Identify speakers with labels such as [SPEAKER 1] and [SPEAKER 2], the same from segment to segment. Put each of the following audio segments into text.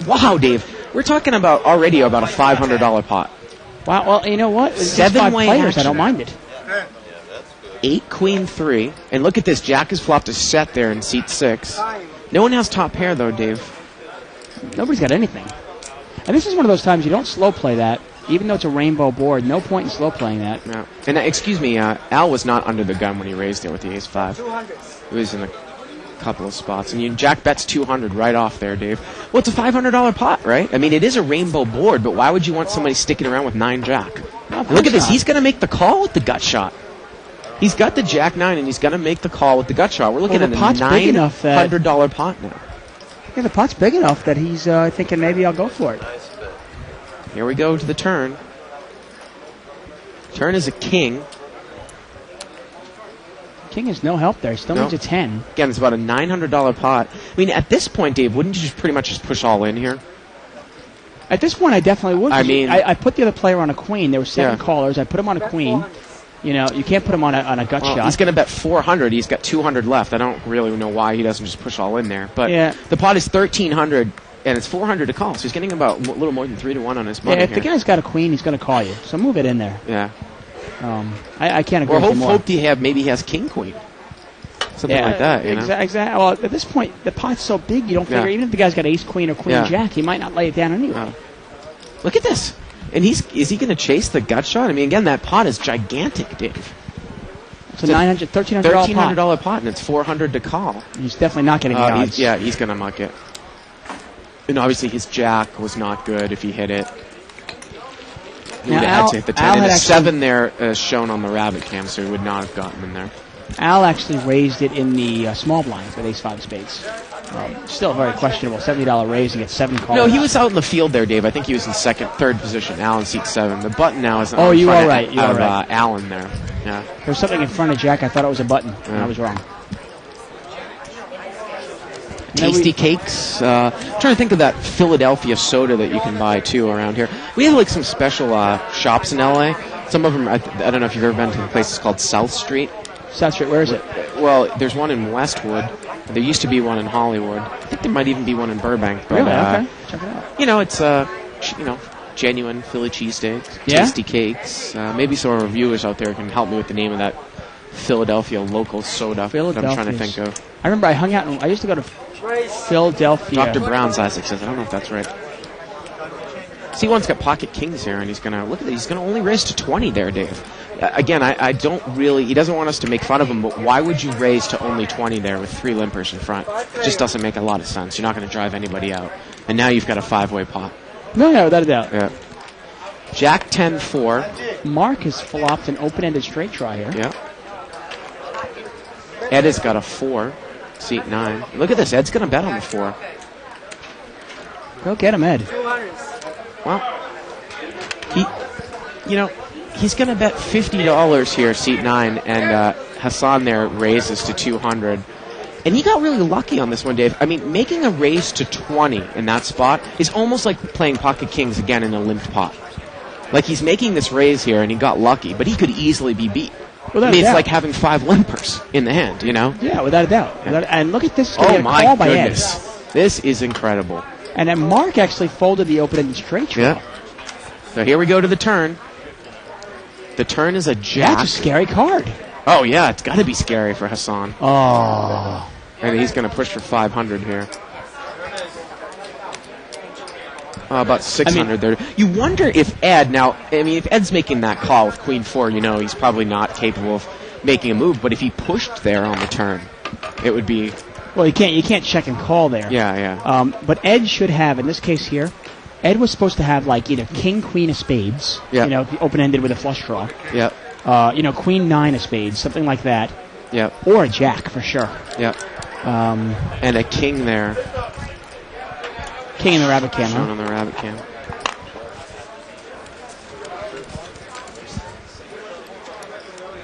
[SPEAKER 1] Wow, Dave. We're talking about already about a $500 pot.
[SPEAKER 2] Wow, well, you know what? With
[SPEAKER 1] 7-way
[SPEAKER 2] players,
[SPEAKER 1] action.
[SPEAKER 2] I don't mind it.
[SPEAKER 1] 8 queen 3. And look at this. Jack has flopped a set there in seat 6. No one has top pair, though, Dave.
[SPEAKER 2] Nobody's got anything. And this is one of those times you don't slow play that, even though it's a rainbow board. No point in slow playing that.
[SPEAKER 1] No. And excuse me, Al was not under the gun when he raised it with the ace-5. It was in a couple of spots. And Jack bets 200 right off there, Dave. Well, it's a $500 pot, right? I mean, it is a rainbow board, but why would you want somebody sticking around with 9 Jack? Look at this. He's going to make the call with the gut shot. He's got the Jack 9, and he's going to make the call with the gut shot. We're looking at a $900 pot now.
[SPEAKER 2] Yeah, the pot's big enough that he's thinking maybe I'll go for it.
[SPEAKER 1] Here we go to the turn. Turn is a king.
[SPEAKER 2] King has no help there. He still needs a 10.
[SPEAKER 1] Again, it's about a $900 pot. I mean, at this point, Dave, wouldn't you just pretty much just push all in here?
[SPEAKER 2] At this point, I definitely would.
[SPEAKER 1] I mean,
[SPEAKER 2] I put the other player on a queen. There were 7 callers. I put him on a queen. You know, you can't put him on a gut shot.
[SPEAKER 1] He's going to bet 400. He's got 200 left. I don't really know why he doesn't just push all in there. But the pot is 1,300, and it's 400 to call. So he's getting about a little more than 3-1 on his money.
[SPEAKER 2] Yeah, if the guy's got a queen, he's going to call you. So move it in there.
[SPEAKER 1] Yeah.
[SPEAKER 2] I can't agree with you more.
[SPEAKER 1] Hope maybe he has king queen. Something like that, you know?
[SPEAKER 2] Exactly. Well, at this point, the pot's so big, you don't figure, even if the guy's got ace queen or queen jack, he might not lay it down anyway.
[SPEAKER 1] Look at this. And is he going to chase the gut shot? I mean, again, that pot is gigantic, Dave.
[SPEAKER 2] It's a $1,300
[SPEAKER 1] pot, and it's 400 to call.
[SPEAKER 2] He's definitely not getting the odds.
[SPEAKER 1] He's going to muck it. And obviously his jack was not good if he hit it. He would have had to hit the 10. And the 7 there shown on the rabbit cam, so he would not have gotten in there.
[SPEAKER 2] Al actually raised it in the small blinds with ace-5 spades. Still very questionable. $70 raise and get 7 calls.
[SPEAKER 1] No, he was out in the field there, Dave. I think he was in third position. Al in seat 7. The button now is
[SPEAKER 2] you are right. You are right.
[SPEAKER 1] Alan there. Yeah.
[SPEAKER 2] There's something in front of Jack. I thought it was a button. And I was wrong.
[SPEAKER 1] Tasty cakes. Trying to think of that Philadelphia soda that you can buy too around here. We have like some special shops in LA. Some of them, I don't know if you've ever been to the place. It's called South Street.
[SPEAKER 2] South Street, where is it?
[SPEAKER 1] Well, there's one in Westwood. There used to be one in Hollywood. I think there might even be one in Burbank. But,
[SPEAKER 2] really? Okay. Check it out.
[SPEAKER 1] You know, it's genuine Philly cheesesteaks, tasty cakes. Maybe some of our viewers out there can help me with the name of that Philadelphia local soda that I'm trying to think of.
[SPEAKER 2] I remember I hung out, I used to go to Philadelphia.
[SPEAKER 1] Dr. Brown's, Isaac says. I don't know if that's right. See, one's got pocket kings here, and he's going to, look at it, he's going to only raise to 20 there, Dave. Again, I don't really, he doesn't want us to make fun of him, but why would you raise to only 20 there with 3 limpers in front? It just doesn't make a lot of sense. You're not going to drive anybody out. And now you've got a 5-way pot.
[SPEAKER 2] No, without a doubt.
[SPEAKER 1] Yeah. Jack 10-4.
[SPEAKER 2] Mark has flopped an open-ended straight try here.
[SPEAKER 1] Yeah. Ed has got a 4, seat 9. Look at this. Ed's going to bet on the 4.
[SPEAKER 2] Go get him, Ed.
[SPEAKER 1] Well, he's going to bet $50 here, seat 9, and Hassan there raises to 200. And he got really lucky on this one, Dave. I mean, making a raise to 20 in that spot is almost like playing pocket kings again in a limped pot. Like, he's making this raise here, and he got lucky, but he could easily be beat. It's like having 5 limpers in the hand, you know?
[SPEAKER 2] Yeah, without a doubt. And look at this.
[SPEAKER 1] Oh, my goodness. This is incredible.
[SPEAKER 2] And then Mark actually folded the open-ended straight try.
[SPEAKER 1] Yeah. So here we go to the turn. The turn is a jack.
[SPEAKER 2] That's a scary card.
[SPEAKER 1] Oh, yeah, it's got to be scary for Hassan.
[SPEAKER 2] Oh.
[SPEAKER 1] And he's going to push for 500 here. About 600 there. You wonder if Ed, if Ed's making that call with Queen 4, he's probably not capable of making a move. But if he pushed there on the turn, it would be...
[SPEAKER 2] Well, you can't check and call there.
[SPEAKER 1] Yeah.
[SPEAKER 2] But Ed should have, in this case here, Ed was supposed to have like either King, Queen of Spades, open-ended with a flush draw.
[SPEAKER 1] Yep.
[SPEAKER 2] Queen 9 of Spades, something like that.
[SPEAKER 1] Yep.
[SPEAKER 2] Or a Jack for sure.
[SPEAKER 1] Yep. And a King there.
[SPEAKER 2] King in the rabbit cam,
[SPEAKER 1] Shown on the rabbit cam.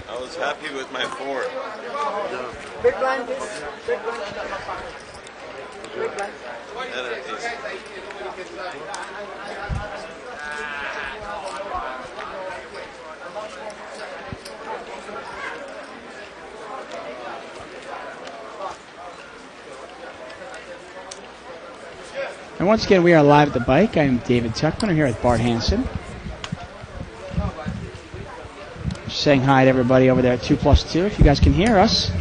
[SPEAKER 3] I was happy with my 4.
[SPEAKER 4] Big blind, please. Big blind. Big blind.
[SPEAKER 2] And once again, we are live at the bike. I'm David Tuckman. I'm here with Bart Hansen. Just saying hi to everybody over there at 2+2. If you guys can hear us,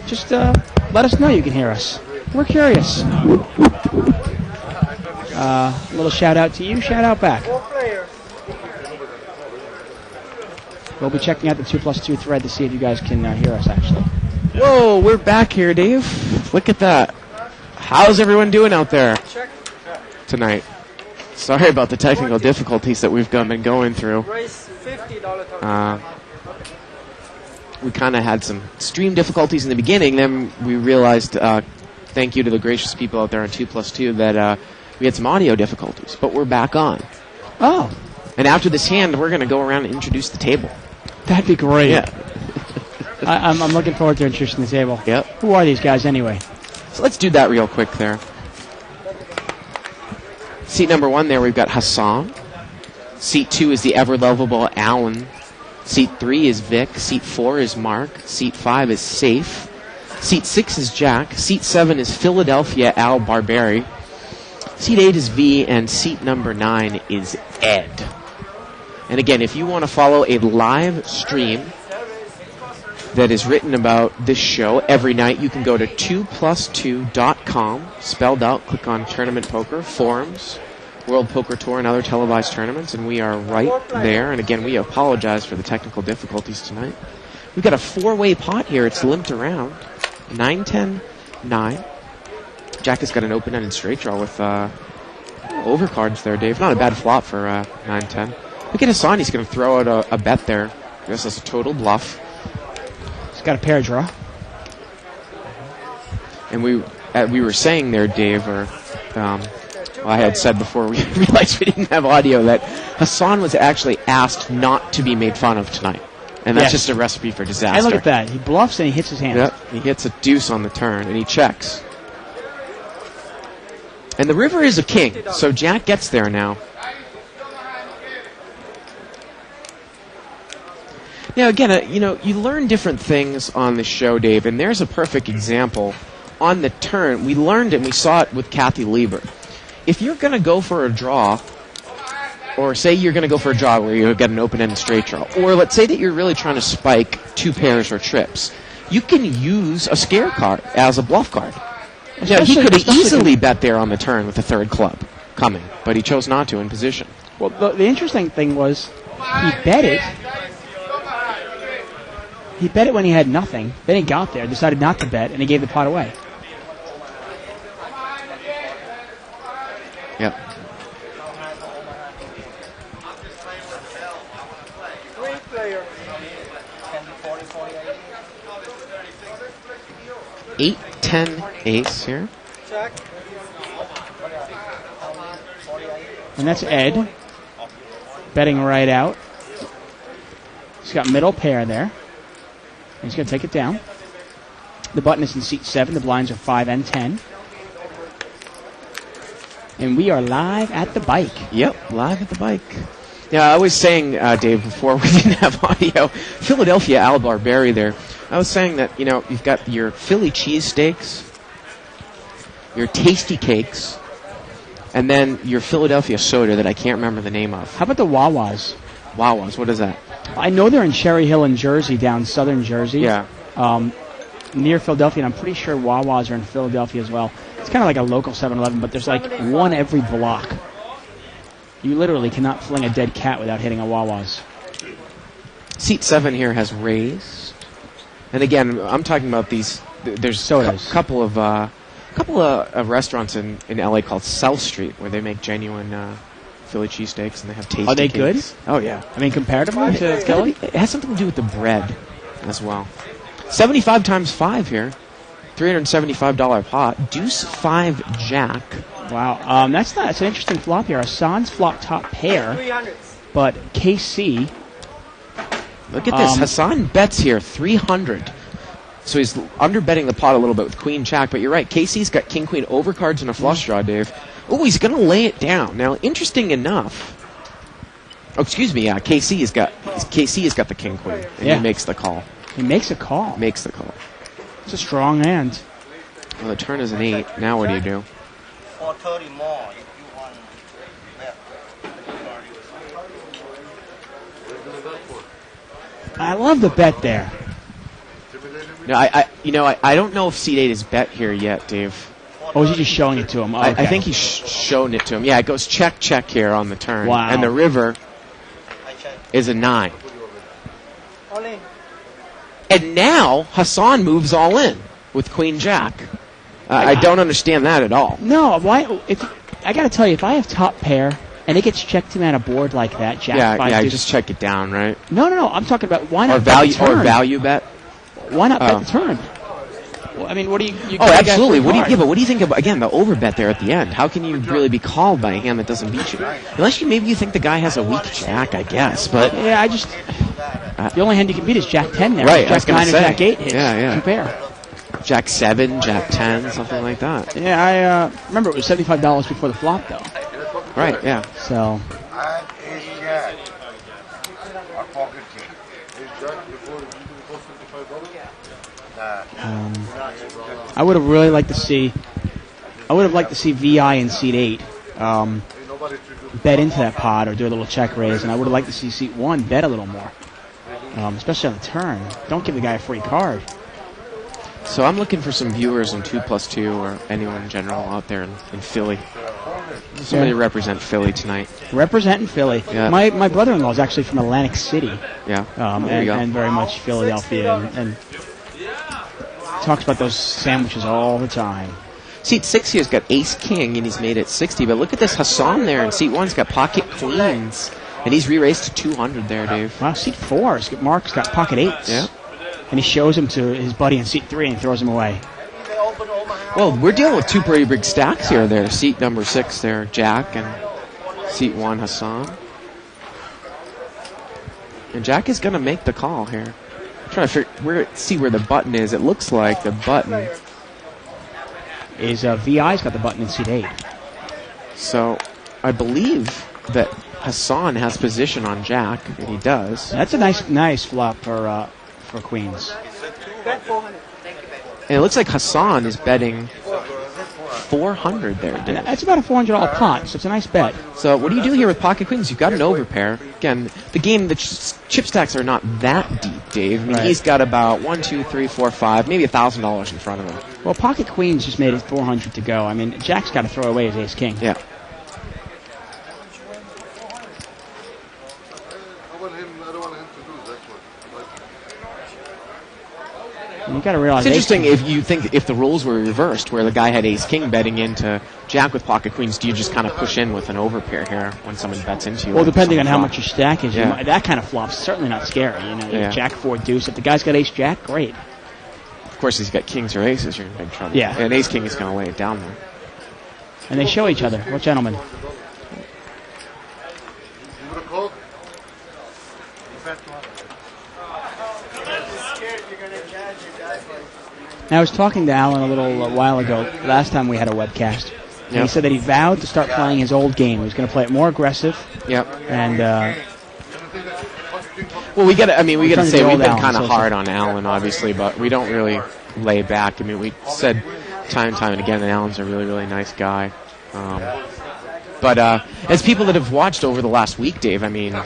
[SPEAKER 2] just let us know you can hear us. We're curious. A little shout out to you, shout out back. We'll be checking out the 2+2 thread to see if you guys can hear us, actually.
[SPEAKER 1] Whoa, we're back here, Dave. Look at that. How's everyone doing out there tonight? Sorry about the technical difficulties that we've been going through. We kind of had some stream difficulties in the beginning. Then we realized, thank you to the gracious people out there on 2+2, that we had some audio difficulties. But we're back on.
[SPEAKER 2] Oh.
[SPEAKER 1] And after this hand, we're going to go around and introduce the table.
[SPEAKER 2] That'd be great.
[SPEAKER 1] Yeah.
[SPEAKER 2] I'm looking forward to introducing the table.
[SPEAKER 1] Yep.
[SPEAKER 2] Who are these guys anyway?
[SPEAKER 1] So let's do that real quick there. Seat number 1 there, we've got Hassan. Seat 2 is the ever-lovable Alan. Seat 3 is Vic. Seat 4 is Mark. Seat 5 is Safe. Seat 6 is Jack. Seat 7 is Philadelphia Al Barberi. Seat 8 is V, and seat number 9 is Ed. And again, if you want to follow a live stream that is written about this show every night, you can go to 2plus2.com, spelled out, click on Tournament Poker, Forums, World Poker Tour, and other televised tournaments, and we are right there. And again, we apologize for the technical difficulties tonight. We've got a 4-way pot here. It's limped around. 9-10-9. Jack has got an open-ended straight draw with overcards there, Dave. Not a bad flop for 9-10. Look at Hassan. He's going to throw out a bet there. This is a total bluff.
[SPEAKER 2] He's got a pair draw.
[SPEAKER 1] And we were saying there, Dave, or I had said before we realized we didn't have audio, that Hassan was actually asked not to be made fun of tonight. And that's just a recipe for disaster.
[SPEAKER 2] And look at that. He bluffs and he hits his hand.
[SPEAKER 1] Yep. He hits a deuce on the turn, and he checks. And the river is a king, so Jack gets there now. Now, again, you learn different things on the show, Dave, and there's a perfect example. On the turn, we learned and we saw it with Kathy Lieber. If you're going to go for a draw, or say you're going to go for a draw where you get an open-ended straight draw, or let's say that you're really trying to spike 2 pairs or trips, you can use a scare card as a bluff card. Now, he could have easily bet there on the turn with the 3rd club coming, but he chose not to in position.
[SPEAKER 2] Well, the interesting thing was he bet it. He bet it when he had nothing. Then he got there, decided not to bet, and he gave the pot away.
[SPEAKER 1] Yep. Eight, 10, ace here.
[SPEAKER 2] And that's Ed. Betting right out. He's got middle pair there. He's going to take it down. The button is in seat 7. The blinds are 5 and 10. And we are live at the bike.
[SPEAKER 1] Yep, live at the bike. Yeah, I was saying, Dave, before we didn't have audio, Philadelphia Al Barberi there. I was saying that, you've got your Philly cheesesteaks, your tasty cakes, and then your Philadelphia soda that I can't remember the name of.
[SPEAKER 2] How about the Wawas?
[SPEAKER 1] Wawas, what is that?
[SPEAKER 2] I know they're in Cherry Hill in Jersey, down southern Jersey.
[SPEAKER 1] Yeah.
[SPEAKER 2] Near Philadelphia, and I'm pretty sure Wawas are in Philadelphia as well. It's kind of like a local 7-Eleven, but there's like one every block. You literally cannot fling a dead cat without hitting a Wawa's.
[SPEAKER 1] Seat 7 here has raised. And again, I'm talking about these. There's
[SPEAKER 2] sodas.
[SPEAKER 1] A couple of restaurants in LA called South Street where they make genuine Philly cheesesteaks and they have tasty
[SPEAKER 2] Are they
[SPEAKER 1] cakes.
[SPEAKER 2] good?
[SPEAKER 1] Oh, yeah.
[SPEAKER 2] I mean, comparatively to Philly?
[SPEAKER 1] It has something to do with the bread as well. 75 times 5 here. $375 pot. Deuce 5 Jack.
[SPEAKER 2] Wow. That's an interesting flop here. Hassan's flop top pair, but KC.
[SPEAKER 1] Look at this. Hassan bets here 300. So he's under-betting the pot a little bit with Queen Jack, but you're right. KC's got King Queen overcards and a flush draw, Dave. Oh, he's going to lay it down. Now, interesting enough. Oh, excuse me. Yeah, KC has got the King Queen, and he makes the call.
[SPEAKER 2] He makes a call.
[SPEAKER 1] Makes the call.
[SPEAKER 2] It's a strong hand.
[SPEAKER 1] Well, the turn is an 8. Now what do you do?
[SPEAKER 3] 430 more.
[SPEAKER 2] I love the bet there.
[SPEAKER 1] No, I don't know if seat 8 is bet here yet, Dave.
[SPEAKER 2] Or was he just showing it to him? Oh, okay.
[SPEAKER 1] I think he's shown it to him. Yeah, it goes check here on the turn.
[SPEAKER 2] Wow.
[SPEAKER 1] And the river is a 9.
[SPEAKER 4] All in.
[SPEAKER 1] And now Hassan moves all in with Queen Jack. I don't understand that at all.
[SPEAKER 2] No, why? I got to tell you, if I have top pair and it gets checked to me on a board like that, Jack 5 deuce.
[SPEAKER 1] Just check it down, right?
[SPEAKER 2] No. I'm talking about why not
[SPEAKER 1] Or value
[SPEAKER 2] bet Why not bet the turn? Well, I mean, what do you?
[SPEAKER 1] Oh, absolutely. What do you think about again the overbet there at the end? How can you really be called by a hand that doesn't beat you? Unless maybe you think the guy has a weak Jack, I guess. But
[SPEAKER 2] yeah, the only hand you can beat is Jack 10 there.
[SPEAKER 1] Right,
[SPEAKER 2] Jack 9 or Jack 8 hits.
[SPEAKER 1] Yeah.
[SPEAKER 2] Compare.
[SPEAKER 1] Jack 7, Jack 10, something like that.
[SPEAKER 2] Yeah, I remember it was $75 before the flop, though.
[SPEAKER 1] Right, yeah.
[SPEAKER 2] So. I would have really liked to see. I would have liked to see VI in seat 8 bet into that pot or do a little check raise, and I would have liked to see seat 1 bet a little more, especially on the turn. Don't give the guy a free card.
[SPEAKER 1] So I'm looking for some viewers in 2+2 or anyone in general out there in Philly. Somebody represent Philly tonight.
[SPEAKER 2] Representing Philly.
[SPEAKER 1] Yeah.
[SPEAKER 2] My brother-in-law is actually from Atlantic City.
[SPEAKER 1] Yeah.
[SPEAKER 2] And very much Philadelphia, and talks about those sandwiches all the time.
[SPEAKER 1] Seat 6 here's got Ace King, and he's made it 60. But look at this Hassan there in seat 1's got Pocket Queens, and he's re-raised to 200 there, Dave.
[SPEAKER 2] Wow, seat 4's got Mark's got Pocket 8s.
[SPEAKER 1] Yeah.
[SPEAKER 2] And he shows him to his buddy in seat 3 and throws him away.
[SPEAKER 1] Well, we're dealing with two pretty big stacks here. There, seat number 6 there, Jack, and seat 1 Hassan. And Jack is going to make the call here. I'm trying to see where the button is. It looks like the button
[SPEAKER 2] is VI's got the button in seat 8.
[SPEAKER 1] So I believe that Hassan has position on Jack, and he does.
[SPEAKER 2] That's a nice flop for Queens.
[SPEAKER 4] Bet 400.
[SPEAKER 1] And it looks like Hassan is betting 400 there, Dave.
[SPEAKER 2] And that's about a $400 pot, so it's a nice bet.
[SPEAKER 1] So what do you do here with Pocket Queens? You've got an overpair. Again, the chip stacks are not that deep, Dave. I mean,
[SPEAKER 2] Right.
[SPEAKER 1] He's got about 1, 2, 3, 4, 5, maybe $1,000 in front of him.
[SPEAKER 2] Well, Pocket Queens just made it 400 to go. I mean, Jack's got to throw away his Ace King.
[SPEAKER 1] Yeah.
[SPEAKER 2] You got to realize
[SPEAKER 1] It's interesting if the rules were reversed, where the guy had Ace King betting into Jack with Pocket Queens. Do you just kind of push in with an overpair here when someone bets into you?
[SPEAKER 2] Well, depending on how much your stack is,
[SPEAKER 1] Yeah.
[SPEAKER 2] that kind of flop's certainly not scary.
[SPEAKER 1] Yeah.
[SPEAKER 2] Jack 4 deuce. If the guy's got Ace Jack, great.
[SPEAKER 1] Of course, he's got Kings or Aces. You're in big trouble.
[SPEAKER 2] Yeah.
[SPEAKER 1] And Ace King is going to lay it down there.
[SPEAKER 2] And they show each other. What gentlemen? Now, I was talking to Alan a little while ago, last time we had a webcast. And he said that he vowed to start playing his old game. He was going to play it more aggressive.
[SPEAKER 1] Yep.
[SPEAKER 2] And
[SPEAKER 1] well, we got to say we've been
[SPEAKER 2] Alan,
[SPEAKER 1] kind of
[SPEAKER 2] so
[SPEAKER 1] hard on Alan, obviously, but we don't really lay back. I mean, we said time and time and again that Alan's a really, really nice guy. But as people that have watched over the last week, Dave, I mean,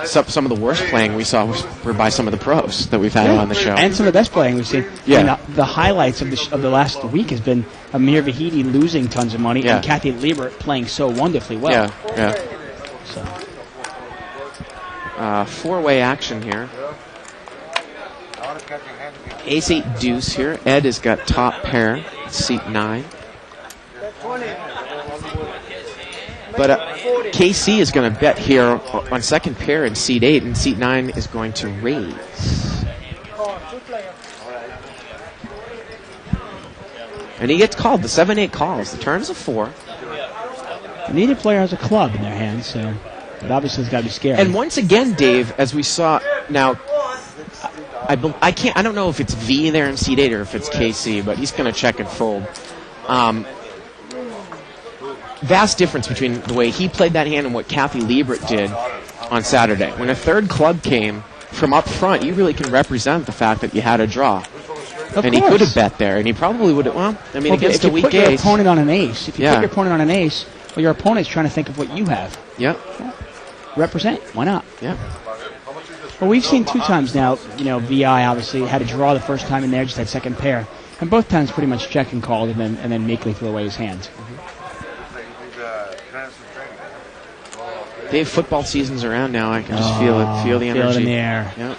[SPEAKER 1] some of the worst playing we saw were by some of the pros that we've had on the show.
[SPEAKER 2] And some of the best playing we've seen.
[SPEAKER 1] Yeah.
[SPEAKER 2] I mean, the highlights of the last week has been Amir Vahidi losing tons of money and Kathy Liebert playing so wonderfully well.
[SPEAKER 1] Yeah.
[SPEAKER 2] So.
[SPEAKER 1] Four-way action here. Ace-8 deuce here. Ed has got top pair, seat 9. But KC is going to bet here on second pair in seat 8, and seat 9 is going to raise. And he gets called. The 7-8 calls. The turn is a 4.
[SPEAKER 2] Neither player has a club in their hand, so it obviously has got to be scary.
[SPEAKER 1] And once again, Dave, as we saw, now I don't know if it's V there in seat 8 or if it's KC, but he's going to check and fold. Vast difference between the way he played that hand and what Kathy Liebert did on Saturday. When a third club came from up front, you really can represent the fact that you had a draw.
[SPEAKER 2] Of
[SPEAKER 1] and he
[SPEAKER 2] course.
[SPEAKER 1] could have bet there, and he probably would have. Well, I mean,
[SPEAKER 2] Well,
[SPEAKER 1] against
[SPEAKER 2] if
[SPEAKER 1] a
[SPEAKER 2] you
[SPEAKER 1] weak
[SPEAKER 2] put your
[SPEAKER 1] ace.
[SPEAKER 2] opponent on an ace, if you
[SPEAKER 1] Yeah.
[SPEAKER 2] put your opponent on an ace, well, your opponent's trying to think of what you have.
[SPEAKER 1] Yep.
[SPEAKER 2] Represent. Why not?
[SPEAKER 1] Yep.
[SPEAKER 2] Well, we've seen 2 times now. VI obviously had a draw the first time in there, just had second pair, and both times pretty much check and called, and then meekly threw away his hands.
[SPEAKER 1] Dave, football season's around now. I can just feel it. Feel the energy.
[SPEAKER 2] Feel it in the air.
[SPEAKER 1] Yep.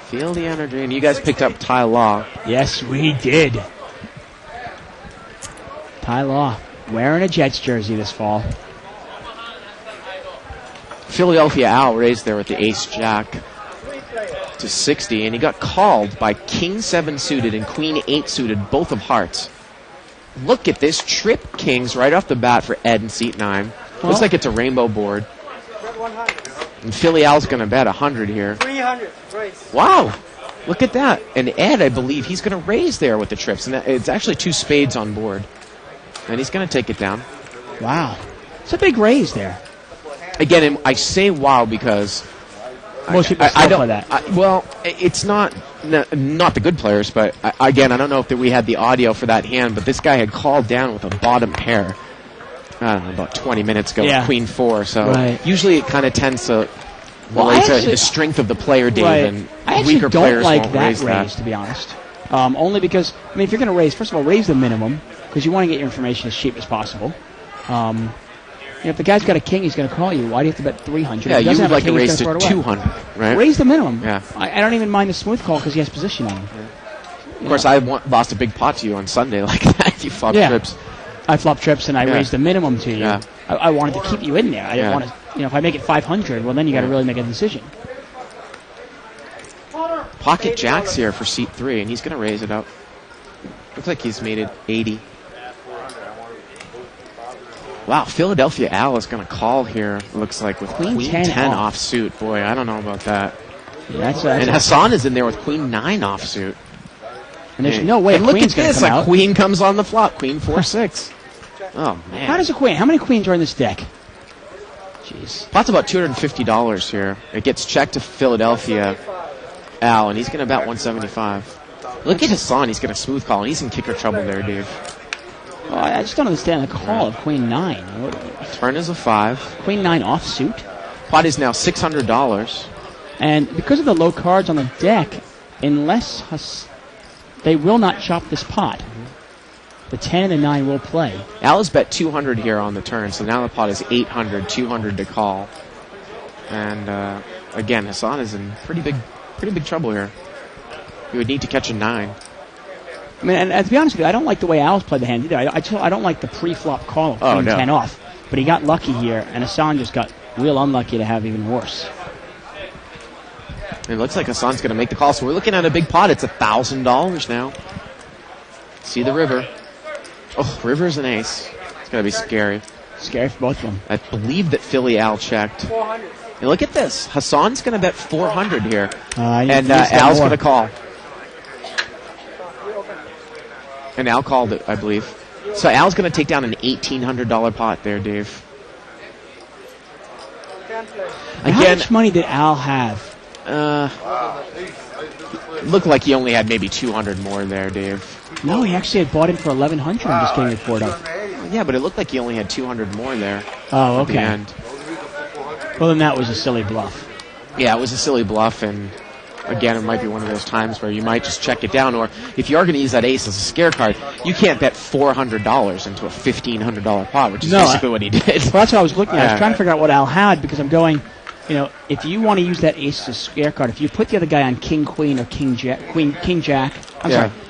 [SPEAKER 1] Feel the energy. And you guys picked up Ty Law.
[SPEAKER 2] Yes, we did. Ty Law wearing a Jets jersey this fall.
[SPEAKER 1] Philadelphia Al raised there with the ace-jack to 60, and he got called by King 7 suited and Queen 8 suited, both of hearts. Look at this. Trip kings right off the bat for Ed and seat 9.
[SPEAKER 2] Well,
[SPEAKER 1] Looks like it's a rainbow board.
[SPEAKER 4] Bet 100.
[SPEAKER 1] And Philly Al's going to bet 100 here.
[SPEAKER 4] 300. Raise.
[SPEAKER 1] Wow. Look at that. And Ed, I believe, he's going to raise there with the trips. And it's actually 2 spades on board. And he's going to take it down.
[SPEAKER 2] Wow. It's a big raise there.
[SPEAKER 1] Again, I say wow because
[SPEAKER 2] Most people
[SPEAKER 1] I
[SPEAKER 2] still
[SPEAKER 1] don't
[SPEAKER 2] play that.
[SPEAKER 1] well, it's not the good players, but again, I don't know if we had the audio for that hand, but this guy had called down with a bottom pair. I don't know, about 20 minutes ago,
[SPEAKER 2] Yeah.
[SPEAKER 1] with Queen 4. So
[SPEAKER 2] Right.
[SPEAKER 1] usually it kind of tends to
[SPEAKER 2] Well,
[SPEAKER 1] relate
[SPEAKER 2] I
[SPEAKER 1] to
[SPEAKER 2] actually-
[SPEAKER 1] the strength of the player, Dave,
[SPEAKER 2] Right.
[SPEAKER 1] and
[SPEAKER 2] I actually
[SPEAKER 1] weaker
[SPEAKER 2] don't
[SPEAKER 1] players
[SPEAKER 2] like
[SPEAKER 1] won't
[SPEAKER 2] that
[SPEAKER 1] raise
[SPEAKER 2] raise,
[SPEAKER 1] that.
[SPEAKER 2] to be honest. Only because, I mean, if you're going to raise, first of all, raise the minimum, because you want to get your information as cheap as possible. If the guy's got a king, he's going to call you. Why do you have to bet 300?
[SPEAKER 1] Yeah,
[SPEAKER 2] If he
[SPEAKER 1] you
[SPEAKER 2] doesn't
[SPEAKER 1] would
[SPEAKER 2] have a
[SPEAKER 1] like to
[SPEAKER 2] king, he's
[SPEAKER 1] raise
[SPEAKER 2] gonna
[SPEAKER 1] to
[SPEAKER 2] throw it away.
[SPEAKER 1] 200, right?
[SPEAKER 2] Raise the minimum.
[SPEAKER 1] Yeah.
[SPEAKER 2] I don't even mind the smooth call because he has position on him.
[SPEAKER 1] Of course, I lost a big pot to you on Sunday like that. You flopped
[SPEAKER 2] Yeah.
[SPEAKER 1] trips.
[SPEAKER 2] I flop trips and I
[SPEAKER 1] Yeah.
[SPEAKER 2] raised the minimum to you.
[SPEAKER 1] Yeah.
[SPEAKER 2] I wanted to keep you in there. I didn't
[SPEAKER 1] Yeah.
[SPEAKER 2] want to, if I make it 500, well, then you got to really make a decision.
[SPEAKER 1] Pocket jacks here for seat 3, and he's going to raise it up. Looks like he's made it 80. Wow, Philadelphia Al is going to call here, it looks like, with
[SPEAKER 2] Queen
[SPEAKER 1] Queen
[SPEAKER 2] 10
[SPEAKER 1] 10
[SPEAKER 2] off.
[SPEAKER 1] offsuit. Boy, I don't know about that.
[SPEAKER 2] Yeah,
[SPEAKER 1] And Hassan is in there with Queen 9 offsuit.
[SPEAKER 2] and there's no way
[SPEAKER 1] And
[SPEAKER 2] a
[SPEAKER 1] look at
[SPEAKER 2] queen's going to
[SPEAKER 1] this,
[SPEAKER 2] come
[SPEAKER 1] a
[SPEAKER 2] out.
[SPEAKER 1] queen comes on the flop. Queen 4-6. Oh, man.
[SPEAKER 2] How does a queen? How many queens are in this deck? Jeez.
[SPEAKER 1] Pot's about $250 here. It gets checked to Philadelphia Al, and he's going to bet 175. Look at Hassan. He's going to smooth call, and he's in kicker trouble there, Dave.
[SPEAKER 2] Oh, I just don't understand the call of Queen 9.
[SPEAKER 1] Turn is a 5.
[SPEAKER 2] Queen 9 offsuit.
[SPEAKER 1] Pot is now $600.
[SPEAKER 2] And because of the low cards on the deck, they will not chop this pot. The 10 and the 9 will play.
[SPEAKER 1] Al has bet 200 here on the turn, so now the pot is 800, 200 to call. And again, Hassan is in pretty big trouble here. He would need to catch a 9.
[SPEAKER 2] I mean, and to be honest with you, I don't like the way Al's played the hand either. I don't like the pre-flop call of Queen 10 off. But he got lucky here, and Hassan just got real unlucky to have even worse.
[SPEAKER 1] It looks like Hassan's going to make the call, so we're looking at a big pot. It's $1,000 now. See the river. Oh, river's an ace. It's going to be scary.
[SPEAKER 2] Scary for both of them.
[SPEAKER 1] I believe that Philly Al checked.
[SPEAKER 4] 400.
[SPEAKER 1] And look at this. Hassan's going to bet 400 here.
[SPEAKER 2] And
[SPEAKER 1] And Al's going to call. And Al called it, I believe. So Al's going to take down an $1,800 pot there, Dave.
[SPEAKER 4] Can't play.
[SPEAKER 2] How
[SPEAKER 1] Again,
[SPEAKER 2] much money did Al have?
[SPEAKER 1] looked like he only had maybe 200 more there, Dave.
[SPEAKER 2] No, he actually had bought in for 1,100. I'm just getting a report of.
[SPEAKER 1] Yeah, but it looked like he only had 200 more there
[SPEAKER 2] Oh,
[SPEAKER 1] at the
[SPEAKER 2] okay.
[SPEAKER 1] end.
[SPEAKER 2] Well, then that was a silly bluff.
[SPEAKER 1] Yeah, it was a silly bluff, and again, it might be one of those times where you might just check it down, or if you are going to use that ace as a scare card, you can't bet $400 into a $1,500 pot, which is basically what he did.
[SPEAKER 2] Well, that's what I was looking at. I
[SPEAKER 1] Yeah.
[SPEAKER 2] was trying to figure out what Al had because I'm going, if you want to use that ace as a scare card, if you put the other guy on King Queen or King Jack, Queen Jack,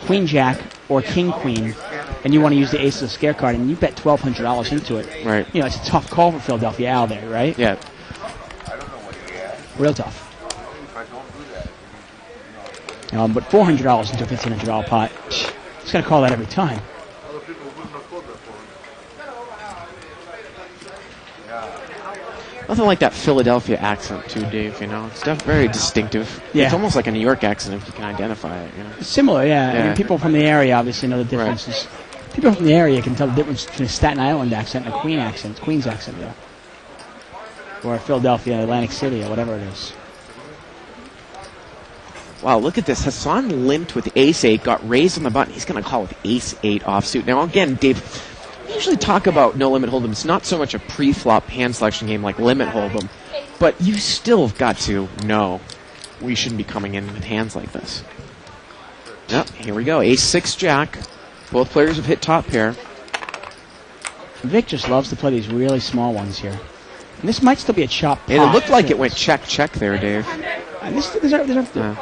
[SPEAKER 2] Queen Jack or King Queen, and you want to use the ace as a scare card, and you bet $1,200 into it.
[SPEAKER 1] Right.
[SPEAKER 2] It's a tough call for Philadelphia Al there, right?
[SPEAKER 1] Yeah.
[SPEAKER 2] Real tough. But $400 into a $1,500 pot, he's going to call that every time.
[SPEAKER 1] Nothing like that Philadelphia accent, too, Dave, It's very distinctive.
[SPEAKER 2] Yeah.
[SPEAKER 1] It's almost like a New York accent if you can identify it,
[SPEAKER 2] Similar, yeah. I
[SPEAKER 1] Yeah.
[SPEAKER 2] mean, people from the area obviously know the differences. People from the area can tell the difference between a Staten Island accent and a Queens accent, or a Philadelphia, Atlantic City, or whatever it is.
[SPEAKER 1] Wow, look at this. Hassan limped with ace-8, got raised on the button. He's going to call with ace-8 offsuit. Now, again, Dave, we usually talk about no-limit hold'em. It's not so much a pre-flop hand selection game like limit hold'em, but you still have got to know we shouldn't be coming in with hands like this. Yep, here we go. Ace-6 jack. Both players have hit top pair.
[SPEAKER 2] Vic just loves to play these really small ones here. And this might still be a chop pot.
[SPEAKER 1] And it looked like it went check there, Dave.
[SPEAKER 2] And there's a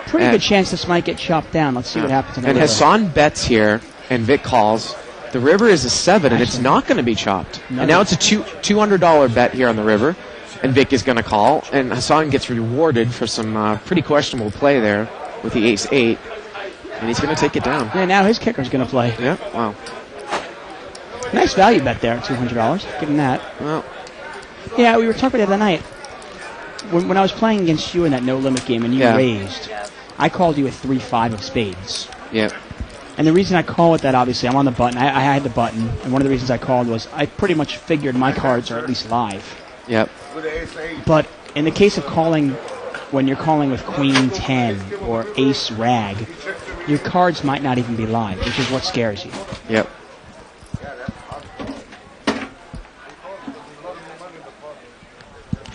[SPEAKER 2] pretty good chance this might get chopped down. Let's see what happens.
[SPEAKER 1] And Hassan bets here, and Vic calls. The river is a 7, and it's not going to be chopped. And now it's a $200 bet here on the river, and Vic is going to call. And Hassan gets rewarded for some pretty questionable play there with the ace-8, and he's going to take it down.
[SPEAKER 2] Yeah, now his kicker's going to play.
[SPEAKER 1] Yeah, wow.
[SPEAKER 2] Nice value bet there, $200. Give him that.
[SPEAKER 1] Well,
[SPEAKER 2] yeah, we were talking the other night. When I was playing against you in that no-limit game and you raised, I called you a 3-5 of spades.
[SPEAKER 1] Yeah.
[SPEAKER 2] And the reason I call it that, obviously, I'm on the button. I had the button, and one of the reasons I called was I pretty much figured my cards are at least live.
[SPEAKER 1] Yep.
[SPEAKER 2] But in the case of calling, when you're calling with Queen 10 or Ace Rag, your cards might not even be live, which is what scares you.
[SPEAKER 1] Yep.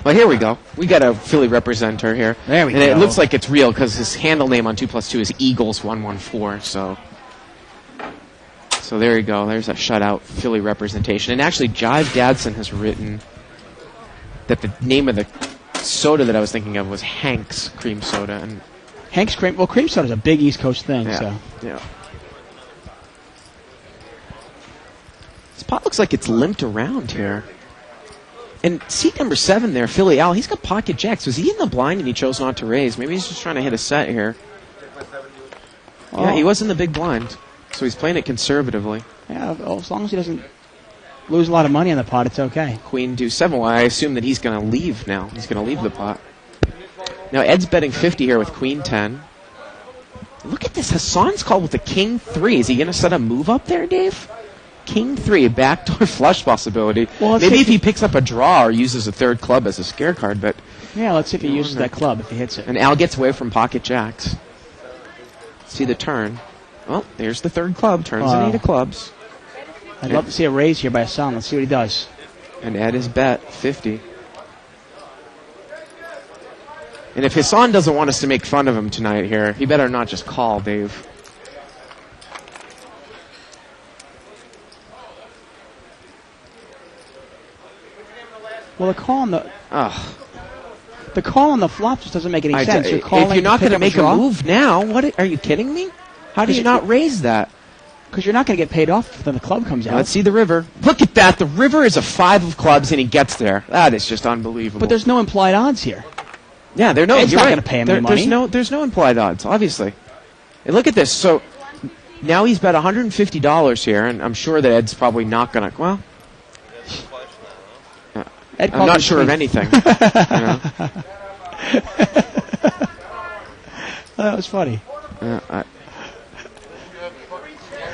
[SPEAKER 1] Well, here we go. We got a Philly representer here.
[SPEAKER 2] There we go.
[SPEAKER 1] And it looks like it's real because his handle name on 2+2 is Eagles114. So there you go. There's a shutout Philly representation. And actually, Jive Dadson has written that the name of the soda that I was thinking of was Hank's Cream Soda. And
[SPEAKER 2] Hank's Cream. Well, cream soda is a big East Coast thing.
[SPEAKER 1] yeah,
[SPEAKER 2] So
[SPEAKER 1] yeah. This pot looks like it's limped around here. And seat number 7 there, Philly Al, he's got pocket jacks. Was he in the blind and he chose not to raise? Maybe he's just trying to hit a set here. Yeah, he was in the big blind. So he's playing it conservatively.
[SPEAKER 2] yeah, well, as long as he doesn't lose a lot of money on the pot, it's okay.
[SPEAKER 1] Queen deuce 7. Well, I assume that he's going to leave now. He's going to leave the pot. Now Ed's betting 50 here with Queen 10. Look at this. Hassan's called with the King 3. Is he going to set a move up there, Dave? King 3, backdoor flush possibility.
[SPEAKER 2] Well,
[SPEAKER 1] maybe if he picks up a draw or uses a third club as a scare card, but...
[SPEAKER 2] Yeah, let's see if he uses that club, if he hits it.
[SPEAKER 1] And Al gets away from pocket jacks. See the turn. Well, there's the third club. Turns an 8 of clubs.
[SPEAKER 2] I'd love to see a raise here by Hassan. Let's see what he does.
[SPEAKER 1] And Ed is bet 50. And if Hassan doesn't want us to make fun of him tonight here, he better not just call, Dave.
[SPEAKER 2] Well, the call on the flop just doesn't make any sense. You're calling
[SPEAKER 1] if you're not
[SPEAKER 2] going to
[SPEAKER 1] make a move now, what are you kidding me? How do you not raise that?
[SPEAKER 2] Because you're not going to get paid off when the club comes out.
[SPEAKER 1] Let's see the river. Look at that. The river is a 5 of clubs, and he gets there. That is just unbelievable.
[SPEAKER 2] But there's no implied odds here.
[SPEAKER 1] Yeah,
[SPEAKER 2] Ed's
[SPEAKER 1] you're
[SPEAKER 2] not
[SPEAKER 1] right.
[SPEAKER 2] going to pay him any money.
[SPEAKER 1] There's no implied odds, obviously. And look at this. So now he's bet $150 here, and I'm sure that Ed's probably not going to. Well, I'm not sure of anything.
[SPEAKER 2] That was funny.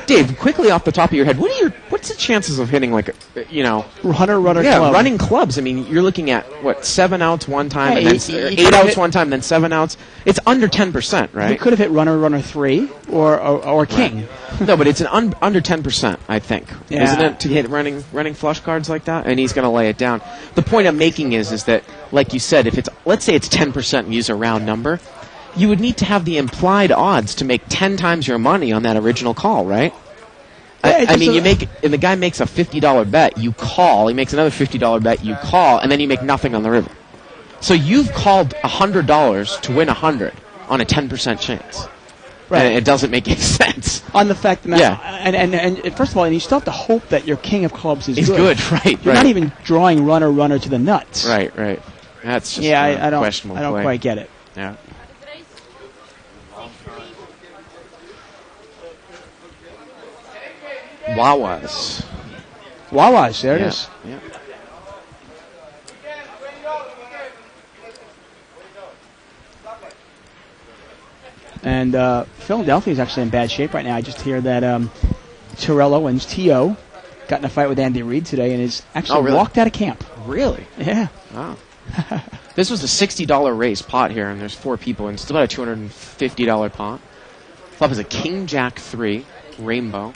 [SPEAKER 1] Dave, quickly off the top of your head, what's the chances of hitting runner
[SPEAKER 2] club?
[SPEAKER 1] running clubs? I mean, you're looking at 7 outs one time, and then 8 outs one time, then 7 outs. It's under 10%, right?
[SPEAKER 2] He could have hit runner 3 or king.
[SPEAKER 1] Right. No, but it's under 10%, I think, isn't it, to hit running flush cards like that? And he's going to lay it down. The point I'm making is that, like you said, if let's say it's 10% and use a round number, you would need to have the implied odds to make 10 times your money on that original call, right? I mean, and the guy makes a $50 bet, you call, he makes another $50 bet, you call, and then you make nothing on the river. So you've called $100 to win 100 on a 10% chance. Right. And it doesn't make any sense.
[SPEAKER 2] On the fact that, and first of all, and you still have to hope that your king of clubs is good.
[SPEAKER 1] Right.
[SPEAKER 2] You're not even drawing runner to the nuts.
[SPEAKER 1] Right. That's just
[SPEAKER 2] I don't
[SPEAKER 1] questionable
[SPEAKER 2] I don't
[SPEAKER 1] play.
[SPEAKER 2] quite get it.
[SPEAKER 1] Yeah.
[SPEAKER 2] Wawas, there it is.
[SPEAKER 1] Yeah.
[SPEAKER 2] And Philadelphia is actually in bad shape right now. I just hear that Terrell Owens, T.O., got in a fight with Andy Reid today and is actually walked out of camp.
[SPEAKER 1] Really?
[SPEAKER 2] Yeah.
[SPEAKER 1] Wow. This was a $60 raise pot here, and there's 4 people, and it's about a $250 pot. Flop is a King Jack 3 rainbow.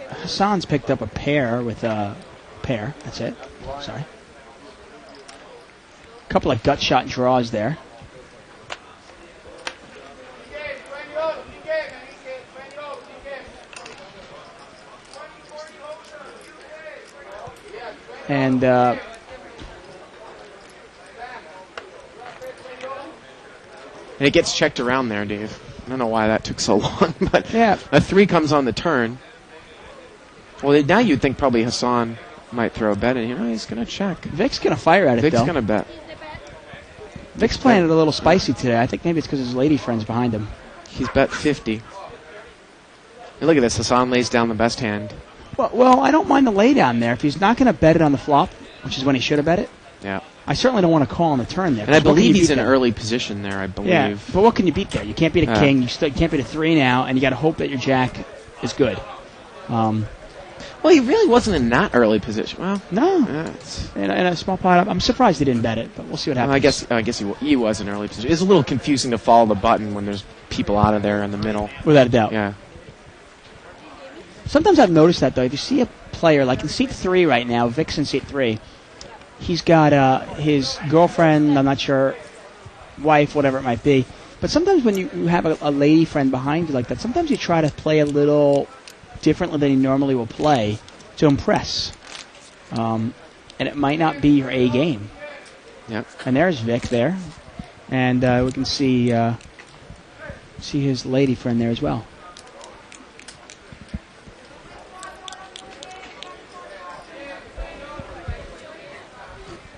[SPEAKER 2] Hassan's picked up a pair with a pair. That's it. Sorry. A couple of gut shot draws there. And
[SPEAKER 1] it gets checked around there, Dave. I don't know why that took so long, but
[SPEAKER 2] yeah.
[SPEAKER 1] A 3 comes on the turn. Well, now you'd think probably Hassan might throw a bet in here. He's going to check.
[SPEAKER 2] Vic's going to fire at it,
[SPEAKER 1] Vic's
[SPEAKER 2] though.
[SPEAKER 1] going to bet.
[SPEAKER 2] Vic's playing it a little spicy today. I think maybe it's because his lady friend's behind him.
[SPEAKER 1] He's bet 50. And look at this. Hassan lays down the best hand.
[SPEAKER 2] Well, I don't mind the lay down there. If he's not going to bet it on the flop, which is when he should have bet it,
[SPEAKER 1] Yeah.
[SPEAKER 2] I certainly don't want to call on the turn there.
[SPEAKER 1] And I
[SPEAKER 2] 'cause what can
[SPEAKER 1] believe
[SPEAKER 2] you
[SPEAKER 1] he's
[SPEAKER 2] beat
[SPEAKER 1] in
[SPEAKER 2] there?
[SPEAKER 1] early position there, I believe.
[SPEAKER 2] Yeah, but what can you beat there? You can't beat a king. You can't beat a 3 now, and you got to hope that your jack is good.
[SPEAKER 1] Well, he really wasn't in that early position. Well,
[SPEAKER 2] No,
[SPEAKER 1] yeah, it's,
[SPEAKER 2] in a small pot. I'm surprised he didn't bet it, but we'll see what happens.
[SPEAKER 1] I guess he was in early position. It's a little confusing to follow the button when there's people out of there in the middle.
[SPEAKER 2] Without a doubt.
[SPEAKER 1] Yeah.
[SPEAKER 2] Sometimes I've noticed that, though. If you see a player, like in seat 3 right now, Vic's in seat 3, he's got his girlfriend, I'm not sure, wife, whatever it might be. But sometimes when you have a lady friend behind you like that, sometimes you try to play a little differently than you normally will play to impress. And it might not be your A game.
[SPEAKER 1] Yep.
[SPEAKER 2] And there's Vic there. And we can see his lady friend there as well.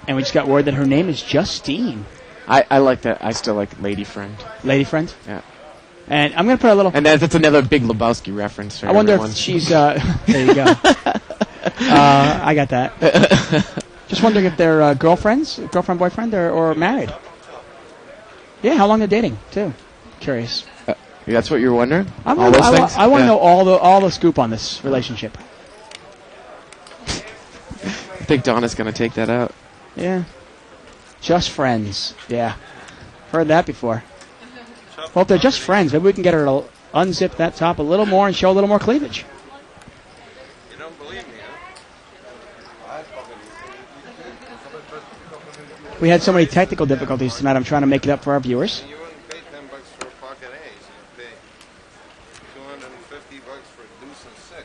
[SPEAKER 2] And we just got word that her name is Justine.
[SPEAKER 1] I like that. I still like Lady Friend.
[SPEAKER 2] Lady friend?
[SPEAKER 1] Yeah.
[SPEAKER 2] And I'm going to put a little...
[SPEAKER 1] And that's another Big Lebowski reference. For
[SPEAKER 2] I wonder
[SPEAKER 1] everyone.
[SPEAKER 2] if she's... there you go. I got that. Just wondering if they're girlfriends, girlfriend, boyfriend, or married. Yeah, how long they're dating, too. Curious.
[SPEAKER 1] That's what you're wondering?
[SPEAKER 2] I
[SPEAKER 1] All
[SPEAKER 2] want
[SPEAKER 1] those things?
[SPEAKER 2] to
[SPEAKER 1] Yeah.
[SPEAKER 2] know all the scoop on this relationship.
[SPEAKER 1] I think Donna's going to take that out.
[SPEAKER 2] Yeah. Just friends. Yeah. Heard that before. Well, if they're just friends, maybe we can get her to unzip that top a little more and show a little more cleavage.
[SPEAKER 3] You don't believe me, huh?
[SPEAKER 2] We had so many technical difficulties tonight, I'm trying to make it up for our viewers.
[SPEAKER 3] You wouldn't pay $10 for a pocket ace. You'd pay $250 for a deuce and 6.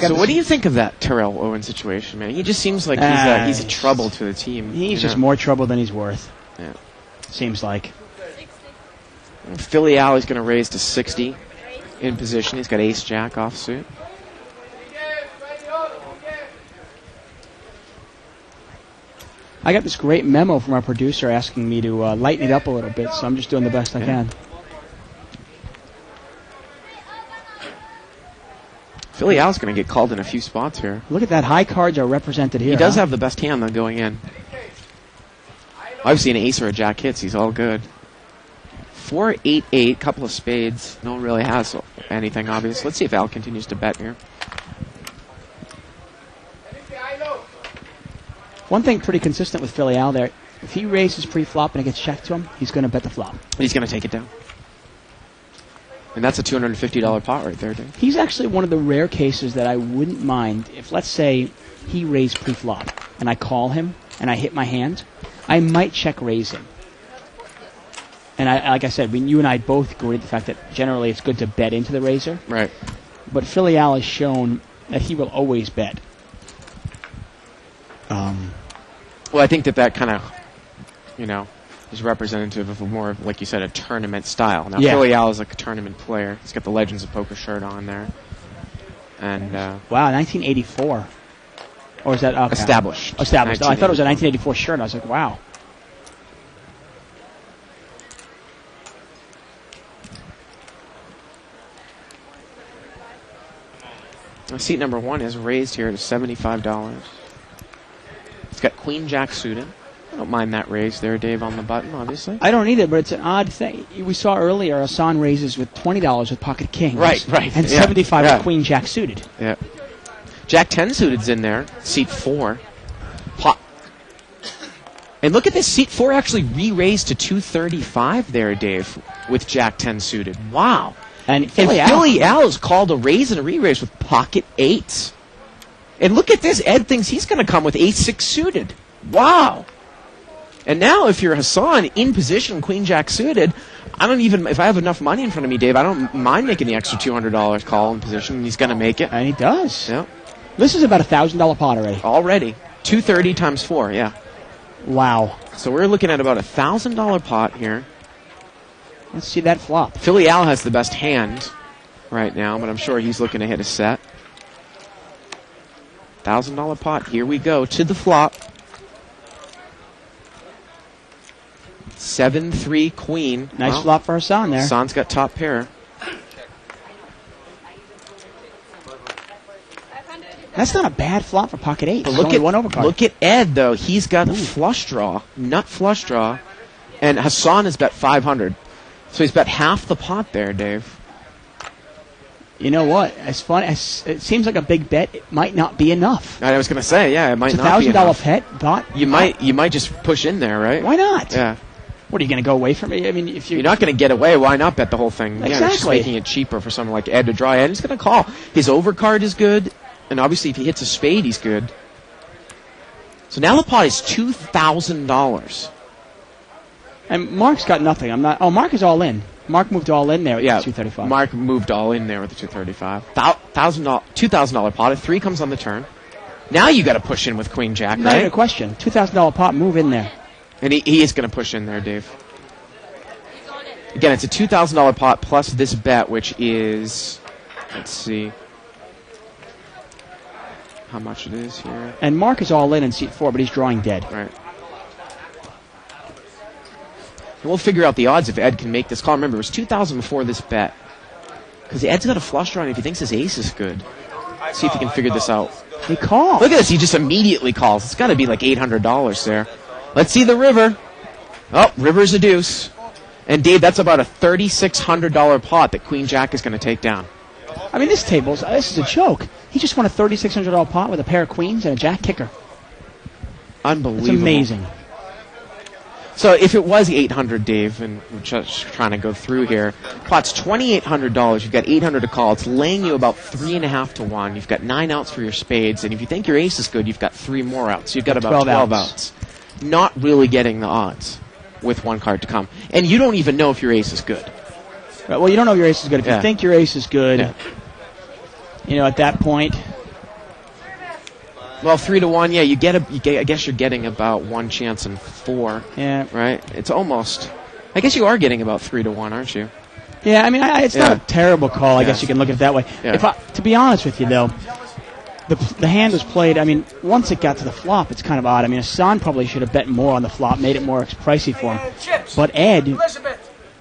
[SPEAKER 1] So what do you think of that Terrell Owens situation, man? He just seems like he's a trouble to the team.
[SPEAKER 2] He's just more trouble than he's worth.
[SPEAKER 1] Yeah.
[SPEAKER 2] Seems like.
[SPEAKER 1] Philly Alley's going to raise to 60 in position. He's got ace-jack offsuit.
[SPEAKER 2] I got this great memo from our producer asking me to lighten it up a little bit, so I'm just doing the best I can.
[SPEAKER 1] Philly Al's going to get called in a few spots here.
[SPEAKER 2] Look at that. High cards are represented here.
[SPEAKER 1] He does have the best hand, though, going in. Obviously, an ace or a jack hits. He's all good. 4-8-8, couple of spades. No one really has anything, obvious. Let's see if Al continues to bet here.
[SPEAKER 2] One thing pretty consistent with Philly Al there, if he raises pre-flop and it gets checked to him, he's going to bet the flop.
[SPEAKER 1] He's going to take it down. And that's a $250 pot right there, Dave.
[SPEAKER 2] He's actually one of the rare cases that I wouldn't mind if, let's say, he raised pre-flop and I call him and I hit my hand, I might check raise him. And like I said, you and I both agree with the fact that generally it's good to bet into the raiser.
[SPEAKER 1] Right.
[SPEAKER 2] But Philly Al has shown that he will always bet.
[SPEAKER 1] Well, I think that kind of, is representative of a more, like you said, a tournament style. Now,
[SPEAKER 2] Yeah.
[SPEAKER 1] Philly Al is like a tournament player. He's got the Legends of Poker shirt on there. And
[SPEAKER 2] Wow, 1984. Or is that okay.
[SPEAKER 1] established.
[SPEAKER 2] Established. Oh, I thought it was a 1984 shirt. I was like, wow.
[SPEAKER 1] Seat number 1 is raised here to $75. It's got Queen Jack suited. I don't mind that raise there, Dave, on the button, obviously.
[SPEAKER 2] I don't either, but it's an odd thing. We saw earlier Hassan raises with $20 with pocket kings.
[SPEAKER 1] Right.
[SPEAKER 2] And
[SPEAKER 1] Yeah.
[SPEAKER 2] $75
[SPEAKER 1] Yeah.
[SPEAKER 2] with Queen Jack suited.
[SPEAKER 1] Yeah. Jack 10 suited's in there, seat 4. Pot. And look at this, seat 4 actually re-raised to 235 there, Dave, with Jack 10 suited. Wow.
[SPEAKER 2] And
[SPEAKER 1] Philly Al is called a raise and a re-raise with pocket 8s. And look at this, Ed thinks he's going to come with ace-6 suited. Wow. And now if you're Hassan in position, Queen Jack suited, I don't even, if I have enough money in front of me, Dave, I don't mind making the extra $200 call in position, and he's going to make it.
[SPEAKER 2] And he does.
[SPEAKER 1] Yep.
[SPEAKER 2] This is about $1,000 pot already.
[SPEAKER 1] Already. 230 times 4, yeah.
[SPEAKER 2] Wow.
[SPEAKER 1] So we're looking at about $1,000 pot here.
[SPEAKER 2] Let's see that flop.
[SPEAKER 1] Philly Al has the best hand right now, but I'm sure he's looking to hit a set. $1,000 pot. Here we go to the flop. 7-3 queen.
[SPEAKER 2] Nice
[SPEAKER 1] Well,
[SPEAKER 2] flop for Hassan there.
[SPEAKER 1] Hassan's got top pair.
[SPEAKER 2] That's not a bad flop for pocket 8.
[SPEAKER 1] But
[SPEAKER 2] It's
[SPEAKER 1] look
[SPEAKER 2] only
[SPEAKER 1] at
[SPEAKER 2] one overcard.
[SPEAKER 1] Look at Ed though. He's got a flush draw, nut flush draw, and Hassan has bet 500. So he's bet half the pot there, Dave.
[SPEAKER 2] You know what? As fun as it seems like a big bet, it might not be enough.
[SPEAKER 1] I was going to say, yeah, it might
[SPEAKER 2] It's
[SPEAKER 1] not be
[SPEAKER 2] $1,000
[SPEAKER 1] enough.
[SPEAKER 2] pot.
[SPEAKER 1] You might just push in there, right?
[SPEAKER 2] Why not?
[SPEAKER 1] Yeah.
[SPEAKER 2] What are you going to go away from it? I mean, if
[SPEAKER 1] You're not going to get away. Why not bet the whole thing? Yeah, it's just
[SPEAKER 2] Exactly.
[SPEAKER 1] making it cheaper for someone like Ed to draw. Ed is going to call. His overcard is good, and obviously if he hits a spade, he's good. So now the pot is $2,000.
[SPEAKER 2] And Mark's got nothing. I'm not. Oh, Mark is all in. Mark moved all in there at
[SPEAKER 1] Yeah,
[SPEAKER 2] 235.
[SPEAKER 1] Mark moved all in there with the 235. $2,000 pot. A 3 comes on the turn. Now you got to push in with Queen Jack,
[SPEAKER 2] Not even a
[SPEAKER 1] right?
[SPEAKER 2] question. $2,000 pot. Move in there.
[SPEAKER 1] And he is going to push in there, Dave. Again, it's a $2,000 pot plus this bet, which is, let's see how much it is here.
[SPEAKER 2] And Mark is all in seat 4, but he's drawing dead.
[SPEAKER 1] Right. And we'll figure out the odds if Ed can make this call. Remember, it was 2,000 before this bet. Because Ed's got a flush draw, and if he thinks his ace is good, see if he can figure this out.
[SPEAKER 2] He called.
[SPEAKER 1] Look at this. He just immediately calls. It's got to be like $800 there. Let's see the river. Oh, river's a deuce. And Dave, that's about a $3,600 pot that Queen Jack is going to take down.
[SPEAKER 2] I mean, this is a joke. He just won a $3,600 pot with a pair of queens and a jack kicker.
[SPEAKER 1] Unbelievable.
[SPEAKER 2] It's amazing.
[SPEAKER 1] So if it was $800, Dave, and we're just trying to go through here, pot's $2,800. You've got $800 to call. It's laying you about 3.5 to 1. You've got 9 outs for your spades, and if you think your ace is good, you've got 3 more outs. You've got about 12 outs. Not really getting the odds with one card to come. And you don't even know if your ace is good.
[SPEAKER 2] Right, well, you don't know if your ace is good. If
[SPEAKER 1] Yeah.
[SPEAKER 2] you think your ace is good, at that point,
[SPEAKER 1] Well, 3 to 1, yeah, I guess you're getting about 1 chance in 4,
[SPEAKER 2] yeah.
[SPEAKER 1] right? It's almost, I guess you are getting about 3 to 1, aren't you?
[SPEAKER 2] Yeah, I mean, it's not a terrible call. I
[SPEAKER 1] Yeah.
[SPEAKER 2] guess you can look at it that way.
[SPEAKER 1] Yeah.
[SPEAKER 2] To be honest with you, though, the hand was played. I mean, once it got to the flop, it's kind of odd. I mean, Hassan probably should have bet more on the flop, made it more pricey for him. But Ed,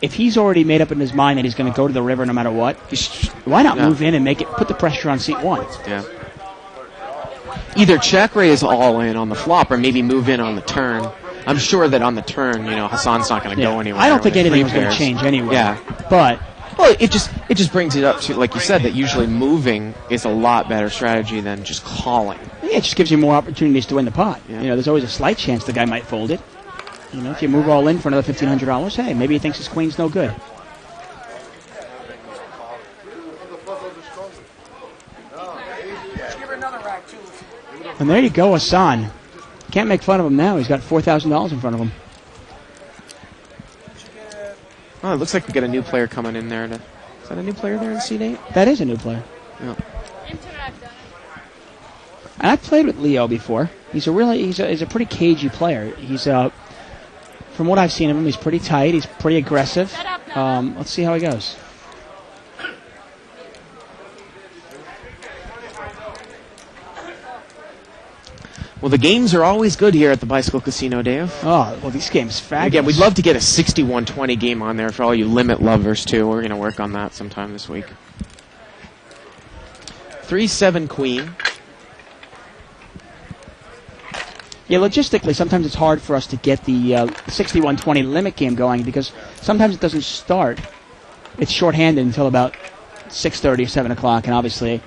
[SPEAKER 2] if he's already made up in his mind that he's going to go to the river no matter what, why not move in and put the pressure on seat 1?
[SPEAKER 1] Yeah. Either check raise all in on the flop or maybe move in on the turn. I'm sure that on the turn, Hassan's not going to go anywhere.
[SPEAKER 2] I don't think
[SPEAKER 1] with
[SPEAKER 2] anything
[SPEAKER 1] three
[SPEAKER 2] was going to
[SPEAKER 1] pairs.
[SPEAKER 2] change anyway.
[SPEAKER 1] Yeah.
[SPEAKER 2] But
[SPEAKER 1] Well, it just brings it up to, like you said, that usually moving is a lot better strategy than just calling.
[SPEAKER 2] yeah, it just gives you more opportunities to win the pot.
[SPEAKER 1] Yeah.
[SPEAKER 2] There's always a slight chance the guy might fold it. If you move all in for another $1,500, hey, maybe he thinks his queen's no good. And there you go, Hassan. Can't make fun of him now. He's got $4,000 in front of him.
[SPEAKER 1] Oh, it looks like we got a new player coming in there. Is that a new player there in seat 8?
[SPEAKER 2] That is a new player.
[SPEAKER 1] Yeah.
[SPEAKER 2] And I've played with Leo before. He's a pretty cagey player. He's from what I've seen of him, he's pretty tight. He's pretty aggressive. Let's see how he goes.
[SPEAKER 1] Well, the games are always good here at the Bicycle Casino, Dave.
[SPEAKER 2] Oh, well, these games fabulous.
[SPEAKER 1] Again, we'd love to get a 61-20 game on there for all you limit lovers, too. We're going to work on that sometime this week. 3-7 queen.
[SPEAKER 2] Yeah, logistically, sometimes it's hard for us to get the 61-20 limit game going because sometimes it doesn't start. It's shorthanded until about 6:30 or 7 o'clock, and obviously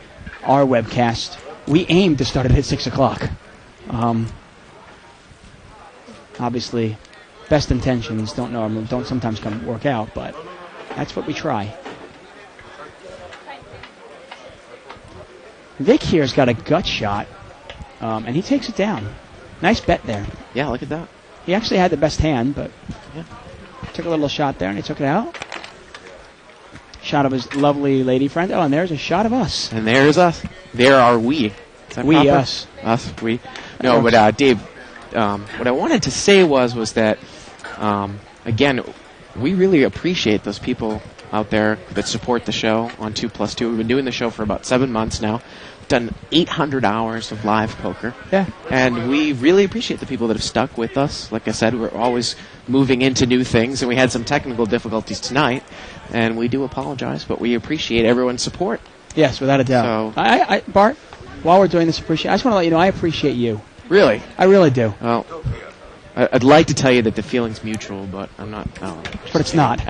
[SPEAKER 2] our webcast we aimed to start it at 6 o'clock. Obviously, best intentions don't sometimes work out, but that's what we try. Vic here's got a gut shot, and he takes it down. Nice bet there.
[SPEAKER 1] Yeah, look at that.
[SPEAKER 2] He actually had the best hand, but
[SPEAKER 1] Yeah.
[SPEAKER 2] took a little shot there, and he took it out. Shot of his lovely lady friend. Oh, and there's a shot of us.
[SPEAKER 1] And there's us. There are we. Is that
[SPEAKER 2] We,
[SPEAKER 1] proper?
[SPEAKER 2] us.
[SPEAKER 1] Us, we. No, but Dave, what I wanted to say was that, again, we really appreciate those people out there that support the show on 2+2. We've been doing the show for about 7 months now. Done 800 hours of live poker.
[SPEAKER 2] Yeah.
[SPEAKER 1] And we really appreciate the people that have stuck with us. Like I said, we're always moving into new things, and we had some technical difficulties tonight. And we do apologize, but we appreciate everyone's support.
[SPEAKER 2] Yes, without a doubt.
[SPEAKER 1] So-
[SPEAKER 2] Bart, while we're doing this, I just want to let you know I appreciate you.
[SPEAKER 1] Really?
[SPEAKER 2] I really do.
[SPEAKER 1] Well, I'd like to tell you that the feeling's mutual, but I'm not.
[SPEAKER 2] But it's not.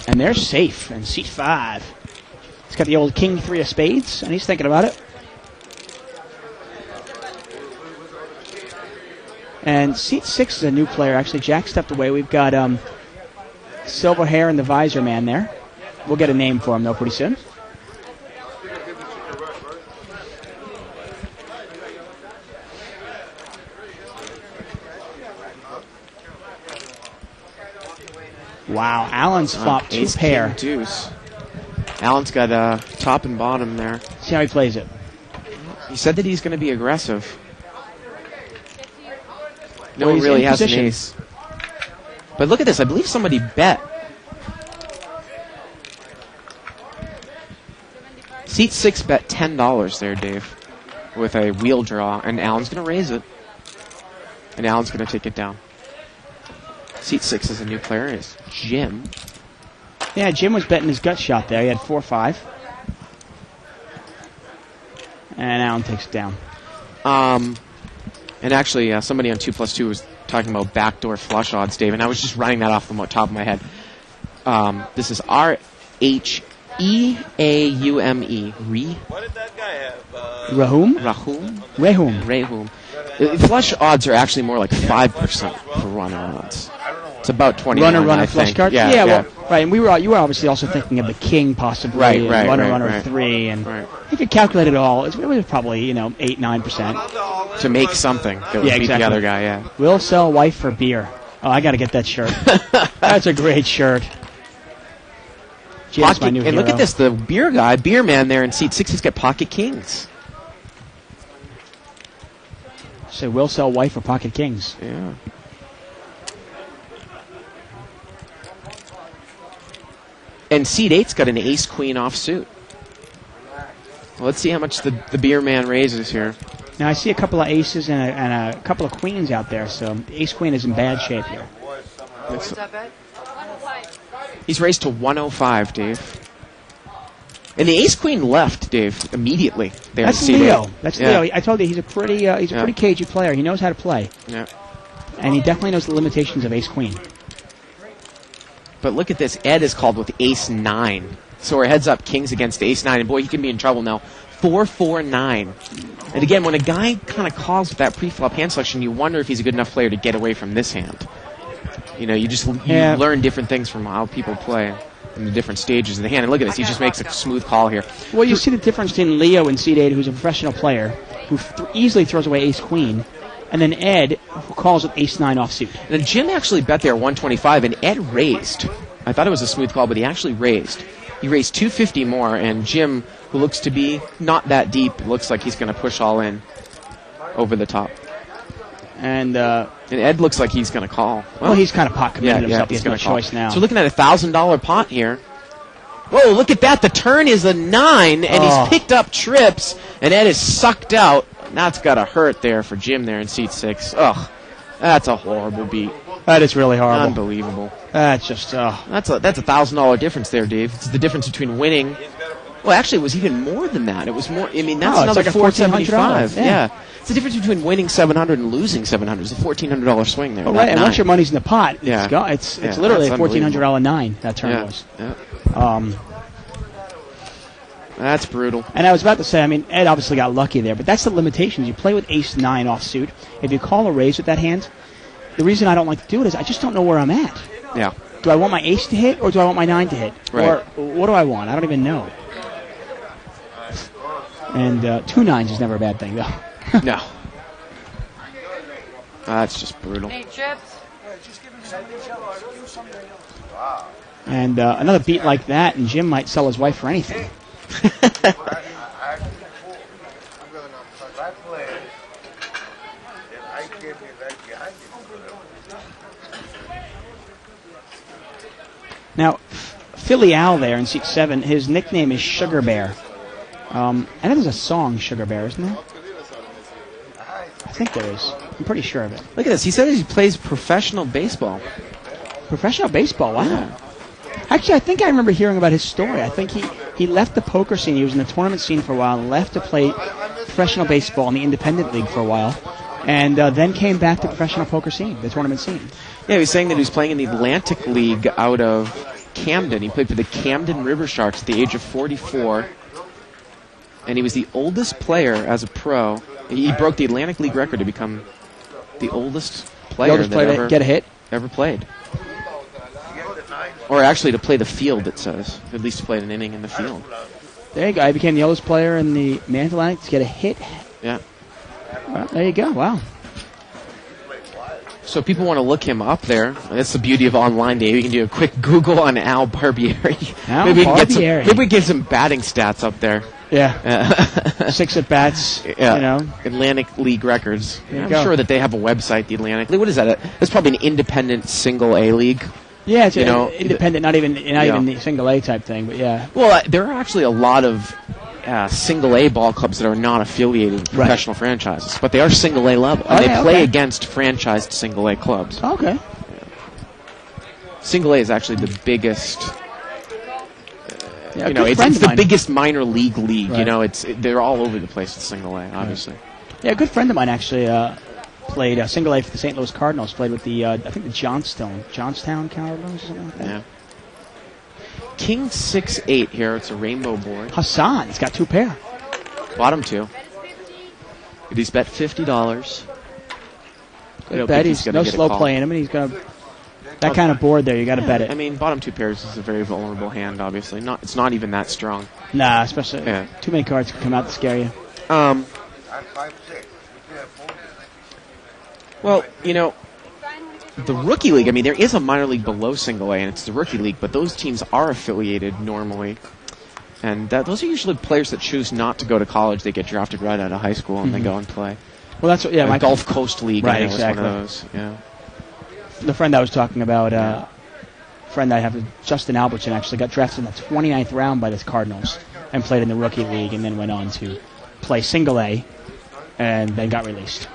[SPEAKER 2] And they're safe in seat 5. He's got the old king 3 of spades, and he's thinking about it. And seat 6 is a new player. Actually, Jack stepped away. We've got silver hair and the visor man there. We'll get a name for him, though, pretty soon. Wow, Allen's flopped 2
[SPEAKER 1] Ace,
[SPEAKER 2] pair.
[SPEAKER 1] King, deuce. Allen's got top and bottom there.
[SPEAKER 2] See how he plays it.
[SPEAKER 1] He said that he's going to be aggressive. No
[SPEAKER 2] Well,
[SPEAKER 1] one
[SPEAKER 2] he's
[SPEAKER 1] really
[SPEAKER 2] in
[SPEAKER 1] has
[SPEAKER 2] position.
[SPEAKER 1] an ace. But look at this. I believe somebody bet. Seat 6 bet $10 there, Dave, with a wheel draw, and Allen's going to raise it. And Allen's going to take it down. Seat 6 is a new player. It's Jim.
[SPEAKER 2] Yeah, Jim was betting his gut shot there. He had 4-5. And Allen takes it down.
[SPEAKER 1] And actually, somebody on 2+2 was talking about backdoor flush odds, Dave, and I was just running that off the top of my head. This is RHEAUME.
[SPEAKER 3] What did that guy have?
[SPEAKER 2] Rahum?
[SPEAKER 1] Rahum. Flush odds are actually more like 5% for runner odds. It's about 21.
[SPEAKER 2] Runner,
[SPEAKER 1] I
[SPEAKER 2] flush
[SPEAKER 1] think.
[SPEAKER 2] cards?
[SPEAKER 1] Yeah.
[SPEAKER 2] Well, right, and you were obviously also thinking of the king possibly.
[SPEAKER 1] Right,
[SPEAKER 2] and
[SPEAKER 1] right,
[SPEAKER 2] runner,
[SPEAKER 1] right.
[SPEAKER 2] 3. And
[SPEAKER 1] Right.
[SPEAKER 2] if you calculate it all, it was probably, 8-9%.
[SPEAKER 1] To make something that would beat
[SPEAKER 2] exactly.
[SPEAKER 1] the other guy, yeah.
[SPEAKER 2] Will sell wife for beer. Oh, I got to get that shirt. That's a great shirt. Gee, that's my new
[SPEAKER 1] And look
[SPEAKER 2] hero.
[SPEAKER 1] at this, the beer man there in seat 6, he's got pocket kings.
[SPEAKER 2] So will sell wife for pocket kings.
[SPEAKER 1] Yeah. And seat 8's got an ace-queen offsuit. Well, let's see how much the beer man raises here.
[SPEAKER 2] Now I see a couple of aces and a couple of queens out there, so ace queen is in bad shape here.
[SPEAKER 4] What's that bet?
[SPEAKER 1] He's raised to 105, Dave. And the ace-queen left, Dave, immediately. There
[SPEAKER 2] That's
[SPEAKER 1] in seat
[SPEAKER 2] Leo.
[SPEAKER 1] 8.
[SPEAKER 2] That's
[SPEAKER 1] Yeah.
[SPEAKER 2] Leo. I told you he's a pretty cagey player. He knows how to play,
[SPEAKER 1] Yeah.
[SPEAKER 2] and he definitely knows the limitations of ace queen.
[SPEAKER 1] But look at this. Ed is called with ace-9. So we're heads up kings against ace-9. And boy, he can be in trouble now. 4-4-9. And again, when a guy kind of calls with that pre-flop hand selection, you wonder if he's a good enough player to get away from this hand. You learn different things from how people play in the different stages of the hand. And look at this. He just makes a smooth call here.
[SPEAKER 2] Well, you see the difference between Leo in seat 8, who's a professional player, who easily throws away ace queen, and then Ed, who calls with ace-9 offsuit.
[SPEAKER 1] And Jim actually bet there 125, and Ed raised. I thought it was a smooth call, but he actually raised. He raised 250 more, and Jim, who looks to be not that deep, looks like he's going to push all in over the top.
[SPEAKER 2] And
[SPEAKER 1] Ed looks like he's going to call.
[SPEAKER 2] well, he's kind of pot committed himself. He has no
[SPEAKER 1] gonna call.
[SPEAKER 2] choice now.
[SPEAKER 1] So we're looking at a $1,000 pot here. Whoa, look at that. The turn is a 9, and he's picked up trips, and Ed is sucked out. That's got to hurt there for Jim there in seat 6. Ugh, that's a horrible beat.
[SPEAKER 2] That is really horrible.
[SPEAKER 1] Unbelievable.
[SPEAKER 2] That's just
[SPEAKER 1] That's a $1,000 difference there, Dave. It's the difference between winning. Well, actually, it was even more than that. It was more. I mean, that's
[SPEAKER 2] it's
[SPEAKER 1] another
[SPEAKER 2] like a
[SPEAKER 1] $475.
[SPEAKER 2] $1,400. Yeah.
[SPEAKER 1] It's the difference between winning 700 and losing 700. It's a $1,400 swing there.
[SPEAKER 2] Oh,
[SPEAKER 1] not
[SPEAKER 2] right, and
[SPEAKER 1] nine.
[SPEAKER 2] once your money's in the pot,
[SPEAKER 1] Yeah.
[SPEAKER 2] it's
[SPEAKER 1] Yeah,
[SPEAKER 2] literally a
[SPEAKER 1] that's
[SPEAKER 2] $1,400 nine, that turn was.
[SPEAKER 1] Yeah. That's brutal.
[SPEAKER 2] And I was about to say, I mean, Ed obviously got lucky there, but that's the limitations. You play with ace-9 offsuit. If you call a raise with that hand, the reason I don't like to do it is I just don't know where I'm at.
[SPEAKER 1] Yeah.
[SPEAKER 2] Do I want my ace to hit, or do I want my 9 to hit?
[SPEAKER 1] Right.
[SPEAKER 2] Or what do I want? I don't even know. And 2 nines is never a bad thing, though.
[SPEAKER 1] No. That's just brutal.
[SPEAKER 4] Any chips?
[SPEAKER 2] And another beat like that, and Jim might sell his wife for anything. Now, Philly Al there in seat 7, his nickname is Sugar Bear. I know there's a song, Sugar Bear, isn't there? I think there is. I'm pretty sure of it.
[SPEAKER 1] Look at this. He said he plays professional baseball.
[SPEAKER 2] Professional baseball, wow. Actually, I think I remember hearing about his story. I think he left the poker scene. He was in the tournament scene for a while, left to play professional baseball in the independent league for a while, and then came back to professional poker scene, the tournament scene.
[SPEAKER 1] Yeah, he was saying that he was playing in the Atlantic League out of Camden. He played for the Camden River Sharks at the age of 44, and he was the oldest player as a pro. He broke the Atlantic League record to become the oldest player
[SPEAKER 2] The oldest player to get a hit?
[SPEAKER 1] Ever played. Or actually to play the field, it says. At least to play an inning in the field.
[SPEAKER 2] There you go. He became the oldest player in the Mid-Atlantic to get a hit.
[SPEAKER 1] Yeah.
[SPEAKER 2] Well, there you go. Wow.
[SPEAKER 1] So people want to look him up there. That's the beauty of online day. We can do a quick Google on Al Barbieri.
[SPEAKER 2] Al
[SPEAKER 1] maybe
[SPEAKER 2] Barbieri.
[SPEAKER 1] Maybe we get some batting stats up there.
[SPEAKER 2] Yeah. 6 at bats.
[SPEAKER 1] Yeah.
[SPEAKER 2] You know.
[SPEAKER 1] Atlantic League records.
[SPEAKER 2] There you
[SPEAKER 1] I'm
[SPEAKER 2] go.
[SPEAKER 1] sure that they have a website, the Atlantic League. What is that? That's probably an independent single A league.
[SPEAKER 2] Yeah, it's
[SPEAKER 1] You know,
[SPEAKER 2] independent, not even the single A type thing, but yeah.
[SPEAKER 1] Well, there are actually a lot of single A ball clubs that are not affiliated with professional franchises, but they are single A level. And they play against franchised single A clubs.
[SPEAKER 2] Okay.
[SPEAKER 1] Single A is actually the biggest.
[SPEAKER 2] Yeah,
[SPEAKER 1] It's the biggest minor league.
[SPEAKER 2] Right.
[SPEAKER 1] You know, they're all over the place with single A, obviously.
[SPEAKER 2] Yeah, a good friend of mine actually played single A for the St. Louis Cardinals. Played with the I think the Johnstown Cardinals or something like that.
[SPEAKER 1] Yeah. King 6-8 here. It's a rainbow board.
[SPEAKER 2] Hassan's got 2 pair.
[SPEAKER 1] Bottom 2. He's bet $50.
[SPEAKER 2] Good bet. He's no slow playing him, and he's got that kind of board there. You got to bet it.
[SPEAKER 1] I mean, bottom 2 pairs is a very vulnerable hand. Obviously, it's not even that strong.
[SPEAKER 2] Nah, especially too many cards can come out to scare you.
[SPEAKER 1] Well, the rookie league, I mean, there is a minor league below single A, and it's the rookie league, but those teams are affiliated normally. And those are usually players that choose not to go to college. They get drafted right out of high school, and they go and play.
[SPEAKER 2] Well, that's what, yeah.
[SPEAKER 1] My Gulf Coast League,
[SPEAKER 2] right,
[SPEAKER 1] I know,
[SPEAKER 2] exactly.
[SPEAKER 1] is one of those. Yeah.
[SPEAKER 2] The friend I was talking about, friend I have, Justin Albertson, actually got drafted in the 29th round by the Cardinals and played in the rookie league, and then went on to play single A, and then got released.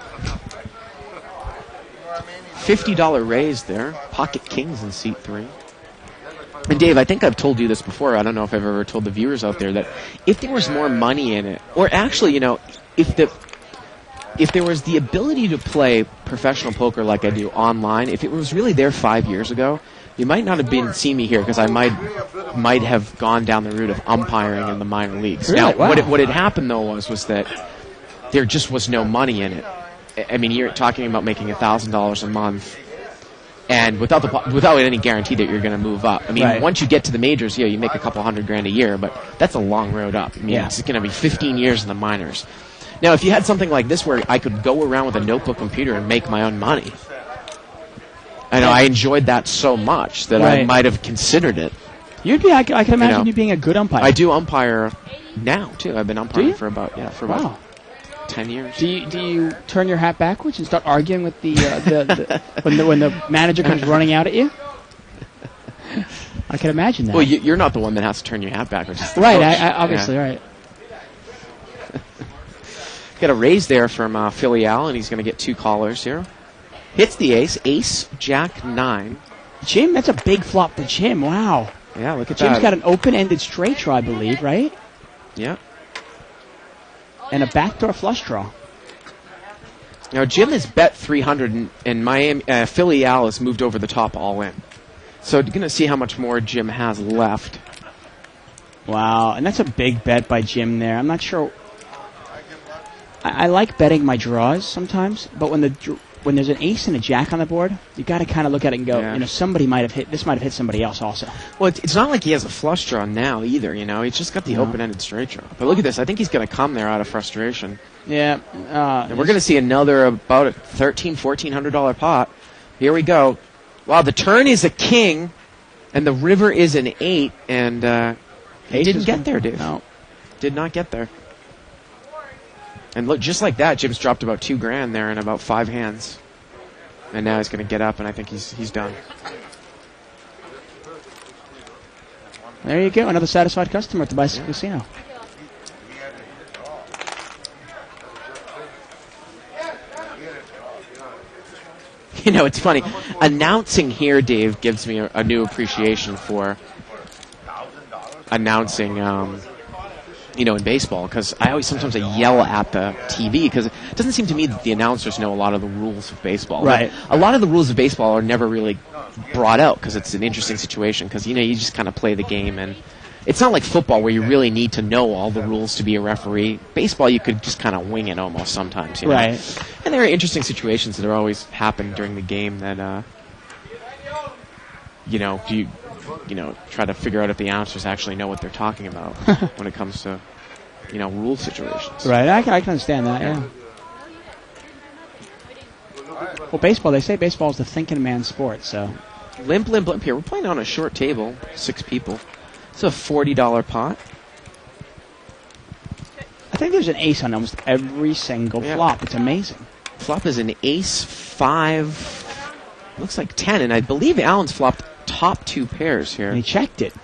[SPEAKER 1] $50 raise there. Pocket Kings in seat 3. And Dave, I think I've told you this before. I don't know if I've ever told the viewers out there that if there was more money in it, or actually, if there was the ability to play professional poker like I do online, if it was really there 5 years ago, you might not have seen me here because I might have gone down the route of umpiring in the minor leagues.
[SPEAKER 2] Really?
[SPEAKER 1] Now,
[SPEAKER 2] Wow.
[SPEAKER 1] what had happened though was that there just was no money in it. I mean, you're talking about making $1,000 a month, and without any guarantee that you're going to move up. I mean, once you get to the majors, you make a couple $100,000 a year, but that's a long road up. I mean, it's going to be 15 years in the minors. Now, if you had something like this where I could go around with a notebook computer and make my own money, I know I enjoyed that so much that I might have considered it.
[SPEAKER 2] I can imagine you being a good umpire.
[SPEAKER 1] I do umpire now too. I've been umpiring for about 10 years.
[SPEAKER 2] Do you turn your hat backwards and start arguing with the when the manager comes running out at you? I can imagine that.
[SPEAKER 1] Well, you're not the one that has to turn your hat backwards. It's the
[SPEAKER 2] right,
[SPEAKER 1] coach.
[SPEAKER 2] obviously, right.
[SPEAKER 1] Got a raise there from Philly Al, and he's going to get 2 callers here. Hits the ace, Jack 9.
[SPEAKER 2] Jim, that's a big flop to Jim. Wow.
[SPEAKER 1] Yeah, look at
[SPEAKER 2] Jim's
[SPEAKER 1] that.
[SPEAKER 2] got an open-ended straight draw, I believe, right?
[SPEAKER 1] Yeah.
[SPEAKER 2] And a backdoor flush draw.
[SPEAKER 1] Now, Jim has bet 300, and Miami Philly Al has moved over the top all in. So you're going to see how much more Jim has left.
[SPEAKER 2] Wow, and that's a big bet by Jim there. I'm not sure. I like betting my draws sometimes, but when there's an ace and a jack on the board, you got to kind of look at it and go, somebody might have hit. This might have hit somebody else also.
[SPEAKER 1] Well, it's not like he has a flush draw now either. He's just got the open-ended straight draw. But look at this. I think he's going to come there out of frustration.
[SPEAKER 2] Yeah.
[SPEAKER 1] And we're going to see another about a $1,300, $1,400 pot. Here we go. Wow, the turn is a king, and the river is an 8, and he didn't get there, Dave.
[SPEAKER 2] No.
[SPEAKER 1] Did not get there. And look, just like that, Jim's dropped about $2,000 there in about 5 hands. And now he's going to get up, and I think he's done.
[SPEAKER 2] There you go, another satisfied customer at the Bicycle Casino.
[SPEAKER 1] It's funny. Announcing here, Dave, gives me a new appreciation for announcing, in baseball, because sometimes I yell at the TV, because it doesn't seem to me that the announcers know a lot of the rules of baseball.
[SPEAKER 2] Right.
[SPEAKER 1] A lot of the rules of baseball are never really brought out, because it's an interesting situation, because, you just kind of play the game, and it's not like football where you really need to know all the rules to be a referee. Baseball, you could just kind of wing it almost sometimes.
[SPEAKER 2] Right.
[SPEAKER 1] And there are interesting situations that are always happen during the game that, try to figure out if the announcers actually know what they're talking about when it comes to, rule situations.
[SPEAKER 2] Right, I can understand that, yeah. Well, baseball, they say baseball is the thinking man's sport, so.
[SPEAKER 1] Limp here. We're playing on a short table, 6 people. It's a $40 pot.
[SPEAKER 2] I think there's an ace on almost every single flop. It's amazing.
[SPEAKER 1] Flop is an ace, 5, looks like 10, and I believe Allen's flopped top 2 pairs here.
[SPEAKER 2] And he checked it.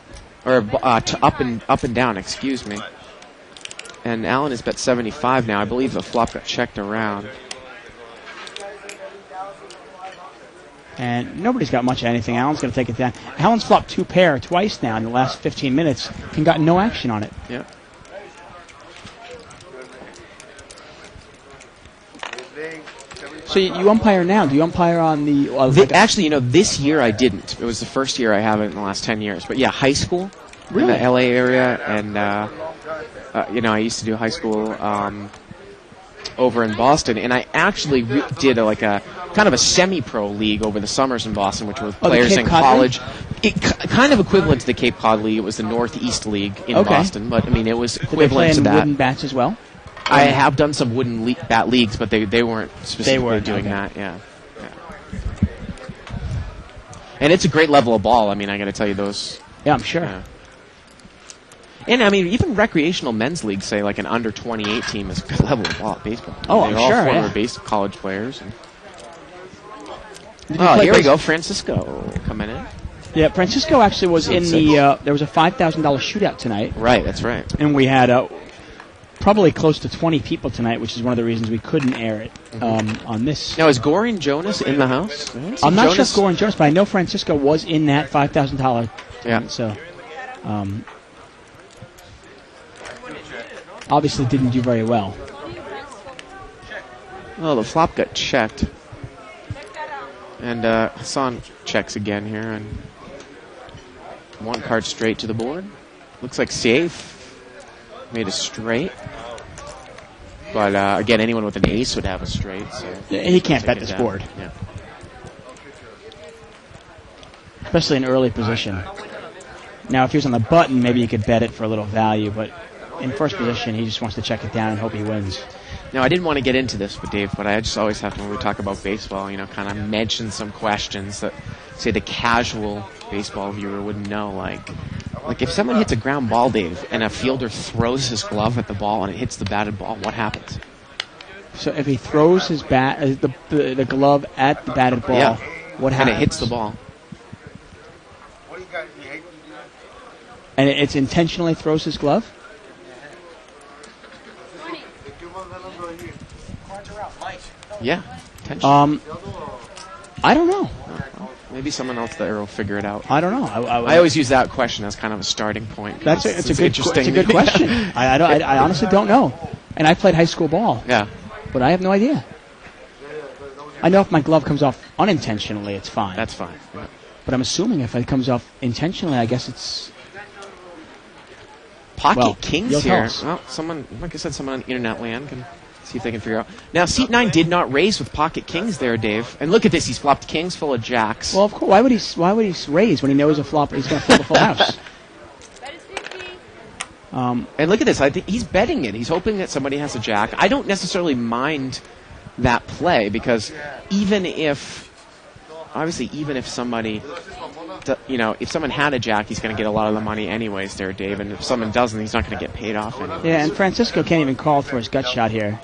[SPEAKER 1] Or up and down, excuse me. And Allen has bet 75 now. I believe the flop got checked around.
[SPEAKER 2] And nobody's got much of anything. Allen's going to take it down. Allen's flopped 2 pair twice now in the last 15 minutes and got no action on it.
[SPEAKER 1] Yeah.
[SPEAKER 2] So you umpire now. Do you umpire on the...
[SPEAKER 1] Actually, this year I didn't. It was the first year I haven't in the last 10 years. But yeah, high school in the LA area. And, I used to do high school over in Boston. And I actually did a kind of a semi-pro league over the summers in Boston, which were players in college. Kind of equivalent to the Cape Cod League. It was the Northeast League in Boston. But, it was equivalent to that.
[SPEAKER 2] Wooden bats as well?
[SPEAKER 1] I have done some wooden bat leagues, but they weren't specifically doing that. Yeah. And it's a great level of ball. I got to tell you those.
[SPEAKER 2] Yeah, I'm sure.
[SPEAKER 1] Yeah. And even recreational men's leagues, say like an under 28 team, is a good level of ball baseball.
[SPEAKER 2] Oh, I'm sure.
[SPEAKER 1] They're all former college players. Here we go, Francisco coming in.
[SPEAKER 2] Yeah, Francisco actually was in the. There was a $5,000 shootout tonight.
[SPEAKER 1] Right, that's right.
[SPEAKER 2] And we had probably close to 20 people tonight, which is one of the reasons we couldn't air it on this.
[SPEAKER 1] Now, is Goran Jonas in the house?
[SPEAKER 2] I'm not sure if Goran Jonas, but I know Francisco was in that $5,000.
[SPEAKER 1] Yeah.
[SPEAKER 2] So, obviously didn't do very well.
[SPEAKER 1] Well, the flop got checked. And Hassan checks again here, and 1 card straight to the board. Looks like safe. Made a straight. But, again, anyone with an ace would have a straight. So
[SPEAKER 2] he can't bet this board.
[SPEAKER 1] Yeah.
[SPEAKER 2] Especially in early position. Now, if he was on the button, maybe you could bet it for a little value. But in first position, he just wants to check it down and hope he wins.
[SPEAKER 1] Now, I didn't want to get into this with Dave, but I just always have to, when we talk about baseball, kind of mention some questions that, say, the casual baseball viewer wouldn't know. Like if someone hits a ground ball, Dave, and a fielder throws his glove at the ball and it hits the batted ball, what happens?
[SPEAKER 2] So if he throws his the glove at the batted ball, what happens?
[SPEAKER 1] And it hits the ball.
[SPEAKER 2] And it's intentionally throws his glove?
[SPEAKER 1] Yeah.
[SPEAKER 2] I don't know.
[SPEAKER 1] Maybe someone else there will figure it out.
[SPEAKER 2] I don't know.
[SPEAKER 1] I always use that question as kind of a starting point.
[SPEAKER 2] It's a good question. I honestly don't know. And I played high school ball.
[SPEAKER 1] Yeah.
[SPEAKER 2] But I have no idea. I know if my glove comes off unintentionally, it's fine.
[SPEAKER 1] That's fine. Yeah.
[SPEAKER 2] But I'm assuming if it comes off intentionally, I guess it's...
[SPEAKER 1] Pocket kings
[SPEAKER 2] you'll tell
[SPEAKER 1] here.
[SPEAKER 2] us.
[SPEAKER 1] Well, someone, like I said, someone on internet land can see if they can figure out. Now, seat 9 did not raise with pocket kings there, Dave. And look at this. He's flopped kings full of jacks.
[SPEAKER 2] Well, of course. Why would he raise when he knows a flop? He's going to flip a full house.
[SPEAKER 1] And look at this. I think he's betting it. He's hoping that somebody has a jack. I don't necessarily mind that play because even if somebody, if someone had a jack, he's going to get a lot of the money anyways there, Dave. And if someone doesn't, he's not going to get paid off anyways.
[SPEAKER 2] Yeah, and Francisco can't even call for his gut shot here.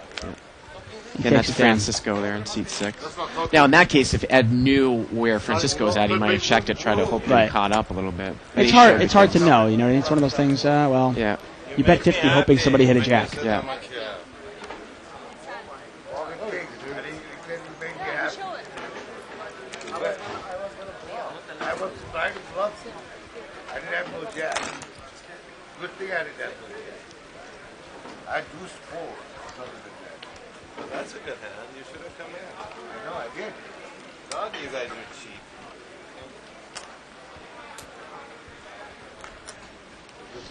[SPEAKER 1] And that's Francisco there in seat 6. Now, in that case, if Ed knew where Francisco was at, he might have checked it, tried to hope that he caught up a little bit.
[SPEAKER 2] It's hard. It's hard to know. You know, it's one of those things.
[SPEAKER 1] Yeah.
[SPEAKER 2] You bet 50 hoping somebody hit a jack.
[SPEAKER 1] Yeah.
[SPEAKER 3] I was trying to flop. I didn't have no jack. Good thing I didn't have no jack. I deuce 4. Well, that's a good hand. You should have come in. I know, I did. None of you guys are cheap.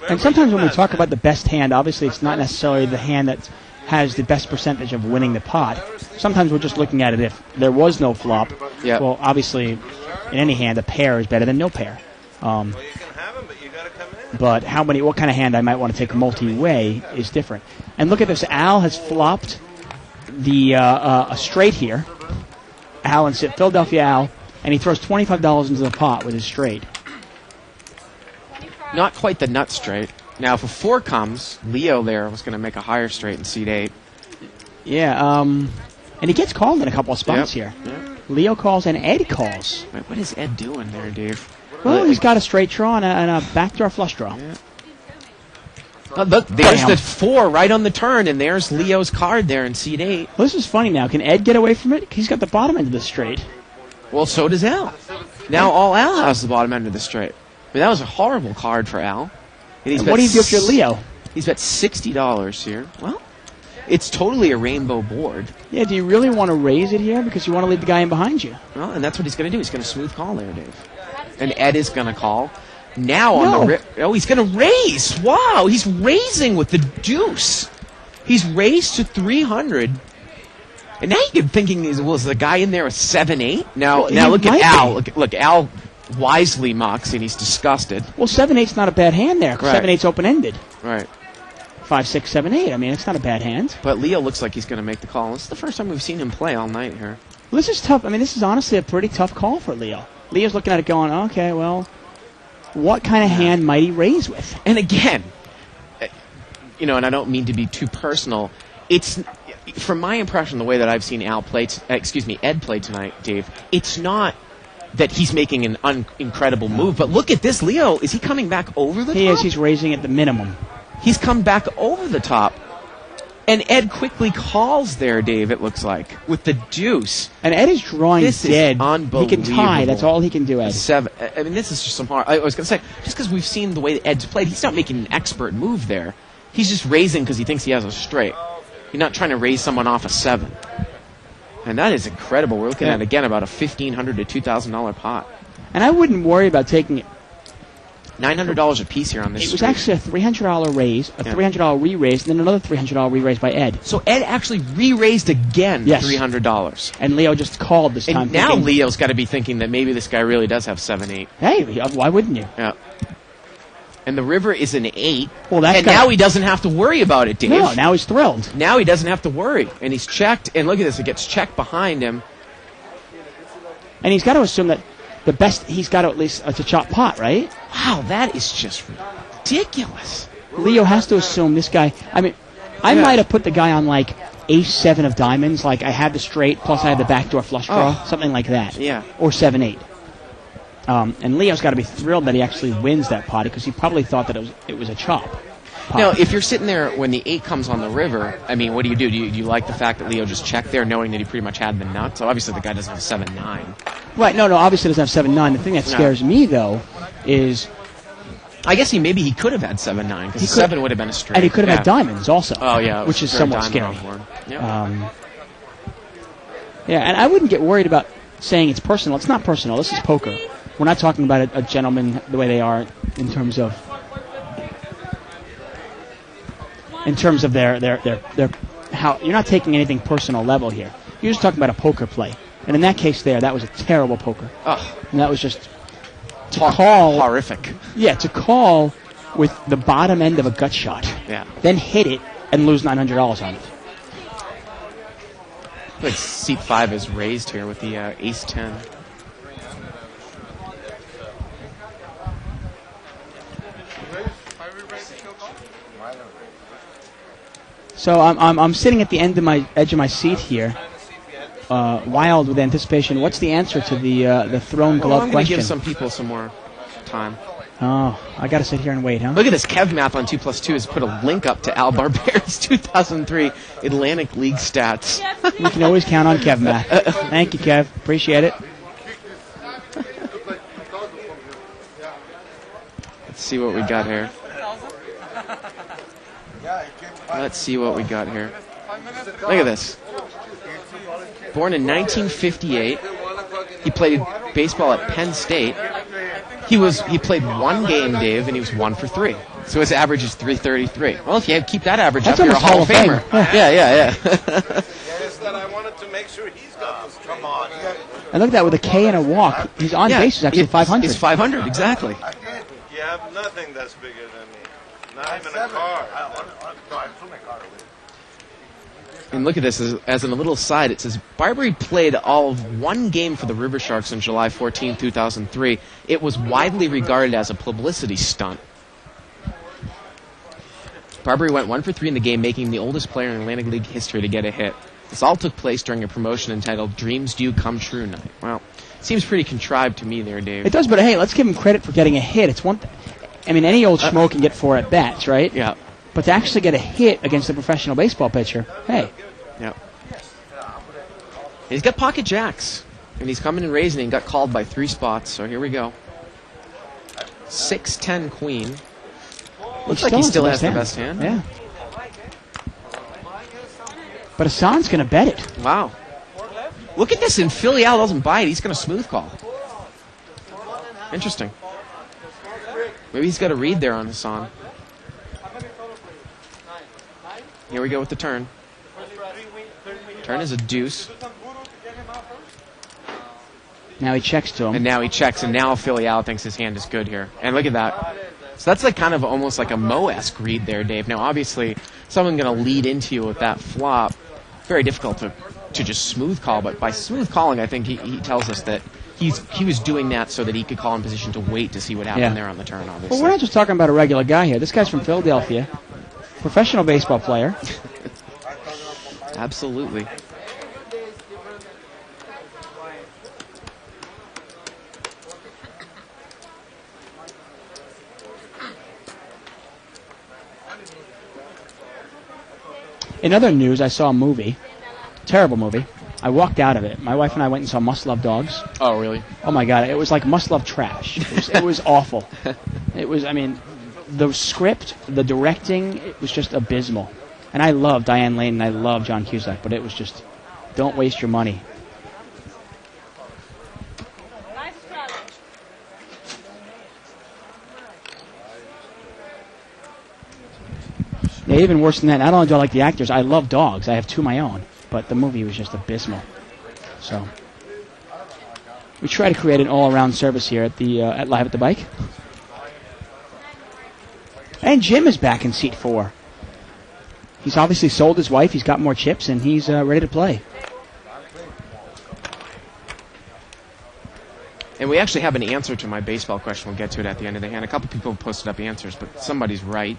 [SPEAKER 2] And sometimes when we talk about the best hand, obviously it's not necessarily the hand that has the best percentage of winning the pot. Sometimes we're just looking at it if there was no flop.
[SPEAKER 1] Yep.
[SPEAKER 2] Well, obviously, in any hand, a pair is better than no pair.
[SPEAKER 3] Well, you can have them, but you got to come in.
[SPEAKER 2] But what kind of hand I might want to take multi-way is different. And look at this. Al has flopped a straight here. Al and Philadelphia Al, and he throws $25 into the pot with his straight.
[SPEAKER 1] Not quite the nut straight. Now, if a 4 comes, Leo there was going to make a higher straight in seat 8.
[SPEAKER 2] Yeah, and he gets called in a couple of spots here.
[SPEAKER 1] Yep.
[SPEAKER 2] Leo calls and Ed calls.
[SPEAKER 1] Wait, what is Ed doing there, Dave?
[SPEAKER 2] Well, he's got a straight draw and a backdoor flush draw.
[SPEAKER 1] Yeah. Look, there's the 4 right on the turn, and there's Leo's card there in seat 8.
[SPEAKER 2] Well, this is funny now. Can Ed get away from it? He's got the bottom end of the straight.
[SPEAKER 1] Well, so does Al. Now all Al has the bottom end of the straight. I mean, that was a horrible card for Al.
[SPEAKER 2] And what do you do if you're Leo?
[SPEAKER 1] He's bet $60 here. Well, it's totally a rainbow board.
[SPEAKER 2] Yeah, do you really want to raise it here because you want to leave the guy in behind you?
[SPEAKER 1] Well, and that's what he's going to do. He's going to smooth call there, Dave. And Ed is going to call. Now on the he's going to raise. Wow, he's raising with the deuce. He's raised to 300. And now you're thinking, is the guy in there a 7-8? Now look at Al. Look, Al wisely mocks and he's disgusted.
[SPEAKER 2] Well, 7-8's not a bad hand there because 7-8's open-ended.
[SPEAKER 1] Right.
[SPEAKER 2] 5, 6, 7, 8. I mean, it's not a bad hand.
[SPEAKER 1] But Leo looks like he's going to make the call. This is the first time we've seen him play all night here.
[SPEAKER 2] Well, this is tough. I mean, this is honestly a pretty tough call for Leo. Leo's looking at it going, okay, well, what kind of hand might he raise with?
[SPEAKER 1] And again, and I don't mean to be too personal, it's, from my impression, the way that I've seen Ed play tonight, Dave, it's not that he's making an incredible move, but look at this, Leo, is he coming back over the top?
[SPEAKER 2] He is, he's raising at the minimum.
[SPEAKER 1] He's come back over the top. And Ed quickly calls there, Dave, it looks like, with the deuce.
[SPEAKER 2] And Ed is drawing
[SPEAKER 1] this
[SPEAKER 2] dead.
[SPEAKER 1] Is unbelievable.
[SPEAKER 2] He can tie. That's all he can do, Ed.
[SPEAKER 1] 7. I mean, this is just some hard... I was going to say, just because we've seen the way that Ed's played, he's not making an expert move there. He's just raising because he thinks he has a straight. He's not trying to raise someone off a 7. And that is incredible. We're looking at, again, about a $1,500 to $2,000 pot.
[SPEAKER 2] And I wouldn't worry about taking it.
[SPEAKER 1] $900 a piece here on this
[SPEAKER 2] It was actually a $300 raise, a $300 re-raise, and then another $300 re-raise by Ed.
[SPEAKER 1] So Ed actually re-raised again
[SPEAKER 2] Yes.
[SPEAKER 1] $300.
[SPEAKER 2] And Leo just called this time.
[SPEAKER 1] And now Leo's got to be thinking that maybe this guy really does have 7-8.
[SPEAKER 2] Hey, why wouldn't you?
[SPEAKER 1] Yeah. And the river is an 8.
[SPEAKER 2] Well, that's
[SPEAKER 1] and now he doesn't have to worry about it, Dave.
[SPEAKER 2] No, now he's thrilled.
[SPEAKER 1] Now he doesn't have to worry. And he's checked. And look at this. It gets checked behind him.
[SPEAKER 2] And he's got to assume that the best he's got to at least to chop pot, right?
[SPEAKER 1] Wow, that is just ridiculous.
[SPEAKER 2] Leo has to assume this guy. I mean, I might have put the guy on like ace-7 of diamonds. Like I had the straight plus I had the backdoor flush draw, something like that.
[SPEAKER 1] Yeah.
[SPEAKER 2] Or 7-8. And Leo's got to be thrilled that he actually wins that pot because he probably thought that it was a chop. Pot.
[SPEAKER 1] Now, if you're sitting there when the 8 comes on the river, I mean, what do? Do you like the fact that Leo just checked there knowing that he pretty much had the nut? So obviously the guy doesn't have 7-9.
[SPEAKER 2] Right, no, obviously he doesn't have 7-9. The thing that scares me, though, is...
[SPEAKER 1] I guess maybe he could have had 7-9, because 7 would have been a straight.
[SPEAKER 2] And he could have had diamonds also.
[SPEAKER 1] Oh, yeah.
[SPEAKER 2] Which is somewhat scary.
[SPEAKER 1] Yep.
[SPEAKER 2] Yeah, and I wouldn't get worried about saying it's personal. It's not personal. This is poker. We're not talking about a gentleman the way they are in terms of their how. You're not taking anything personal level here. You're just talking about a poker play. And in that case that was a terrible poker.
[SPEAKER 1] Oh,
[SPEAKER 2] And that was just to call.
[SPEAKER 1] horrific.
[SPEAKER 2] Yeah, to call with the bottom end of a gut shot.
[SPEAKER 1] Yeah.
[SPEAKER 2] Then hit it and lose $900 on it.
[SPEAKER 1] Like seat 5 is raised here with the ace-10.
[SPEAKER 2] So I'm sitting at the edge of my seat here, wild with anticipation. What's the answer to the thrown glove
[SPEAKER 1] I'm going to
[SPEAKER 2] question?
[SPEAKER 1] give some people some more time.
[SPEAKER 2] Oh, I got to sit here and wait, huh?
[SPEAKER 1] Look at this. Kev Math on 2+2 has put a link up to Al Barberi's 2003 Atlantic League stats.
[SPEAKER 2] You can always count on Kev, Matt. Thank you, Kev. Appreciate it.
[SPEAKER 1] Let's see what we got here. Let's see what we got here. Look at this. Born in 1958. He played baseball at Penn State. He played one game, Dave, and he was 1 for 3. So his average is 333. Well, if you keep that average
[SPEAKER 2] That's
[SPEAKER 1] up, you're a
[SPEAKER 2] almost
[SPEAKER 1] Hall of
[SPEAKER 2] Hall of
[SPEAKER 1] Famer.
[SPEAKER 2] Fame.
[SPEAKER 1] Yeah.
[SPEAKER 3] Yes, that I wanted to make sure he's got this. Come on.
[SPEAKER 2] And look at that, with a K and a walk, he's on base is actually 500.
[SPEAKER 1] It's 500, exactly.
[SPEAKER 3] You have nothing that's bigger than me. Not even a car.
[SPEAKER 1] And look at this, as a little side, it says, Barbary played all of one game for the River Sharks on July 14, 2003. It was widely regarded as a publicity stunt. Barbary went 1 for 3 in the game, making him the oldest player in Atlantic League history to get a hit. This all took place during a promotion entitled Dreams Do Come True Night. Well, seems pretty contrived to me there, Dave.
[SPEAKER 2] It does, but hey, let's give him credit for getting a hit. It's one I mean, any old schmo can get 4 at-bats, right?
[SPEAKER 1] Yeah.
[SPEAKER 2] But to actually get a hit against a professional baseball pitcher, hey.
[SPEAKER 1] Yep. He's got pocket jacks, and he's coming and raising and got called by 3 spots, so here we go. 6-10 queen. Looks like he still has the best hand.
[SPEAKER 2] Yeah. But Hassan's going to bet it.
[SPEAKER 1] Wow. Look at this, and Philly Al doesn't buy it. He's going to smooth call. Interesting. Maybe he's got a read there on Hassan. Here we go with the turn. Turn is a deuce.
[SPEAKER 2] Now he checks to him.
[SPEAKER 1] And now he checks, and now Philly Al thinks his hand is good here. And look at that. So that's like kind of almost like a Mo-esque read there, Dave. Now, obviously, someone going to lead into you with that flop. Very difficult to just smooth call, but by smooth calling, I think he tells us that he was doing that so that he could call in position to wait to see what happened there on the turn, obviously.
[SPEAKER 2] Well, we're not just talking about a regular guy here. This guy's from Philadelphia, professional baseball player.
[SPEAKER 1] Absolutely.
[SPEAKER 2] In other news, I saw a movie, terrible movie. I walked out of it. My wife and I went and saw Must Love Dogs.
[SPEAKER 1] Oh, really?
[SPEAKER 2] Oh my God, it was like Must Love Trash. It was awful. It was, I mean, the script, the directing, it was just abysmal. And I love Diane Lane and I love John Cusack, but it was just, don't waste your money. Yeah, even worse than that, not only do I like the actors, I love dogs. I have 2 of my own. But the movie was just abysmal. So we try to create an all-around service here at the at Live at the Bike. And Jim is back in seat 4. He's obviously sold his wife. He's got more chips, and he's ready to play.
[SPEAKER 1] And we actually have an answer to my baseball question. We'll get to it at the end of the hand. A couple people posted up answers, but somebody's right.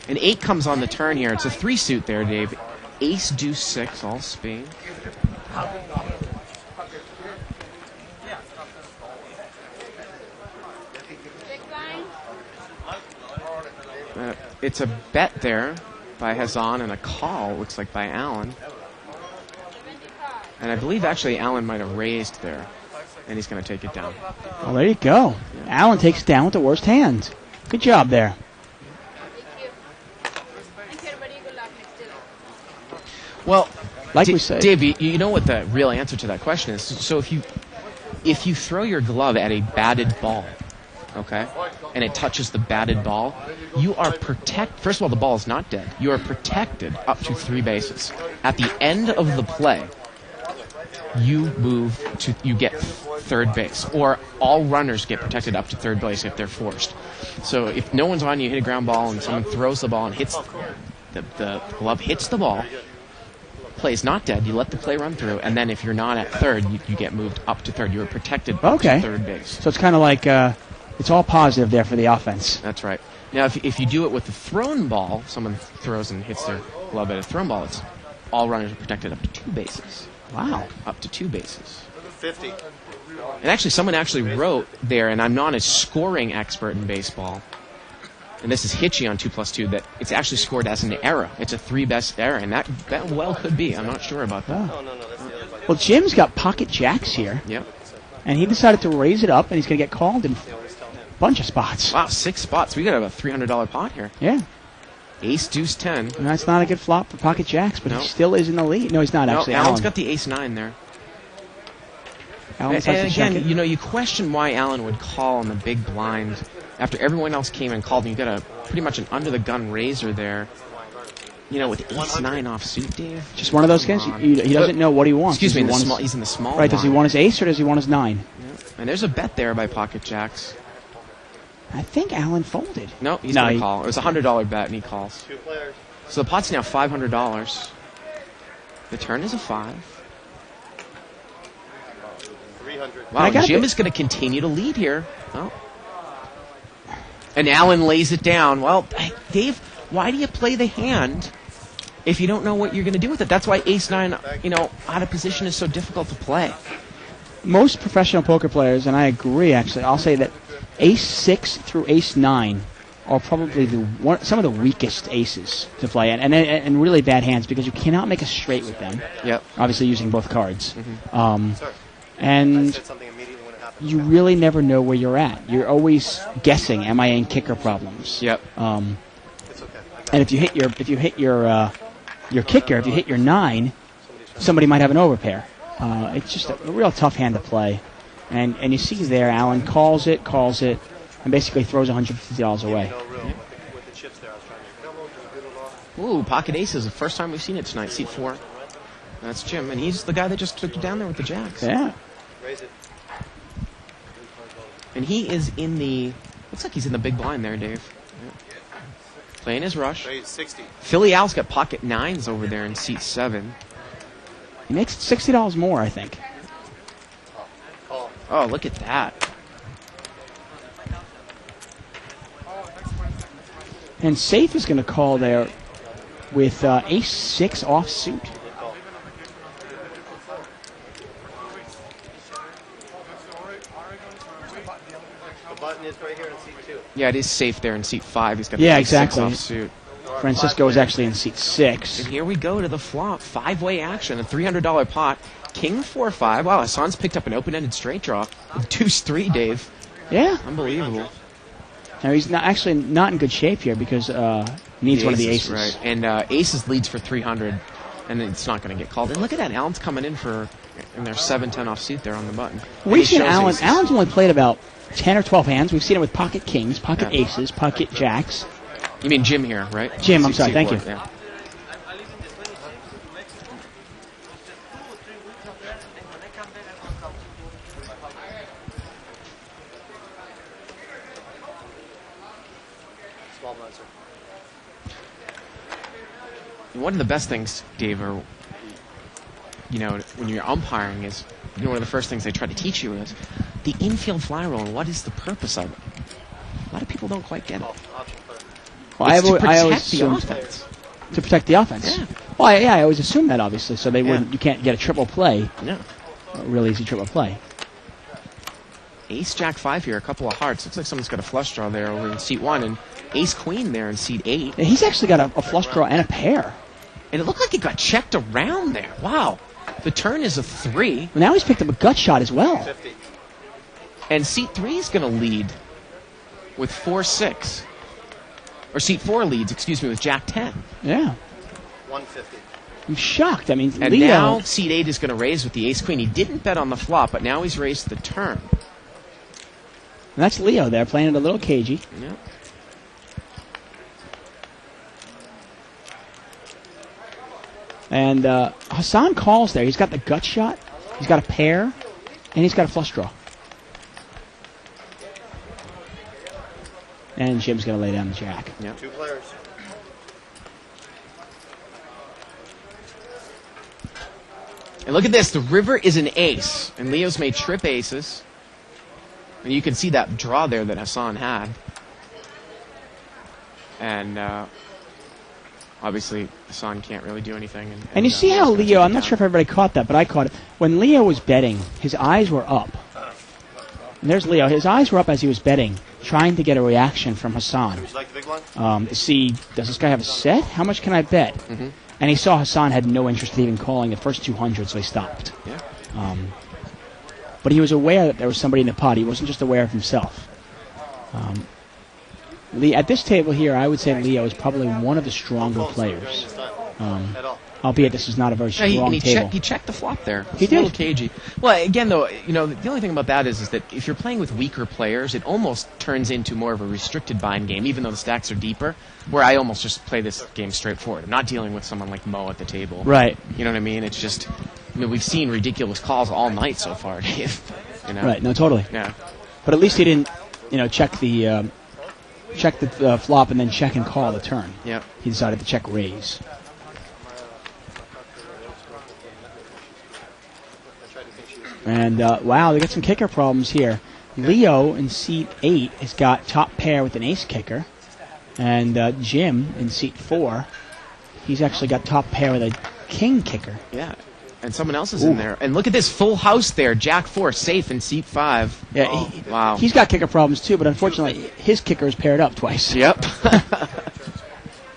[SPEAKER 1] An 8 comes on the turn here. It's a 3 suit there, Dave. Ace, deuce, 6, all spade. It's a bet there by Hassan and a call, looks like, by Allen. And I believe actually Allen might have raised there. And he's going to take it down.
[SPEAKER 2] Well, there you go. Yeah. Allen takes it down with the worst hand. Good job there.
[SPEAKER 1] Well,
[SPEAKER 2] like we said.
[SPEAKER 1] Dave, you know what the real answer to that question is? So if you throw your glove at a batted ball, okay, and it touches the batted ball, you are First of all, the ball is not dead. You are protected up to 3 bases. At the end of the play, you get third base, or all runners get protected up to third base if they're forced. So if no one's on you, hit a ground ball, and someone throws the ball and hits the glove hits the ball. Play is not dead. You let the play run through, and then if you're not at third, you get moved up to third. You are protected up to third base.
[SPEAKER 2] So it's kind of like it's all positive there for the offense.
[SPEAKER 1] That's right. Now, if you do it with the thrown ball, someone throws and hits their glove at a thrown ball, it's all runners are protected up to 2 bases.
[SPEAKER 2] Wow.
[SPEAKER 1] Up to 2 bases.
[SPEAKER 3] 50.
[SPEAKER 1] And actually, someone actually wrote there, and I'm not a scoring expert in baseball, and this is Hitchy on 2+2, that it's actually scored as an error. It's a 3-best error, and that well could be. I'm not sure about that.
[SPEAKER 2] Oh. Well, Jim's got pocket jacks here.
[SPEAKER 1] Yep.
[SPEAKER 2] And he decided to raise it up, and he's going to get called in a bunch of spots.
[SPEAKER 1] Wow, 6 spots. We got a $300 pot here.
[SPEAKER 2] Yeah.
[SPEAKER 1] Ace, deuce, 10.
[SPEAKER 2] And that's not a good flop for pocket jacks, but he still is in the lead. No, he's not actually.
[SPEAKER 1] Alan's got the ace 9 there.
[SPEAKER 2] Alan's
[SPEAKER 1] And again, you question why Alan would call on the big blind after everyone else came and called, and you got pretty much an under-the-gun razor there. With ace 9 offsuit, Dave.
[SPEAKER 2] Just one of those guys. He doesn't know what he wants.
[SPEAKER 1] Excuse me, he's in the small
[SPEAKER 2] Right, does he want his ace or does he want his 9?
[SPEAKER 1] Yeah. And there's a bet there by pocket jacks.
[SPEAKER 2] I think Alan folded.
[SPEAKER 1] No, he's going to call. It was a $100 bet, and he calls.
[SPEAKER 3] 2 players.
[SPEAKER 1] So the pot's now $500. The turn is a 5.
[SPEAKER 3] 300.
[SPEAKER 1] Wow, Jim is going to continue to lead here. Oh. And Alan lays it down. Well, Dave, why do you play the hand if you don't know what you're going to do with it? That's why ace 9, out of position is so difficult to play.
[SPEAKER 2] Most professional poker players, and I agree actually, I'll say that ace 6 through ace 9 are probably some of the weakest aces to play, and really bad hands because you cannot make a straight with them.
[SPEAKER 1] Yep.
[SPEAKER 2] Obviously using both cards.
[SPEAKER 1] Mm-hmm.
[SPEAKER 2] And you really never know where you're at. You're always guessing, am I in kicker problems?
[SPEAKER 1] Yep.
[SPEAKER 2] And if you hit your kicker, if you hit your 9, somebody might have an overpair. It's just a real tough hand to play. And you see there, Alan calls it, and basically throws $150 away.
[SPEAKER 1] Ooh, pocket aces. The first time we've seen it tonight, seat 4. That's Jim, and he's the guy that just took you down there with the jacks.
[SPEAKER 2] Yeah.
[SPEAKER 3] Raise it.
[SPEAKER 1] And he is looks like he's in the big blind there, Dave. Yeah. Playing his rush.
[SPEAKER 3] Raise 60.
[SPEAKER 1] Philly Al's got pocket 9s over there in seat 7.
[SPEAKER 2] He makes $60 more, I think.
[SPEAKER 1] Oh, look at that.
[SPEAKER 2] And Safe is going to call there with ace 6 offsuit.
[SPEAKER 3] The button is right here in seat 2.
[SPEAKER 1] Yeah, it is safe there in seat 5. He's got
[SPEAKER 2] Yeah,
[SPEAKER 1] the ace 6
[SPEAKER 2] exactly.
[SPEAKER 1] offsuit.
[SPEAKER 2] Francisco is actually in seat 6.
[SPEAKER 1] And here we go to the flop. 5-way action, a $300 pot. King 4-5. Wow, Hassan's picked up an open-ended straight draw. Deuce 3, Dave.
[SPEAKER 2] Yeah.
[SPEAKER 1] Unbelievable.
[SPEAKER 2] Now he's not in good shape here because needs one of the aces.
[SPEAKER 1] Right, and aces leads for 300, and it's not going to get called. And look at that, Alan's coming in their 7-10 offsuit there on the button.
[SPEAKER 2] We've seen Alan. Alan's only played about 10 or 12 hands. We've seen it with pocket kings, pocket aces, pocket jacks.
[SPEAKER 1] You mean Jim here, right?
[SPEAKER 2] Jim, I'm sorry, thank you.
[SPEAKER 1] Yeah.
[SPEAKER 3] Small blind, sir.
[SPEAKER 1] One of the best things, Dave, when you're umpiring is, one of the first things they try to teach you is the infield fly roll and what is the purpose of it. A lot of people don't quite get it.
[SPEAKER 2] Well,
[SPEAKER 1] It's to
[SPEAKER 2] I
[SPEAKER 1] protect
[SPEAKER 2] always
[SPEAKER 1] the
[SPEAKER 2] assumed
[SPEAKER 1] offense.
[SPEAKER 2] to protect the offense.
[SPEAKER 1] Yeah.
[SPEAKER 2] Well, I always assumed that obviously, so they wouldn't. You can't get a triple play.
[SPEAKER 1] No.
[SPEAKER 2] A real easy triple play.
[SPEAKER 1] Ace Jack 5 here, a couple of hearts. Looks like someone's got a flush draw there over in seat 1, and Ace Queen there in seat 8.
[SPEAKER 2] Yeah, he's actually got a flush draw and a pair.
[SPEAKER 1] And it looked like it got checked around there. Wow. The turn is a 3.
[SPEAKER 2] Well, now he's picked up a gut shot as well.
[SPEAKER 3] 50.
[SPEAKER 1] And seat 3 is going to lead with 4-6. Or seat 4 leads, with Jack 10.
[SPEAKER 2] Yeah.
[SPEAKER 3] 150.
[SPEAKER 2] I'm shocked. I mean,
[SPEAKER 1] And
[SPEAKER 2] Leo.
[SPEAKER 1] now seed 8 is going to raise with the ace-queen. He didn't bet on the flop, but now he's raised the turn.
[SPEAKER 2] And that's Leo there, playing it a little cagey.
[SPEAKER 1] Yeah.
[SPEAKER 2] And Hassan calls there. He's got the gut shot, he's got a pair, and he's got a flush draw. And Jim's going to lay down the jack.
[SPEAKER 1] Yep.
[SPEAKER 3] 2 players.
[SPEAKER 1] And look at this. The river is an ace. And Leo's made trip aces. And you can see that draw there that Hassan had. And obviously Hassan can't really do anything.
[SPEAKER 2] And you see how Leo, I'm not sure if everybody caught that, but I caught it. When Leo was betting, his eyes were up. And there's Leo. His eyes were up as he was betting, trying to get a reaction from Hassan.
[SPEAKER 3] Would you like the big one?
[SPEAKER 2] To see, does this guy have a set? How much can I bet?
[SPEAKER 1] Mm-hmm.
[SPEAKER 2] And he saw Hassan had no interest in even calling the first 200, so he stopped.
[SPEAKER 1] Yeah.
[SPEAKER 2] But he was aware that there was somebody in the pot. He wasn't just aware of himself. At this table here, I would say Leo is probably one of the stronger players.
[SPEAKER 3] At all.
[SPEAKER 2] Albeit this is not a very strong table.
[SPEAKER 1] He checked the flop there.
[SPEAKER 2] He
[SPEAKER 1] It's a little
[SPEAKER 2] did.
[SPEAKER 1] cagey. Well, again, though, the only thing about that is that if you're playing with weaker players, it almost turns into more of a restricted bind game, even though the stacks are deeper, where I almost just play this game straightforward. I'm not dealing with someone like Mo at the table.
[SPEAKER 2] Right.
[SPEAKER 1] You know what I mean? It's just, we've seen ridiculous calls all night so far, Dave.
[SPEAKER 2] Right, no, totally.
[SPEAKER 1] Yeah.
[SPEAKER 2] But at least he didn't, check the flop and then check and call the turn.
[SPEAKER 1] Yep.
[SPEAKER 2] He decided to check raise. And, wow, they got some kicker problems here. Leo in seat 8 has got top pair with an ace kicker. And Jim in seat 4, he's actually got top pair with a king kicker.
[SPEAKER 1] Yeah. And someone else is in there. And look at this full house there. Jack 4 safe in seat 5.
[SPEAKER 2] Yeah,
[SPEAKER 1] Wow.
[SPEAKER 2] He's got kicker problems too, but unfortunately his kicker is paired up twice.
[SPEAKER 1] Yep.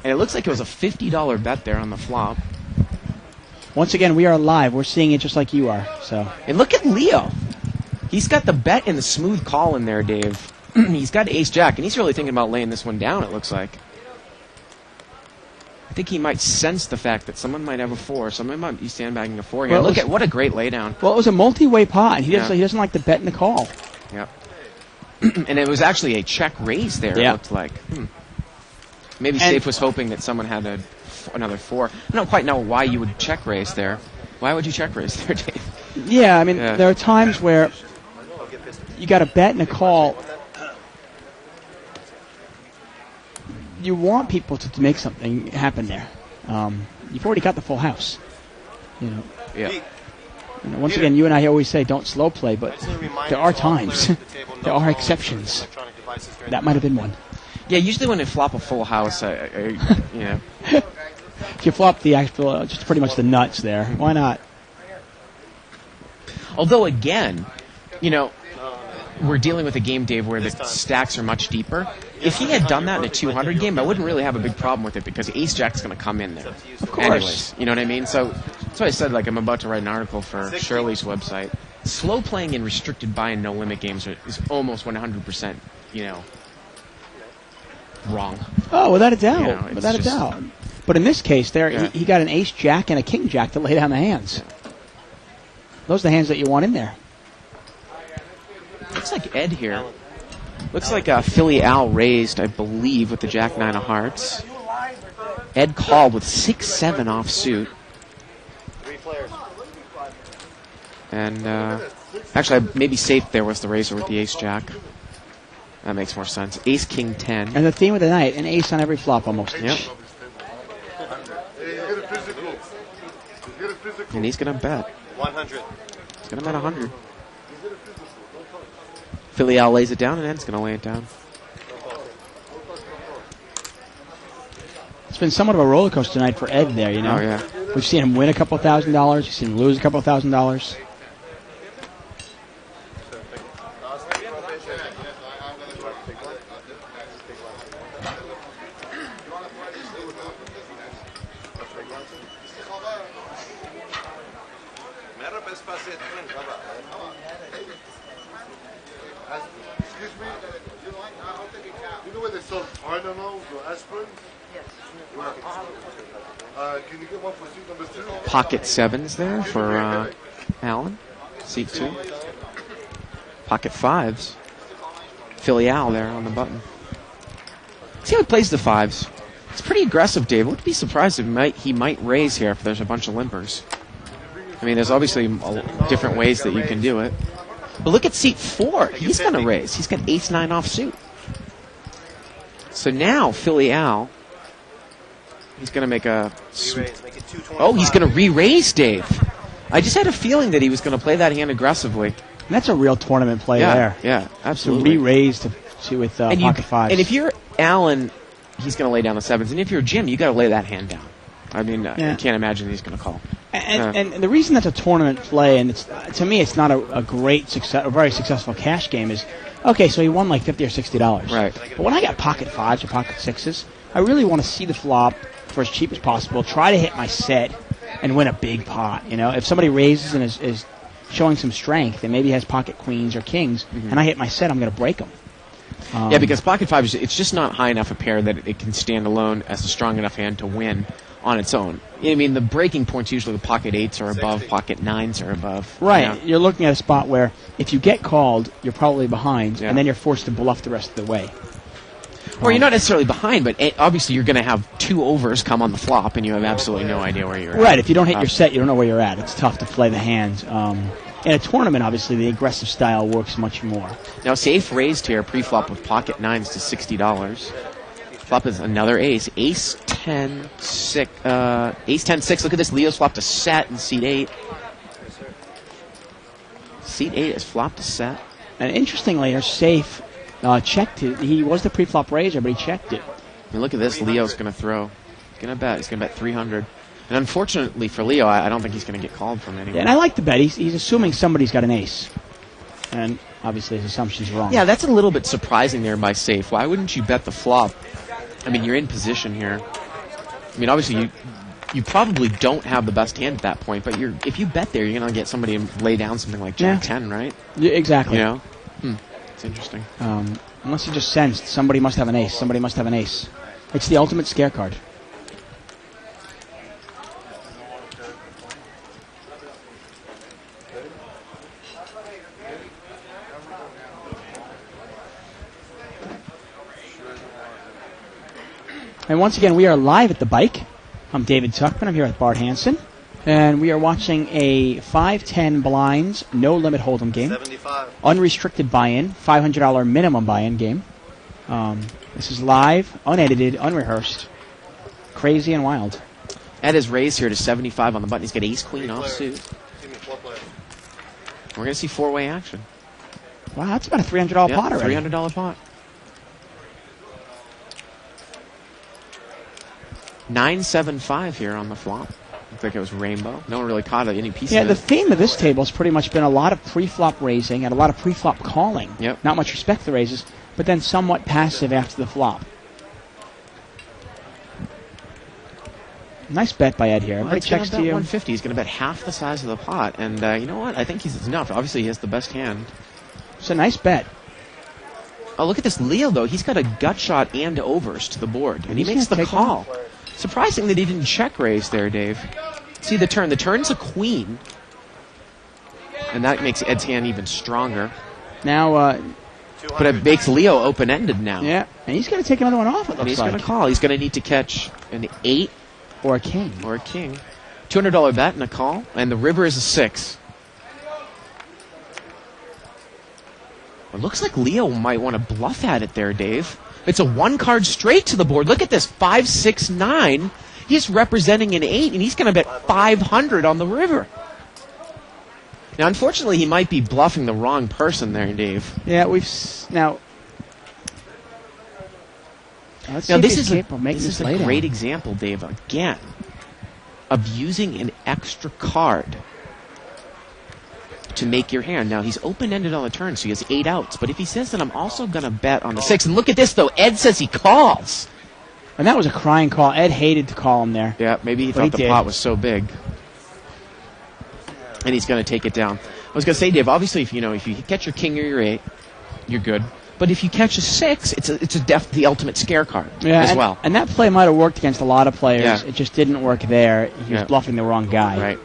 [SPEAKER 1] And it looks like it was a $50 bet there on the flop.
[SPEAKER 2] Once again, we are live. We're seeing it just like you are. So.
[SPEAKER 1] And look at Leo. He's got the bet and the smooth call in there, Dave. He's got ace-jack, and he's really thinking about laying this one down, it looks like. I think he might sense the fact that someone might have a 4. Someone might be sandbagging a 4 here.
[SPEAKER 2] Well,
[SPEAKER 1] Look at what a great laydown.
[SPEAKER 2] Well, it was a multi-way pot, and he
[SPEAKER 1] Yeah.
[SPEAKER 2] doesn't like the bet and the call.
[SPEAKER 1] Yep. And it was actually a check raise there,
[SPEAKER 2] Yeah.
[SPEAKER 1] it looked like. Maybe Safe was hoping that someone had another 4. I don't quite know why you would check raise there. Why would you check raise there, Dave?
[SPEAKER 2] Yeah, I mean,
[SPEAKER 1] Yeah.
[SPEAKER 2] there are times where you got a bet and a call. You want people to make something happen there. You've already got the full house.
[SPEAKER 1] Yeah.
[SPEAKER 2] Once again, you and I always say don't slow play, but there are times, there are exceptions. That might have been one.
[SPEAKER 1] Yeah, usually when they flop a full house,
[SPEAKER 2] If you flop the actual, just pretty much the nuts there, why not?
[SPEAKER 1] Although, again, we're dealing with a game, Dave, where the stacks are much deeper. If he had done that in a 200 game, I wouldn't really have a big problem with it because ace-jack's going to come in there.
[SPEAKER 2] Of course.
[SPEAKER 1] Anyways, you know what I mean? So that's why I said, I'm about to write an article for Shirley's website. Slow playing in restricted buy and no-limit games is almost 100%, wrong.
[SPEAKER 2] Oh, without a doubt.
[SPEAKER 1] It's
[SPEAKER 2] Without a
[SPEAKER 1] just-
[SPEAKER 2] doubt. But in this case, there
[SPEAKER 1] Yeah.
[SPEAKER 2] he got an ace-jack and a king-jack to lay down the hands. Those are the hands that you want in there.
[SPEAKER 1] Looks like Ed here. Looks like Philly Al raised, I believe, with the Jack-9 of hearts. Ed called with 6-7 offsuit.
[SPEAKER 3] 3 players.
[SPEAKER 1] And actually, maybe safe there was the raiser with the ace-jack. That makes more sense. Ace-king 10.
[SPEAKER 2] And the theme of the night, an ace on every flop almost.
[SPEAKER 1] Yep. And he's going to bet.
[SPEAKER 3] 100.
[SPEAKER 1] He's going to bet 100. Philly Al lays it down, and Ed's going to lay it down.
[SPEAKER 2] It's been somewhat of a roller coaster night for Ed there,
[SPEAKER 1] Oh, yeah.
[SPEAKER 2] We've seen him win a couple $1,000. We've seen him lose a couple $1,000.
[SPEAKER 3] Excuse me? You know where they sell Tylenols or aspirin?
[SPEAKER 4] Yes.
[SPEAKER 3] Can you get one for seat number 2?
[SPEAKER 1] Pocket sevens there for Allen. Seat 2. Pocket fives. Philly Al there on the button. See how he plays the fives. It's pretty aggressive, Dave. Wouldn't be surprised if he might raise here if there's a bunch of limpers. I mean, there's obviously different ways that you can do it. But look at seat 4. He's going to raise. He's got ace-9 offsuit. So now, Philly Al, he's going to make a... Oh, he's going to re-raise, Dave. I just had a feeling that he was going to play that hand aggressively.
[SPEAKER 2] And that's a real tournament play there.
[SPEAKER 1] Yeah, absolutely.
[SPEAKER 2] To re-raise with pocket fives.
[SPEAKER 1] And if you're Allen, he's going to lay down the sevens. And if you're Jim, you got to lay that hand down. I mean, I can't imagine he's going to call.
[SPEAKER 2] And the reason that's a tournament play, and it's to me, it's not a great success, a very successful cash game. Is okay. So he won like $50 or $60.
[SPEAKER 1] Right.
[SPEAKER 2] But when I got pocket fives or pocket sixes, I really want to see the flop for as cheap as possible. Try to hit my set and win a big pot. You know, if somebody raises and is showing some strength and maybe has pocket queens or kings, and I hit my set, I'm going to break them.
[SPEAKER 1] Yeah, because pocket fives, it's just not high enough a pair that it can stand alone as a strong enough hand to win on its own. I mean, the breaking points usually the pocket 8s are above, pocket 9s are above.
[SPEAKER 2] Right.
[SPEAKER 1] You know?
[SPEAKER 2] You're looking at a spot where if you get called, you're probably behind, and then you're forced to bluff the rest of the way.
[SPEAKER 1] Or you're not necessarily behind, but obviously you're going to have 2 overs come on the flop, and you have absolutely no idea where you're at.
[SPEAKER 2] Right. If you don't hit your set, you don't know where you're at. It's tough to play the hand. In a tournament, obviously, the aggressive style works much more.
[SPEAKER 1] Now, Safe raised here pre-flop with pocket 9s to $60. Flop is another ace. Ace 10, 6. Ace 10, 6. Look at this. Leo's flopped a set in seat 8. Seat 8 is flopped a set.
[SPEAKER 2] And interestingly, our Safe checked it. He was the pre-flop raiser, but he checked it.
[SPEAKER 1] And look at this. Leo's going to throw. He's going to bet. He's going to bet 300. And unfortunately for Leo, I don't think he's going to get called from anywhere.
[SPEAKER 2] Yeah, and I like the bet. He's assuming somebody's got an ace. And obviously his assumption's wrong.
[SPEAKER 1] Yeah, that's a little bit surprising there by Safe. Why wouldn't you bet the flop? I mean, you're in position here. I mean, obviously you probably don't have the best hand at that point, but if you bet there, you're going to get somebody to lay down something like Jack 10, right?
[SPEAKER 2] Yeah, exactly.
[SPEAKER 1] You know? It's interesting.
[SPEAKER 2] Unless you just sensed somebody must have an ace. Somebody must have an ace. It's the ultimate scare card. And once again, we are live at the bike. I'm David Tuckman. I'm here with Bart Hansen. And we are watching a 5-10 blinds, no limit hold'em game.
[SPEAKER 5] 75.
[SPEAKER 2] Unrestricted buy-in, $500 minimum buy-in game. This is live, unedited, unrehearsed. Crazy and wild.
[SPEAKER 1] Ed is raised here to 75 on the button. He's got ace-queen offsuit. We're going to see 4-way action.
[SPEAKER 2] Wow, that's about a $300 pot already.
[SPEAKER 1] $300 pot. 9-7-5 here on the flop. Looked like it was rainbow. No one really caught any piece of it.
[SPEAKER 2] Yeah, the theme of this table has pretty much been a lot of pre-flop raising and a lot of pre-flop calling.
[SPEAKER 1] Yep.
[SPEAKER 2] Not much respect for the raises, but then somewhat passive after the flop. Nice bet by Ed here. Everybody checks to you.
[SPEAKER 1] 150. He's going to bet half the size of the pot, and you know what? I think he's enough. Obviously, he has the best hand.
[SPEAKER 2] It's a nice bet.
[SPEAKER 1] Oh, look at this Leo, though. He's got a gut shot and overs to the board, and he makes the call. Surprising that he didn't check raise there, Dave. See the turn. The turn's a queen, and that makes Ed's hand even stronger.
[SPEAKER 2] Now,
[SPEAKER 1] but it makes Leo open-ended now.
[SPEAKER 2] Yeah, and he's going to take another one off, it looks
[SPEAKER 1] and he's
[SPEAKER 2] like.
[SPEAKER 1] going to call. He's going to need to catch an 8
[SPEAKER 2] or a king.
[SPEAKER 1] Or a king. $200 bet and a call, and the river is a 6. It looks like Leo might want to bluff at it there, Dave. It's a 1-card straight to the board. Look at this, 5, 6, 9. He's representing an 8, and he's going to bet 500 on the river. Now, unfortunately, he might be bluffing the wrong person there, Dave.
[SPEAKER 2] Yeah, now
[SPEAKER 1] this is a great example, Dave, again, of using an extra card to make your hand. Now, he's open-ended on the turn, so he has 8 outs. But if he says that I'm also going to bet on the 6, and look at this, though. Ed says he calls.
[SPEAKER 2] And that was a crying call. Ed hated to call him there.
[SPEAKER 1] Yeah, maybe he thought the pot was so big. And he's going to take it down. I was going to say, Dave, obviously, if you catch your king or your 8, you're good. But if you catch a 6, it's the ultimate scare card
[SPEAKER 2] and,
[SPEAKER 1] well.
[SPEAKER 2] And that play might have worked against a lot of players.
[SPEAKER 1] Yeah.
[SPEAKER 2] It just didn't work there. He was bluffing the wrong guy.
[SPEAKER 1] Right.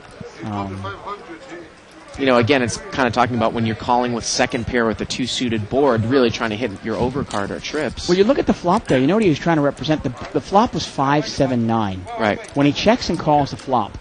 [SPEAKER 3] 500.
[SPEAKER 1] Again, it's kind of talking about when you're calling with second pair with a 2-suited board, really trying to hit your overcard or trips.
[SPEAKER 2] Well, you look at the flop there. You know what he was trying to represent? The flop was 5-7-9.
[SPEAKER 1] Right.
[SPEAKER 2] When he checks and calls the flop,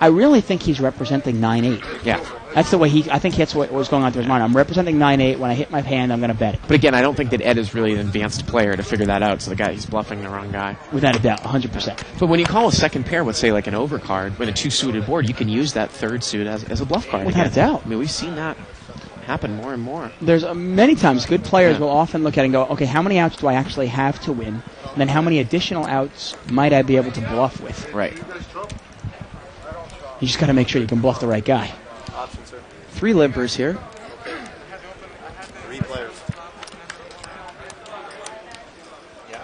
[SPEAKER 2] I really think he's representing 9-8.
[SPEAKER 1] Yeah.
[SPEAKER 2] That's the way I think that's what was going on through his mind. I'm representing 9-8. When I hit my hand, I'm going to bet it.
[SPEAKER 1] But again, I don't think that Ed is really an advanced player to figure that out. So he's bluffing the wrong guy.
[SPEAKER 2] Without a doubt, 100%.
[SPEAKER 1] But when you call a second pair with, say, like an overcard, with a 2-suited board, you can use that third suit as a bluff card.
[SPEAKER 2] Without a doubt.
[SPEAKER 1] I mean, we've seen that happen more and more.
[SPEAKER 2] There's many times good players will often look at it and go, okay, how many outs do I actually have to win? And then how many additional outs might I be able to bluff with?
[SPEAKER 1] Right.
[SPEAKER 2] You just got to make sure you can bluff the right guy.
[SPEAKER 5] Option, sir.
[SPEAKER 1] 3 limpers here.
[SPEAKER 5] 3 players.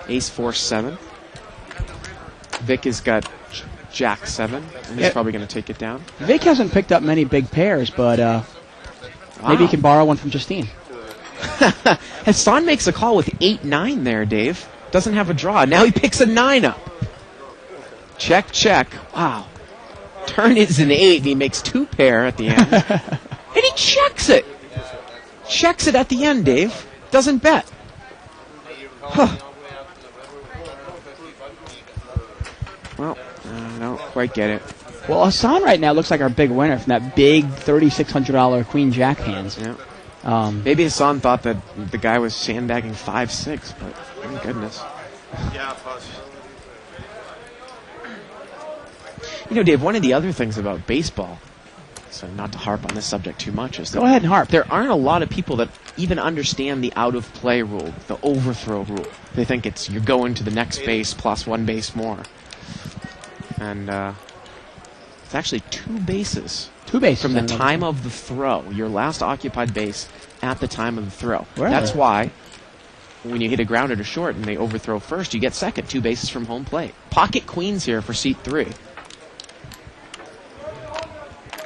[SPEAKER 1] Ace 4-7. Vic has got Jack 7, and he's probably going to take it down.
[SPEAKER 2] Vic hasn't picked up many big pairs, but maybe he can borrow one from Justine.
[SPEAKER 1] Hassan makes a call with 8-9 there, Dave. Doesn't have a draw. Now he picks a 9 up. Check, check. Wow. Turn is an 8, and he makes 2 pair at the end. And he checks it. Checks it at the end, Dave. Doesn't bet. Huh. Well, I don't quite get it.
[SPEAKER 2] Well, Hassan right now looks like our big winner from that big $3,600 Queen Jack hands.
[SPEAKER 1] Yeah. Maybe Hassan thought that the guy was sandbagging 5-6, but oh goodness.
[SPEAKER 5] Yeah, plus.
[SPEAKER 1] Dave, one of the other things about baseball, so not to harp on this subject too much, is that
[SPEAKER 2] Go ahead and harp.
[SPEAKER 1] there aren't a lot of people that even understand the out-of-play rule, the overthrow rule. They think it's you're going to the next base plus 1 base more. And it's actually 2 bases.
[SPEAKER 2] 2 bases.
[SPEAKER 1] From the time of the throw, your last occupied base at the time of the throw.
[SPEAKER 2] Really?
[SPEAKER 1] That's why when you hit a grounder to short and they overthrow first, you get second, 2 bases from home plate. Pocket queens here for seat 3.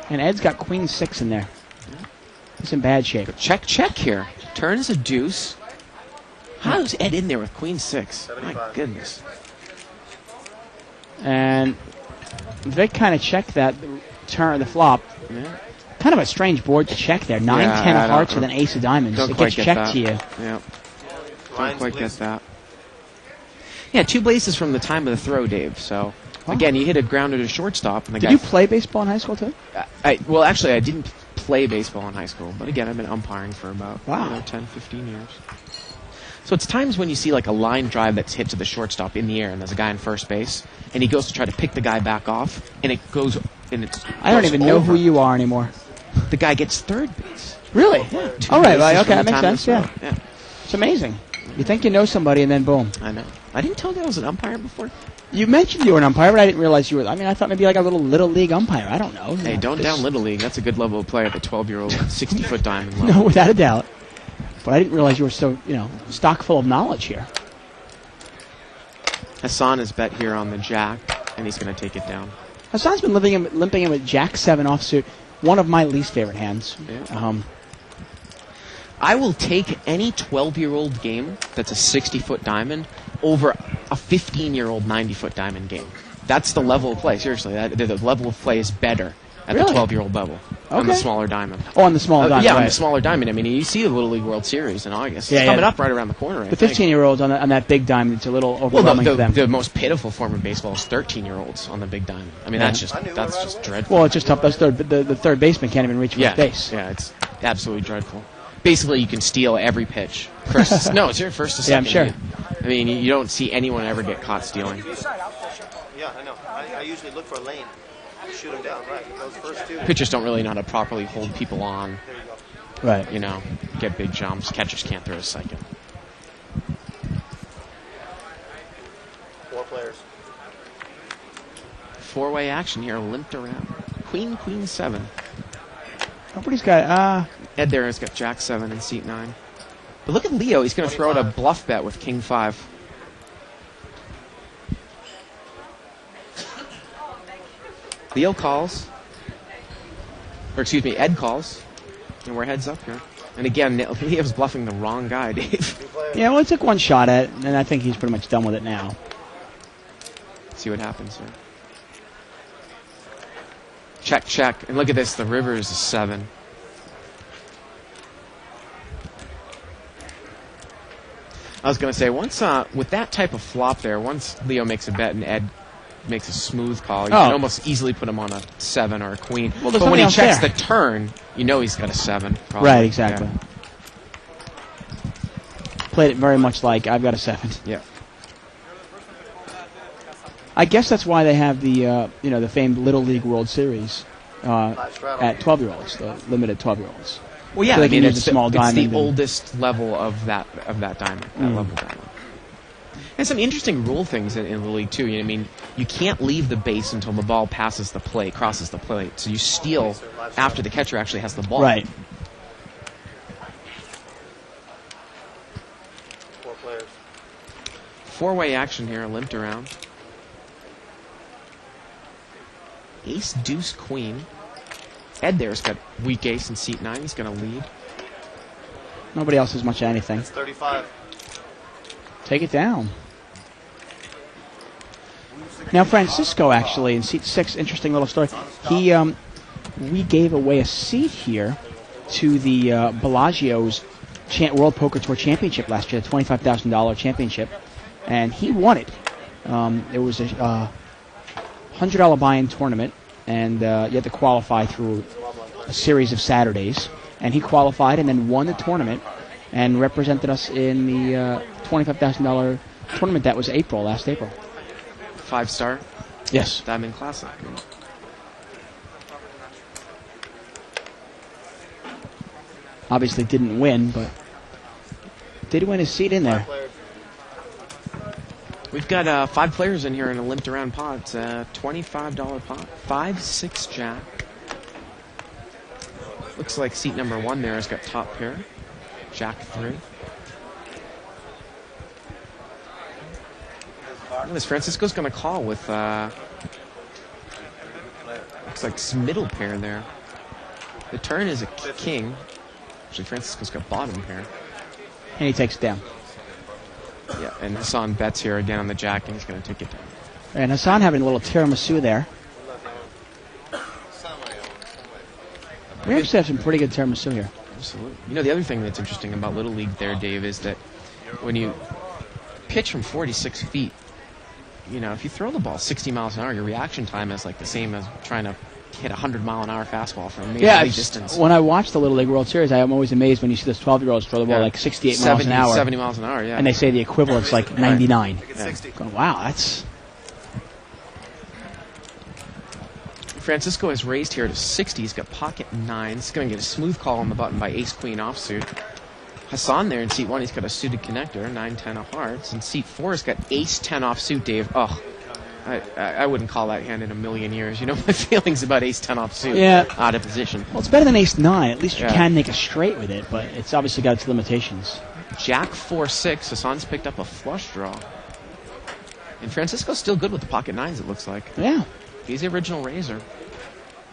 [SPEAKER 2] And Ed's got Queen 6 in there. He's in bad shape.
[SPEAKER 1] Check, check here. Turns a deuce. How's Ed in there with Queen 6? My goodness.
[SPEAKER 2] And Vic kind of checked that turn, the flop.
[SPEAKER 1] Yeah.
[SPEAKER 2] Kind of a strange board to check there. 9-10
[SPEAKER 1] Yeah,
[SPEAKER 2] of hearts with an ace of diamonds.
[SPEAKER 1] Don't
[SPEAKER 2] It
[SPEAKER 1] quite
[SPEAKER 2] gets
[SPEAKER 1] get
[SPEAKER 2] checked
[SPEAKER 1] that.
[SPEAKER 2] to you.
[SPEAKER 1] Yeah. Don't
[SPEAKER 5] Lines,
[SPEAKER 1] quite
[SPEAKER 5] please.
[SPEAKER 1] get that. Yeah, 2 bases from the time of the throw, Dave. So,
[SPEAKER 2] Wow.
[SPEAKER 1] again, you hit a grounder to shortstop. And the
[SPEAKER 2] Did
[SPEAKER 1] guy
[SPEAKER 2] you play baseball in high school too?
[SPEAKER 1] Well, actually, I didn't play baseball in high school, but again, I've been umpiring for about 10, 15 years. So it's times when you see like a line drive that's hit to the shortstop in the air, and there's a guy in first base, and he goes to try to pick the guy back off, and it goes, and it's.
[SPEAKER 2] I don't
[SPEAKER 1] goes
[SPEAKER 2] even know
[SPEAKER 1] over.
[SPEAKER 2] who you are anymore.
[SPEAKER 1] The guy gets third base.
[SPEAKER 2] Really?
[SPEAKER 1] Yeah.
[SPEAKER 2] All right,
[SPEAKER 1] bases
[SPEAKER 2] okay,
[SPEAKER 1] from
[SPEAKER 2] that
[SPEAKER 1] the
[SPEAKER 2] makes
[SPEAKER 1] time of
[SPEAKER 2] sense,
[SPEAKER 1] the
[SPEAKER 2] yeah.
[SPEAKER 1] throw. Yeah,
[SPEAKER 2] It's amazing. You think you know somebody, and then boom.
[SPEAKER 1] I know. I didn't tell you I was an umpire before.
[SPEAKER 2] You mentioned you were an umpire, but I didn't realize you were. I mean, I thought maybe like a little league umpire. I don't know.
[SPEAKER 1] Hey, don't
[SPEAKER 2] Just-
[SPEAKER 1] down Little League. That's a good level of player at the 12-year-old, 60-foot diamond level.
[SPEAKER 2] No, without a doubt. But I didn't realize you were so, stock full of knowledge here.
[SPEAKER 1] Hassan is bet here on the jack, and he's going to take it down.
[SPEAKER 2] Hassan's been limping in with Jack 7 offsuit. One of my least favorite hands.
[SPEAKER 1] Yeah. I will take any 12-year-old game that's a 60-foot diamond over a 15-year-old 90-foot diamond game. That's the level of play. Seriously, the level of play is better at
[SPEAKER 2] Really?
[SPEAKER 1] the 12-year-old level on the
[SPEAKER 2] Okay.
[SPEAKER 1] smaller diamond.
[SPEAKER 2] Oh, on the small diamond.
[SPEAKER 1] Yeah, on
[SPEAKER 2] right.
[SPEAKER 1] the smaller diamond. I mean, you see the Little League World Series in August.
[SPEAKER 2] Yeah,
[SPEAKER 1] It's
[SPEAKER 2] yeah.
[SPEAKER 1] coming up right around the corner, I
[SPEAKER 2] The
[SPEAKER 1] think.
[SPEAKER 2] 15-year-olds on that big diamond, it's a little
[SPEAKER 1] Well,
[SPEAKER 2] overwhelming for them.
[SPEAKER 1] the most pitiful form of baseball is 13-year-olds on the big diamond. I mean,
[SPEAKER 2] Yeah.
[SPEAKER 1] that's just dreadful.
[SPEAKER 2] Well, it's just tough. The third baseman can't even reach first base.
[SPEAKER 1] Yeah, it's absolutely dreadful. Basically, you can steal every pitch. First, no, it's your first to
[SPEAKER 2] Yeah, I'm
[SPEAKER 1] second.
[SPEAKER 2] sure.
[SPEAKER 1] I mean, you don't see anyone ever get caught stealing.
[SPEAKER 5] Yeah, I know. I usually look for a lane. Shoot them down, right. Those first 2.
[SPEAKER 1] Pitchers don't really know how to properly hold people on,
[SPEAKER 5] There you go.
[SPEAKER 2] Right.
[SPEAKER 1] get big jumps. Catchers can't throw a second.
[SPEAKER 5] 4 players.
[SPEAKER 1] 4-way action here, limped around. Queen 7.
[SPEAKER 2] Nobody's got,
[SPEAKER 1] Ed there has got Jack 7 and seat 9. But look at Leo. He's going to throw out a bluff bet with King 5. Leo calls. Or excuse me, Ed calls. And we're heads up here. And again, Leo's bluffing the wrong guy, Dave.
[SPEAKER 2] Yeah, well, he took one shot at it, and I think he's pretty much done with it now.
[SPEAKER 1] See what happens here. Check, check. And look at this. The river is a 7. I was going to say, once with that type of flop there, once Leo makes a bet and Ed makes a smooth call, you can almost easily put him on a 7 or a queen.
[SPEAKER 2] Well,
[SPEAKER 1] but when he checks
[SPEAKER 2] there.
[SPEAKER 1] the turn, you know he's got a 7. Probably.
[SPEAKER 2] Right, exactly.
[SPEAKER 1] Yeah.
[SPEAKER 2] Played it very much like I've got a 7.
[SPEAKER 1] Yeah.
[SPEAKER 2] I guess that's why they have the the famed Little League World Series at 12-year-olds, the limited 12-year-olds.
[SPEAKER 1] Well, yeah,
[SPEAKER 2] So they can use
[SPEAKER 1] it's
[SPEAKER 2] a small diamond
[SPEAKER 1] It's
[SPEAKER 2] and-
[SPEAKER 1] the oldest level of that diamond, that level diamond. And some interesting rule things in the league too. I mean, you can't leave the base until the ball passes the plate, crosses the plate. So you steal after the catcher actually has the ball.
[SPEAKER 2] Right.
[SPEAKER 5] 4 players.
[SPEAKER 1] 4-way action here, limped around. Ace, deuce, queen. Ed there's got weak ace in seat 9. He's going to lead.
[SPEAKER 2] Nobody else has much of anything.
[SPEAKER 5] It's 35.
[SPEAKER 2] Take it down. Now, Francisco, actually, in seat 6, interesting little story. We gave away a seat here to the Bellagio's World Poker Tour Championship last year, the $25,000 championship, and he won it. It was a $100 buy-in tournament, and you had to qualify through a series of Saturdays, and he qualified and then won the tournament and represented us in the $25,000 tournament that was last April.
[SPEAKER 1] 5-star
[SPEAKER 2] Yes.
[SPEAKER 1] Diamond Classic.
[SPEAKER 2] Obviously didn't win, but did win his seat in there.
[SPEAKER 1] We've got 5 players in here in a limped around pot. It's a $25 pot. 5-6 jack. Looks like seat number 1 there has got top pair. Jack 3. Look at this. Francisco's going to call with looks like some middle pair there. The turn is a king. Actually, Francisco's got bottom pair.
[SPEAKER 2] And he takes it down.
[SPEAKER 1] Yeah, and Hassan bets here again on the jack, and he's going to take it down.
[SPEAKER 2] And Hassan having a little tiramisu there. We actually have some pretty good tiramisu here.
[SPEAKER 1] Absolutely. You know, the other thing that's interesting about Little League there, Dave, is that when you pitch from 46 feet, you know, if you throw the ball 60 miles an hour, your reaction time is like the same as trying to hit a 100-mile-an-hour fastball from a major league distance.
[SPEAKER 2] When I watch the Little League World Series, I'm always amazed when you see those 12-year-olds throw the ball like 68 miles an hour.
[SPEAKER 1] 70 miles an hour, yeah.
[SPEAKER 2] And they say the equivalent's like 99.
[SPEAKER 5] Make it 60.
[SPEAKER 2] Going, wow, that's...
[SPEAKER 1] Francisco has raised here to 60. He's got pocket 9. He's going to get a smooth call on the button by ace-queen offsuit. Hassan there in seat 1, he's got a suited connector, 9-10 of hearts. And seat 4 has got ace-10 offsuit, Dave. Oh, I wouldn't call that hand in a million years. You know my feelings about ace-10 offsuit.
[SPEAKER 2] Yeah.
[SPEAKER 1] Out of position.
[SPEAKER 2] Well, it's better than ace-9. At least you
[SPEAKER 1] Yeah.
[SPEAKER 2] can make a straight with it, but it's obviously got its limitations.
[SPEAKER 1] Jack 4-6. Hassan's picked up a flush draw. And Francisco's still good with the pocket 9s, it looks like.
[SPEAKER 2] Yeah.
[SPEAKER 1] He's the original raiser.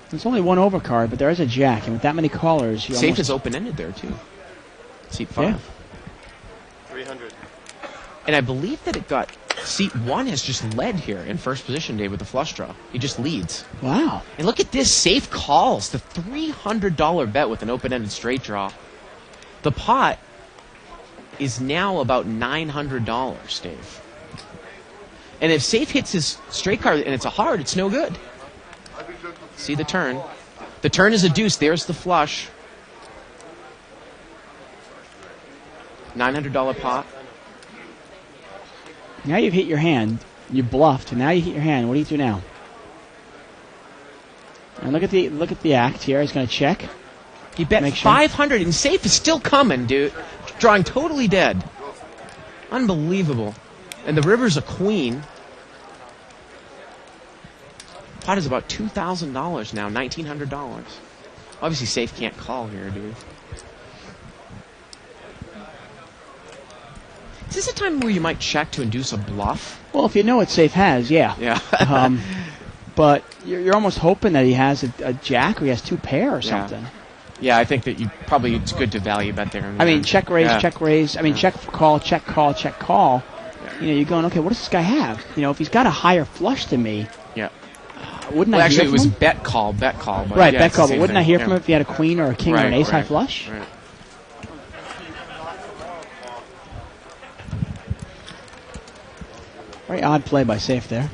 [SPEAKER 2] There's only one overcard, but there is a jack, and with that many callers, you
[SPEAKER 1] Safe
[SPEAKER 2] almost...
[SPEAKER 1] is open-ended there, too. Seat 5.
[SPEAKER 2] Yeah.
[SPEAKER 5] 300.
[SPEAKER 1] And I believe that it got... Seat 1 has just led here in first position, Dave, with the flush draw. He just leads.
[SPEAKER 2] Wow.
[SPEAKER 1] And look at this. Safe calls the $300 bet with an open-ended straight draw. The pot is now about $900, Dave. And if Safe hits his straight card and it's a hard, it's no good. See the turn. The turn is a deuce. There's the flush. $900 pot.
[SPEAKER 2] Now you've hit your hand. You bluffed, and now you hit your hand. What do you do now? And look at the act here. He's going to check.
[SPEAKER 1] He bet
[SPEAKER 2] Make sure.
[SPEAKER 1] 500, and Safe is still coming, dude. Drawing totally dead. Unbelievable. And the river's a queen. Pot is about $2,000 now, $1,900. Obviously, Safe can't call here, dude. Is this a time where you might check to induce a bluff?
[SPEAKER 2] Well, if you know what Safe has, yeah.
[SPEAKER 1] Yeah.
[SPEAKER 2] But you're almost hoping that he has a jack or he has 2 pair or
[SPEAKER 1] Yeah.
[SPEAKER 2] something.
[SPEAKER 1] Yeah, I think that it's good to value bet there.
[SPEAKER 2] I mean, check raise,
[SPEAKER 1] Yeah.
[SPEAKER 2] check raise. I mean, check call, check call, check call. You know, you're going, okay, what does this guy have? You know, if he's got a higher flush than me,
[SPEAKER 1] Yeah.
[SPEAKER 2] wouldn't
[SPEAKER 1] Well,
[SPEAKER 2] I
[SPEAKER 1] actually,
[SPEAKER 2] hear
[SPEAKER 1] it was
[SPEAKER 2] from him?
[SPEAKER 1] bet call. But
[SPEAKER 2] Right,
[SPEAKER 1] yeah,
[SPEAKER 2] bet
[SPEAKER 1] it's the
[SPEAKER 2] call. But
[SPEAKER 1] same
[SPEAKER 2] wouldn't I
[SPEAKER 1] thing.
[SPEAKER 2] hear
[SPEAKER 1] Yeah.
[SPEAKER 2] from him if he had a queen or a king or an ace high flush?
[SPEAKER 1] Right.
[SPEAKER 2] Very odd play by Safe there.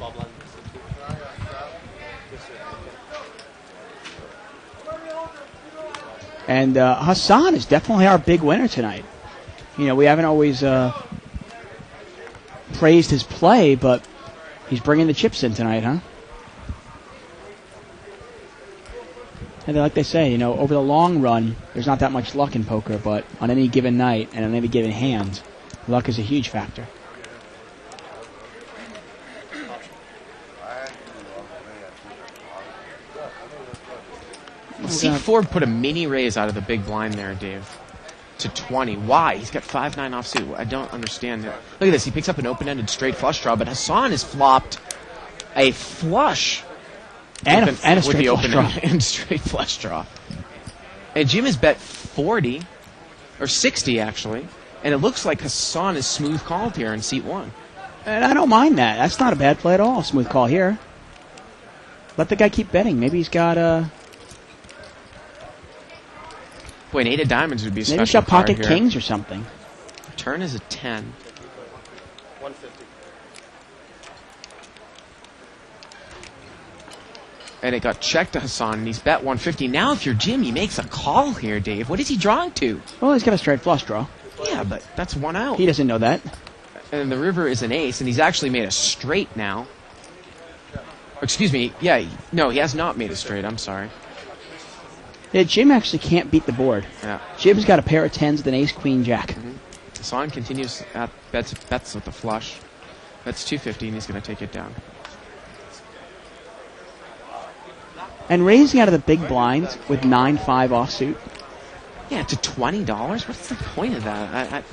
[SPEAKER 2] And Hassan is definitely our big winner tonight. You know, we haven't always praised his play, but he's bringing the chips in tonight, huh? And like they say, you know, over the long run, there's not that much luck in poker, but on any given night and on any given hand, luck is a huge factor.
[SPEAKER 1] C4 put a mini raise out of the big blind there, Dave, to 20. Why? He's got 5-9 offsuit. I don't understand that. Look at this. He picks up an open-ended straight flush draw, but Hassan has flopped a flush
[SPEAKER 2] And
[SPEAKER 1] with
[SPEAKER 2] a
[SPEAKER 1] with
[SPEAKER 2] straight
[SPEAKER 1] the
[SPEAKER 2] flush draw.
[SPEAKER 1] open-ended straight flush draw. And Jim has bet 40, or 60 actually, and it looks like Hassan is smooth called here in seat 1.
[SPEAKER 2] And I don't mind that. That's not a bad play at all. Smooth call here. Let the guy keep betting. Maybe he's got
[SPEAKER 1] Boy, an 8 of diamonds would be a
[SPEAKER 2] maybe he's
[SPEAKER 1] special
[SPEAKER 2] got pocket
[SPEAKER 1] card here.
[SPEAKER 2] kings or something.
[SPEAKER 1] Turn is a 10.
[SPEAKER 5] 150.
[SPEAKER 1] And it got checked to Hassan, and he's bet 150. Now, if you're Jim, he makes a call here, Dave. What is he drawing to?
[SPEAKER 2] Well, he's got a straight flush draw.
[SPEAKER 1] Yeah, but that's one out.
[SPEAKER 2] He doesn't know that.
[SPEAKER 1] And the river is an ace, and he's actually made a straight now. Excuse me. Yeah, no, he has not made a straight. I'm sorry.
[SPEAKER 2] Yeah, Jim actually can't beat the board.
[SPEAKER 1] Yeah.
[SPEAKER 2] Jim's got a pair of tens with an ace, queen, jack.
[SPEAKER 1] Hassan continues at bets with the flush. That's 250, and he's going to take it down.
[SPEAKER 2] And raising out of the big blinds with 9-5 offsuit.
[SPEAKER 1] Yeah, to $20. What's the point of that?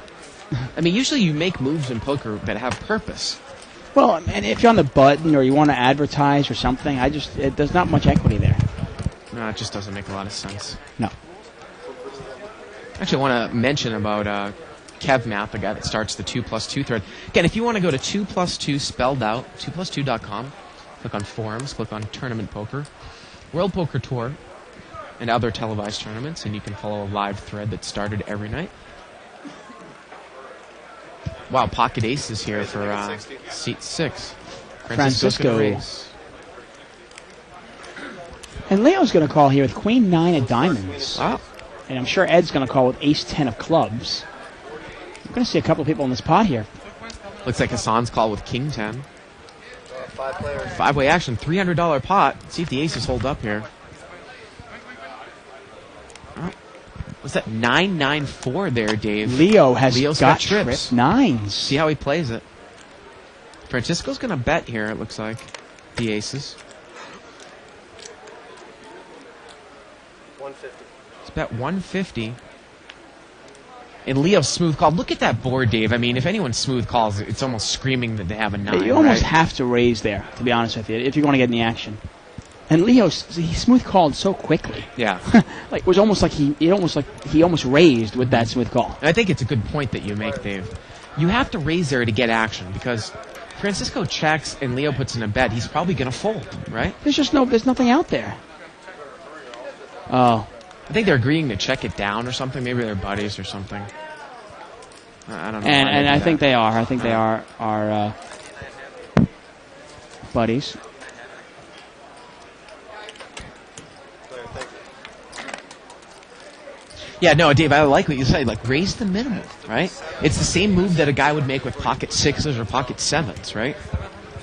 [SPEAKER 1] I mean, usually you make moves in poker that have purpose.
[SPEAKER 2] Well, and if you're on the button or you want to advertise or something, there's not much equity there.
[SPEAKER 1] No, it just doesn't make a lot of sense.
[SPEAKER 2] No.
[SPEAKER 1] Actually, I want to mention about Kev Math, the guy that starts the 2+2 thread. Again, if you want to go to 2+2 spelled out, 2plus2.com, click on forums, click on tournament poker, World Poker Tour, and other televised tournaments, and you can follow a live thread that started every night. Wow, pocket aces here for seat 6.
[SPEAKER 2] Francisco.
[SPEAKER 1] gonna raise.
[SPEAKER 2] And Leo's going to call here with queen 9 of diamonds.
[SPEAKER 1] Wow.
[SPEAKER 2] And I'm sure Ed's going to call with ace 10 of clubs. I'm going to see a couple of people in this pot here.
[SPEAKER 1] Looks like Hassan's call with king 10.
[SPEAKER 5] 5 players.
[SPEAKER 1] 5-way action, $300 pot. See if the aces hold up here. Oh. What's that? 9-9-4 there, Dave.
[SPEAKER 2] Leo's got
[SPEAKER 1] trips.
[SPEAKER 2] trip nines.
[SPEAKER 1] See how he plays it. Francisco's going to bet here, it looks like. The aces.
[SPEAKER 5] 150.
[SPEAKER 1] It's bet 150. And Leo's smooth call. Look at that board, Dave. I mean, if anyone's smooth calls, it's almost screaming that they have a 9.
[SPEAKER 2] You almost
[SPEAKER 1] right?
[SPEAKER 2] have to raise there, to be honest with you, if you're going to get in the action. And he smooth called so quickly.
[SPEAKER 1] Yeah.
[SPEAKER 2] Like it was almost like he almost raised with that smooth call.
[SPEAKER 1] And I think it's a good point that you make, Dave. You have to raise there to get action because Francisco checks and Leo puts in a bet. He's probably going to fold, right?
[SPEAKER 2] There's nothing out there. Oh.
[SPEAKER 1] I think they're agreeing to check it down or something. Maybe they're buddies or something. I don't know.
[SPEAKER 2] And I think they are. I think they are buddies.
[SPEAKER 1] Yeah, no, Dave, I like what you said. Like, raise the minimum, right? It's the same move that a guy would make with pocket 6s or pocket 7s, right?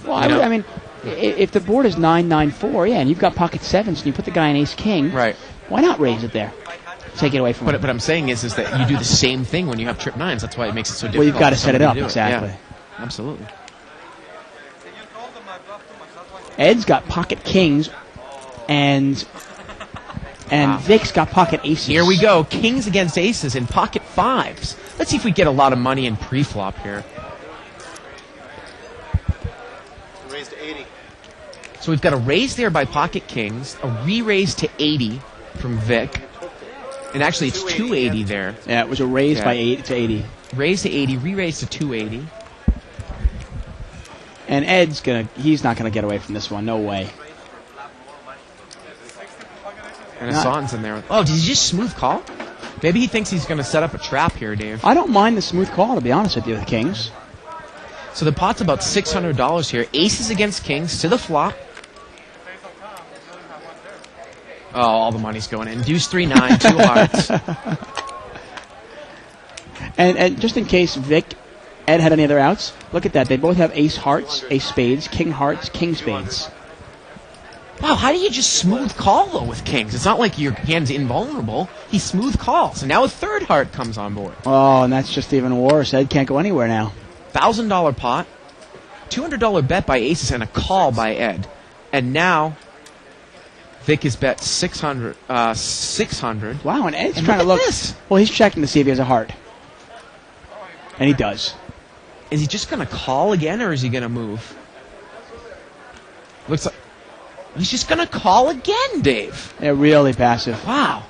[SPEAKER 2] Well, I mean, if the board is 9-9-4, yeah, and you've got pocket 7s and you put the guy in ace king,
[SPEAKER 1] Right.
[SPEAKER 2] why not raise it there? Take it away from him.
[SPEAKER 1] But what I'm saying is that you do the same thing when you have trip 9s. That's why it makes it so difficult.
[SPEAKER 2] Well, you've got to
[SPEAKER 1] for
[SPEAKER 2] set it
[SPEAKER 1] somebody
[SPEAKER 2] up,
[SPEAKER 1] to do
[SPEAKER 2] exactly.
[SPEAKER 1] Yeah, absolutely.
[SPEAKER 2] Ed's got pocket kings, and
[SPEAKER 1] Wow.
[SPEAKER 2] Vic's got pocket aces.
[SPEAKER 1] Here we go. Kings against aces in pocket 5s. Let's see if we get a lot of money in pre-flop here.
[SPEAKER 5] Raised to 80.
[SPEAKER 1] So we've got a raise there by pocket kings, a re-raise to 80 from Vic. And actually, it's 280 there.
[SPEAKER 2] Yeah, it was a raise
[SPEAKER 1] Yeah.
[SPEAKER 2] by 8 to 80.
[SPEAKER 1] Raised to 80, re-raised to 280.
[SPEAKER 2] And he's not gonna get away from this one. No way.
[SPEAKER 1] And Hassan's in there. Oh, did he just smooth call? Maybe he thinks he's going to set up a trap here, Dave.
[SPEAKER 2] I don't mind the smooth call, to be honest with you, with Kings.
[SPEAKER 1] So the pot's about $600 here. Aces against kings to the flop. Oh, all the money's going in. Deuce 3-9, 2 hearts.
[SPEAKER 2] And just in case Ed had any other outs, look at that. They both have ace hearts, ace spades, king hearts, king spades.
[SPEAKER 1] Wow, how do you just smooth call, though, with kings? It's not like your hand's invulnerable. He smooth calls. And now a third heart comes on board.
[SPEAKER 2] Oh, and that's just even worse. Ed can't go anywhere now.
[SPEAKER 1] $1,000 pot. $200 bet by aces and a call by Ed. And now Vic is bet 600. 600.
[SPEAKER 2] Wow, and Ed's
[SPEAKER 1] And
[SPEAKER 2] trying to
[SPEAKER 1] look
[SPEAKER 2] look.
[SPEAKER 1] at this.
[SPEAKER 2] Well, he's checking to see if he has a heart. And he does.
[SPEAKER 1] Is he just going to call again, or is he going to move? Looks like he's just going to call again, Dave.
[SPEAKER 2] They're really passive.
[SPEAKER 1] Wow.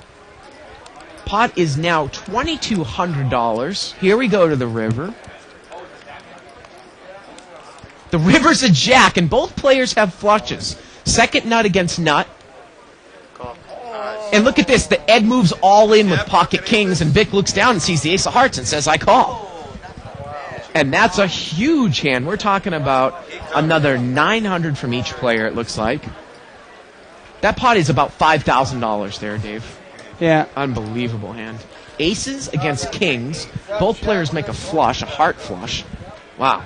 [SPEAKER 1] Pot is now $2,200. Here we go to the river. The river's a jack, and both players have flushes. Second nut against nut. And look at this. The Ed moves all in with pocket kings, and Vic looks down and sees the ace of hearts and says, I call. And that's a huge hand. We're talking about another $900 from each player, it looks like. That pot is about $5,000 there, Dave.
[SPEAKER 2] Yeah.
[SPEAKER 1] Unbelievable hand. Aces against kings. Both players make a flush, a heart flush. Wow.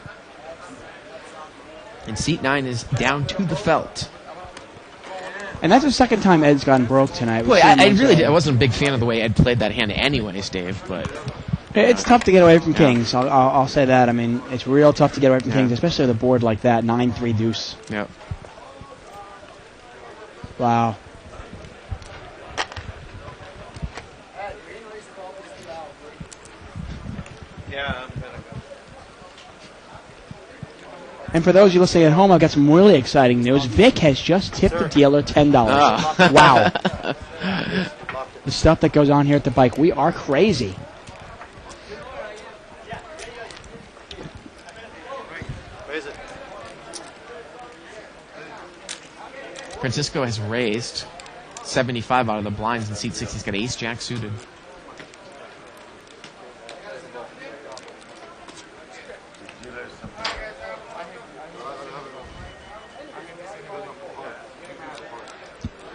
[SPEAKER 1] And seat 9 is down to the felt.
[SPEAKER 2] And that's the second time Ed's gotten broke tonight.
[SPEAKER 1] Boy, I wasn't a big fan of the way Ed played that hand anyways, Dave, but
[SPEAKER 2] It's tough to get away from kings. I'll say that. I mean, it's real tough to get away from kings, especially with a board like that, 9-3 deuce.
[SPEAKER 1] Yep.
[SPEAKER 2] Wow.
[SPEAKER 5] Yeah, I'm gonna go.
[SPEAKER 2] And for those of you listening at home, I've got some really exciting news. Vic has just tipped the dealer $10. Wow. The stuff that goes on here at the bike. We are crazy.
[SPEAKER 5] Where is it?
[SPEAKER 1] Francisco has raised 75 out of the blinds in seat 6. He's got ace jack suited.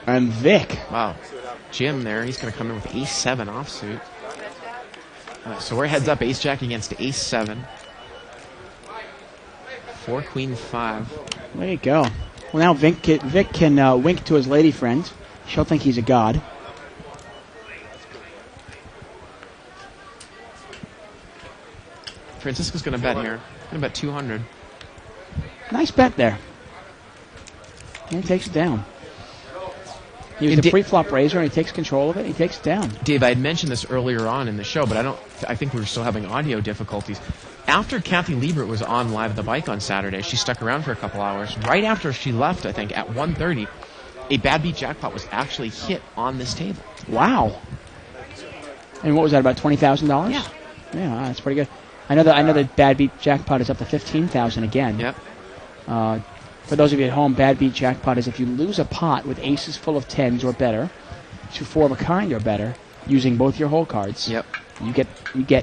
[SPEAKER 2] And Vic.
[SPEAKER 1] Wow. Jim there, he's going to come in with ace 7 offsuit. So we're heads up, ace jack against ace 7. 4 queen 5.
[SPEAKER 2] There you go. Well, now Vic can wink to his lady friend. She'll think he's a god.
[SPEAKER 1] Francisco's going to bet here. Going to bet 200.
[SPEAKER 2] Nice bet there. And he takes it down. He was
[SPEAKER 1] And
[SPEAKER 2] the pre-flop raiser, and he takes control of it. He takes it down.
[SPEAKER 1] Dave, I had mentioned this earlier on in the show, but I think we were still having audio difficulties. After Kathy Liebert was on Live at the Bike on Saturday, she stuck around for a couple hours. Right after she left, I think, at 1:30, a bad beat jackpot was actually hit on this table.
[SPEAKER 2] Wow. And what was that, about $20,000?
[SPEAKER 1] Yeah.
[SPEAKER 2] Yeah, that's pretty good. I know that bad beat jackpot is up to $15,000 again.
[SPEAKER 1] Yep.
[SPEAKER 2] For those of you at home, bad beat jackpot is if you lose a pot with aces full of 10s or better, to 4 of a kind or better, using both your hole cards.
[SPEAKER 1] Yep.
[SPEAKER 2] You get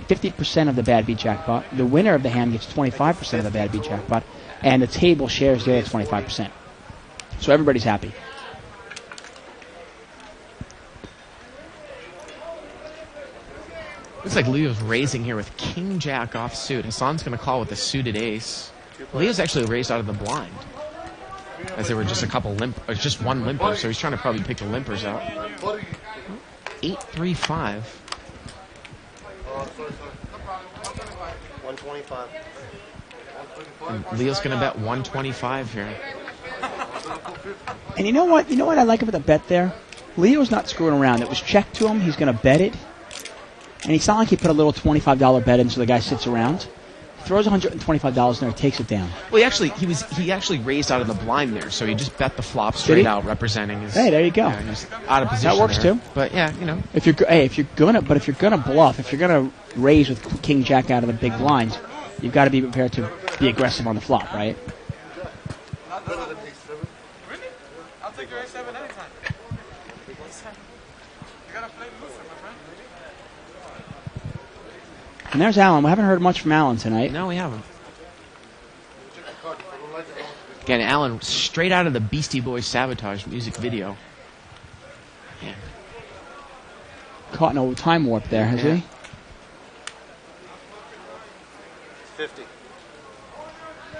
[SPEAKER 2] 50% of the bad beat jackpot. The winner of the hand gets 25% of the bad beat jackpot, and the table shares the other 25%. So everybody's happy.
[SPEAKER 1] Looks like Leo's raising here with king jack offsuit. Hassan's going to call with a suited ace. Leo's actually raised out of the blind, as there were just a couple just one limper, so he's trying to probably pick the limpers out. 8-3-5.
[SPEAKER 5] 125.
[SPEAKER 1] And Leo's going to bet 125 here.
[SPEAKER 2] And you know what? You know what I like about the bet there? Leo's not screwing around. It was checked to him. He's going to bet it. And it's not like he put a little $25 bet in so the guy sits around. throws $125 in there, takes it down.
[SPEAKER 1] Well, he actually raised out of the blind there, so he just bet the flop
[SPEAKER 2] Did
[SPEAKER 1] straight
[SPEAKER 2] he?
[SPEAKER 1] out, representing his.
[SPEAKER 2] Hey, there you go.
[SPEAKER 1] Yeah, he's out of position.
[SPEAKER 2] That works
[SPEAKER 1] there.
[SPEAKER 2] too.
[SPEAKER 1] But yeah, you know.
[SPEAKER 2] If you're gonna bluff, if you're gonna raise with king jack out of the big blinds, you've got to be prepared to be aggressive on the flop, right?
[SPEAKER 6] Really? I'll take your A7 anytime. You gotta play looser, my friend.
[SPEAKER 2] And there's Alan. We haven't heard much from Alan tonight.
[SPEAKER 1] No, we haven't. Again, Alan, straight out of the Beastie Boys Sabotage music video. Yeah.
[SPEAKER 2] Caught in a time warp there, has
[SPEAKER 1] Yeah.
[SPEAKER 2] he?
[SPEAKER 5] 50.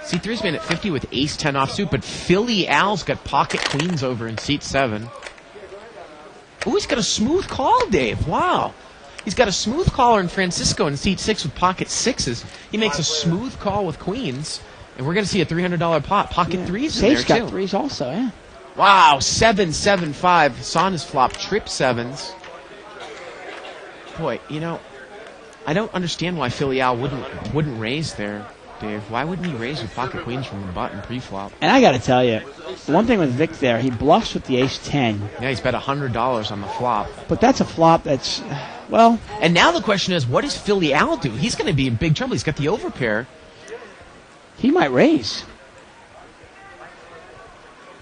[SPEAKER 1] C3's been at 50 with ace-10 offsuit, but Philly Al's got pocket queens over in seat 7. Oh, he's got a smooth call, Dave. Wow. He's got a smooth caller in Francisco in seat 6 with pocket 6s. He makes a smooth call with queens, and we're going to see a $300 pot. Pocket 3s in there,
[SPEAKER 2] Safe's got
[SPEAKER 1] too.
[SPEAKER 2] 3s also, yeah.
[SPEAKER 1] Wow, 7-7-5. Hassan has flopped trip 7s. Boy, you know, I don't understand why Philly Al wouldn't raise there, Dave. Why wouldn't he raise with pocket queens from the button pre-flop?
[SPEAKER 2] And I got to tell you, one thing with Vic there, he bluffs with the ace-10,
[SPEAKER 1] Yeah, he's bet $100 on the flop.
[SPEAKER 2] but that's a flop that's, well,
[SPEAKER 1] And now the question is, what does Philly Al do? He's going to be in big trouble. He's got the overpair.
[SPEAKER 2] he might raise.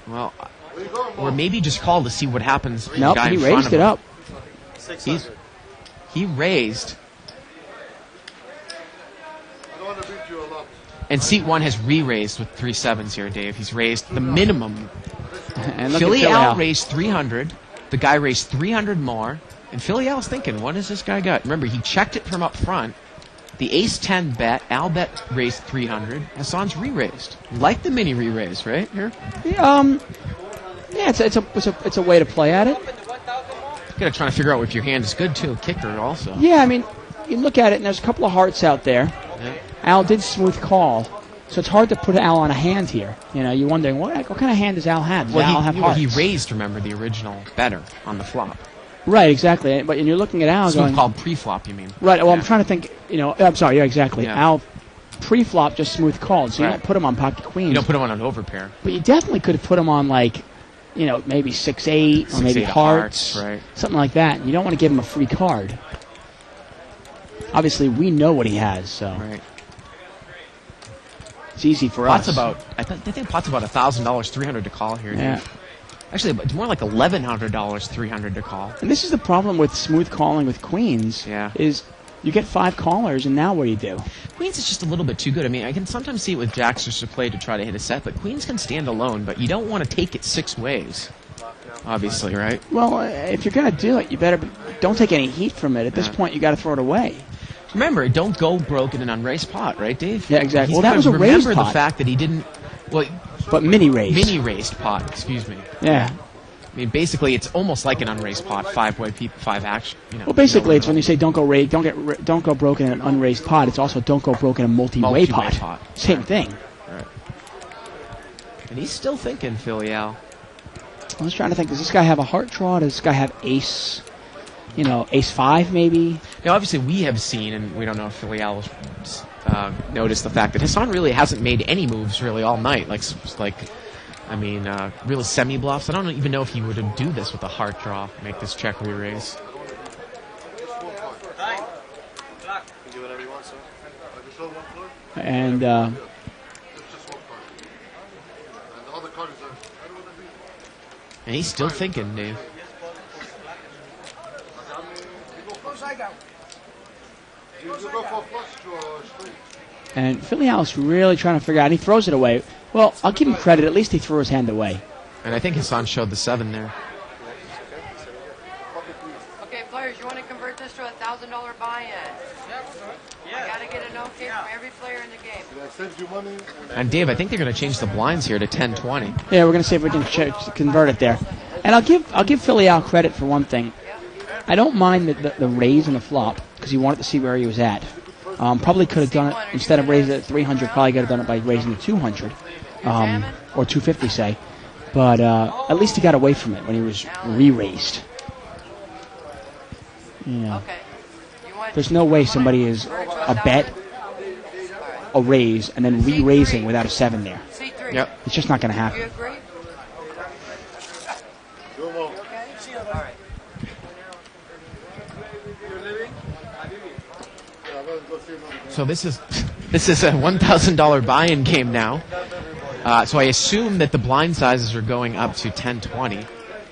[SPEAKER 1] Well, or maybe just call to see what happens. to the
[SPEAKER 2] Nope,
[SPEAKER 1] guy
[SPEAKER 2] he
[SPEAKER 1] in front
[SPEAKER 2] raised
[SPEAKER 1] of
[SPEAKER 2] it
[SPEAKER 1] him.
[SPEAKER 2] up.
[SPEAKER 5] 600.
[SPEAKER 1] He raised,
[SPEAKER 3] I don't want to beat you a lot.
[SPEAKER 1] and seat 1 has re-raised with 3 7s here, Dave. He's raised the minimum.
[SPEAKER 2] And look
[SPEAKER 1] Philly
[SPEAKER 2] at Philly
[SPEAKER 1] Al
[SPEAKER 2] Al.
[SPEAKER 1] raised 300. The guy raised 300 more. And Philly Al's thinking, what has this guy got? Remember, he checked it from up front. The ace-10 bet, Al bet raised 300. Hassan's re-raised. Like the mini re-raise, right? Here.
[SPEAKER 2] Yeah, it's a way to play at it.
[SPEAKER 1] Gotta try to figure out if your hand is good, too. Kicker also.
[SPEAKER 2] Yeah, I mean, you look at it, and there's a couple of hearts out there.
[SPEAKER 1] Yeah.
[SPEAKER 2] Al did smooth call, so it's hard to put Al on a hand here. You know, you're wondering, what kind of hand does Al have? Does Al have hearts?
[SPEAKER 1] he raised, remember, the original better on the flop.
[SPEAKER 2] Right, exactly. But you're looking at Al
[SPEAKER 1] Smooth
[SPEAKER 2] going...
[SPEAKER 1] called pre-flop, you mean?
[SPEAKER 2] Right, well,
[SPEAKER 1] Yeah.
[SPEAKER 2] I'm trying to think, I'm sorry, yeah, exactly.
[SPEAKER 1] Yeah.
[SPEAKER 2] Al pre-flop just smooth called, so you
[SPEAKER 1] Right.
[SPEAKER 2] don't put him on pocket queens.
[SPEAKER 1] You don't put him on an overpair.
[SPEAKER 2] But you definitely could have put him on, like, maybe 6-8 or maybe
[SPEAKER 1] 6-8
[SPEAKER 2] hearts.
[SPEAKER 1] right.
[SPEAKER 2] Something like that. You don't want to give him a free card. Obviously, we know what he has, so
[SPEAKER 1] Right.
[SPEAKER 2] it's easy for
[SPEAKER 1] Pot's
[SPEAKER 2] us.
[SPEAKER 1] I think pot's about $1,000, 300 to call here.
[SPEAKER 2] Yeah.
[SPEAKER 1] Dave. Actually, it's more like $1,100, 300 to call.
[SPEAKER 2] And this is the problem with smooth calling with queens.
[SPEAKER 1] Yeah.
[SPEAKER 2] Is you get 5 callers, and now what do you do?
[SPEAKER 1] Queens is just a little bit too good. I mean, I can sometimes see it with jacks just to play to try to hit a set, but queens can stand alone, but you don't want to take it 6 ways. Obviously, right?
[SPEAKER 2] Well, if you're going to do it, you better don't take any heat from it. At this
[SPEAKER 1] Yeah.
[SPEAKER 2] point, you got to throw it away.
[SPEAKER 1] Remember, don't go broke in an unraised pot, right, Dave?
[SPEAKER 2] Yeah, exactly.
[SPEAKER 1] He's
[SPEAKER 2] Well, that
[SPEAKER 1] gotta
[SPEAKER 2] was a raised
[SPEAKER 1] remember
[SPEAKER 2] pot.
[SPEAKER 1] the fact that he didn't. Well,
[SPEAKER 2] But mini raise.
[SPEAKER 1] mini raised pot. Excuse me.
[SPEAKER 2] Yeah.
[SPEAKER 1] I mean, basically, it's almost like an unraised pot, 5-way, 5 action.
[SPEAKER 2] Well, basically, it's when you say don't go broke in an unraised pot. It's also don't go broke in a multi-way pot. Same thing.
[SPEAKER 1] Right. And he's still thinking, Philly Al.
[SPEAKER 2] I was trying to think. Does this guy have a heart draw? Does this guy have ace? Ace 5 maybe.
[SPEAKER 1] Now, obviously, we have seen, and we don't know if Philly Al noticed the fact that Hassan really hasn't made any moves really all night. Really semi-bluffs. I don't even know if he would do this with a heart draw, make this check re-raise.
[SPEAKER 5] You can do whatever you want, sir.
[SPEAKER 3] I just saw one card.
[SPEAKER 2] And
[SPEAKER 3] It's just one card. And the other card is I don't want to beat.
[SPEAKER 1] And he's still thinking, Dave.
[SPEAKER 3] You go for a flush or a straight.
[SPEAKER 2] and Philly Al's really trying to figure out. And he throws it away. Well, I'll give him credit. At least he threw his hand away.
[SPEAKER 1] And I think Hassan showed the 7 there.
[SPEAKER 4] Okay, players, you want to convert this to a $1,000 buy-in? I gotta get a no kick from every player in the game.
[SPEAKER 3] Did I send you money?
[SPEAKER 1] And Dave, I think they're going to change the blinds here to 10-20.
[SPEAKER 2] Yeah, we're gonna see if we can convert it there. And I'll give Philly Al credit for one thing. I don't mind the raise and the flop because he wanted to see where he was at. Probably could have done it instead of raising it at 300. Probably could have done it by raising it 200 or 250, say. But at least he got away from it when he was re-raised. Yeah.
[SPEAKER 4] Okay. You want
[SPEAKER 2] There's no way somebody is a bet a raise and then re-raising without a 7 there.
[SPEAKER 4] C3.
[SPEAKER 1] Yep.
[SPEAKER 2] It's just not going to
[SPEAKER 4] You
[SPEAKER 2] happen.
[SPEAKER 4] agree?
[SPEAKER 1] So this is a $1,000 buy-in game now. So I assume that the blind sizes are going up to 10-20.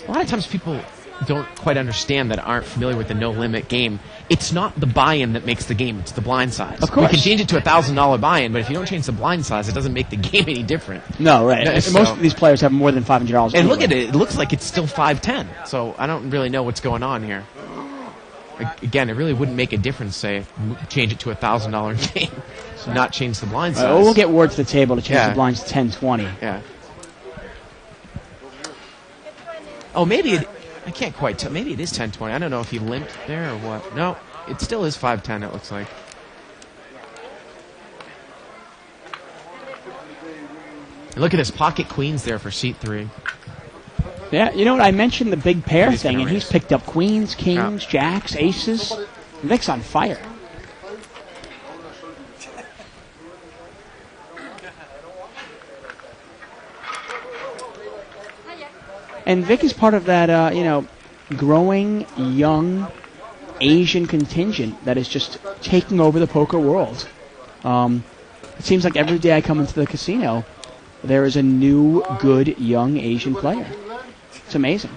[SPEAKER 1] A lot of times people don't quite understand that aren't familiar with the no-limit game. It's not the buy-in that makes the game, it's the blind size.
[SPEAKER 2] Of course.
[SPEAKER 1] You can change it to a $1,000 buy-in, but if you don't change the blind size, it doesn't make the game any different.
[SPEAKER 2] No, right.
[SPEAKER 1] Yeah,
[SPEAKER 2] Most
[SPEAKER 1] so-
[SPEAKER 2] of these players have more than $500.
[SPEAKER 1] And look at it, it looks like it's still 5-10. So I don't really know what's going on here. Again, it really wouldn't make a difference, say, change it to a $1,000 game, not change the blind size.
[SPEAKER 2] We'll get word to the table to change
[SPEAKER 1] Yeah.
[SPEAKER 2] the blinds to 10-20.
[SPEAKER 1] Yeah. Oh, maybe it... I can't quite tell. Maybe it is 10-20. I don't know if he limped there or what. No, it still is 5-10, it looks like. And look at this. Pocket queens there for seat 3.
[SPEAKER 2] Yeah, you know what? I mentioned the big pair
[SPEAKER 1] He's
[SPEAKER 2] thing,
[SPEAKER 1] gonna
[SPEAKER 2] and he's
[SPEAKER 1] raise.
[SPEAKER 2] picked up queens, kings, jacks, aces. Vic's on fire. And Vic is part of that, growing young Asian contingent that is just taking over the poker world. It seems like every day I come into the casino, there is a new, good, young Asian player. It's amazing.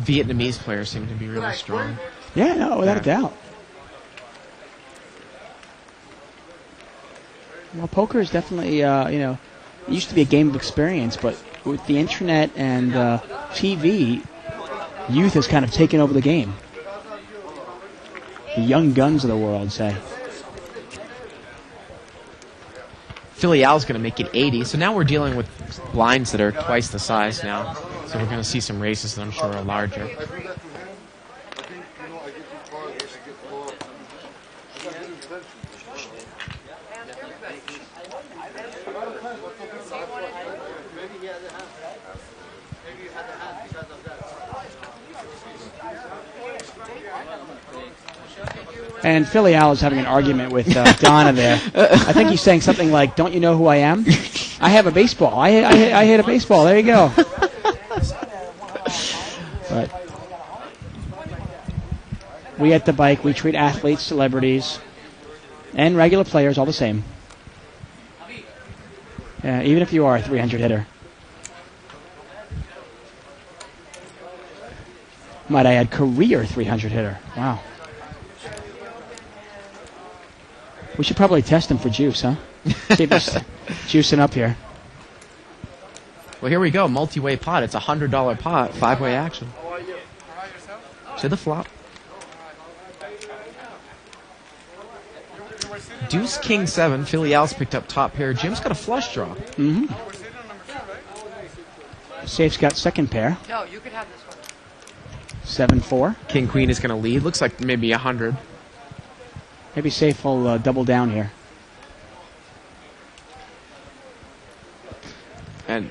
[SPEAKER 1] Vietnamese players seem to be really strong.
[SPEAKER 2] Yeah, no, without a doubt. Well, poker is definitely, it used to be a game of experience, but with the internet and TV, youth has kind of taken over the game. The young guns of the world, say.
[SPEAKER 1] Philly Al's going to make it 80, so now we're dealing with blinds that are twice the size now. So we're going to see some races that I'm sure are larger.
[SPEAKER 2] And Philly Al is having an argument with Donna there. I think he's saying something like, "Don't you know who I am? I have a baseball. I hit a baseball. There you go." But we at the bike, we treat athletes, celebrities, and regular players all the same. Even if you are a 300 hitter. Might I add, career 300 hitter. Wow. We should probably test him for juice, huh? See if he's juicing up here.
[SPEAKER 1] Well, here we go. Multi-way pot. It's a $100 pot. 5-way action. To the flop. Deuce, King, 7. Philly Al's picked up top pair. Jim's got a flush draw.
[SPEAKER 2] Mm-hmm. Safe's got second pair.
[SPEAKER 4] No, you could have this one.
[SPEAKER 2] 7-4.
[SPEAKER 1] King, Queen is going to lead. Looks like maybe 100.
[SPEAKER 2] Maybe Safe will double down here.
[SPEAKER 1] And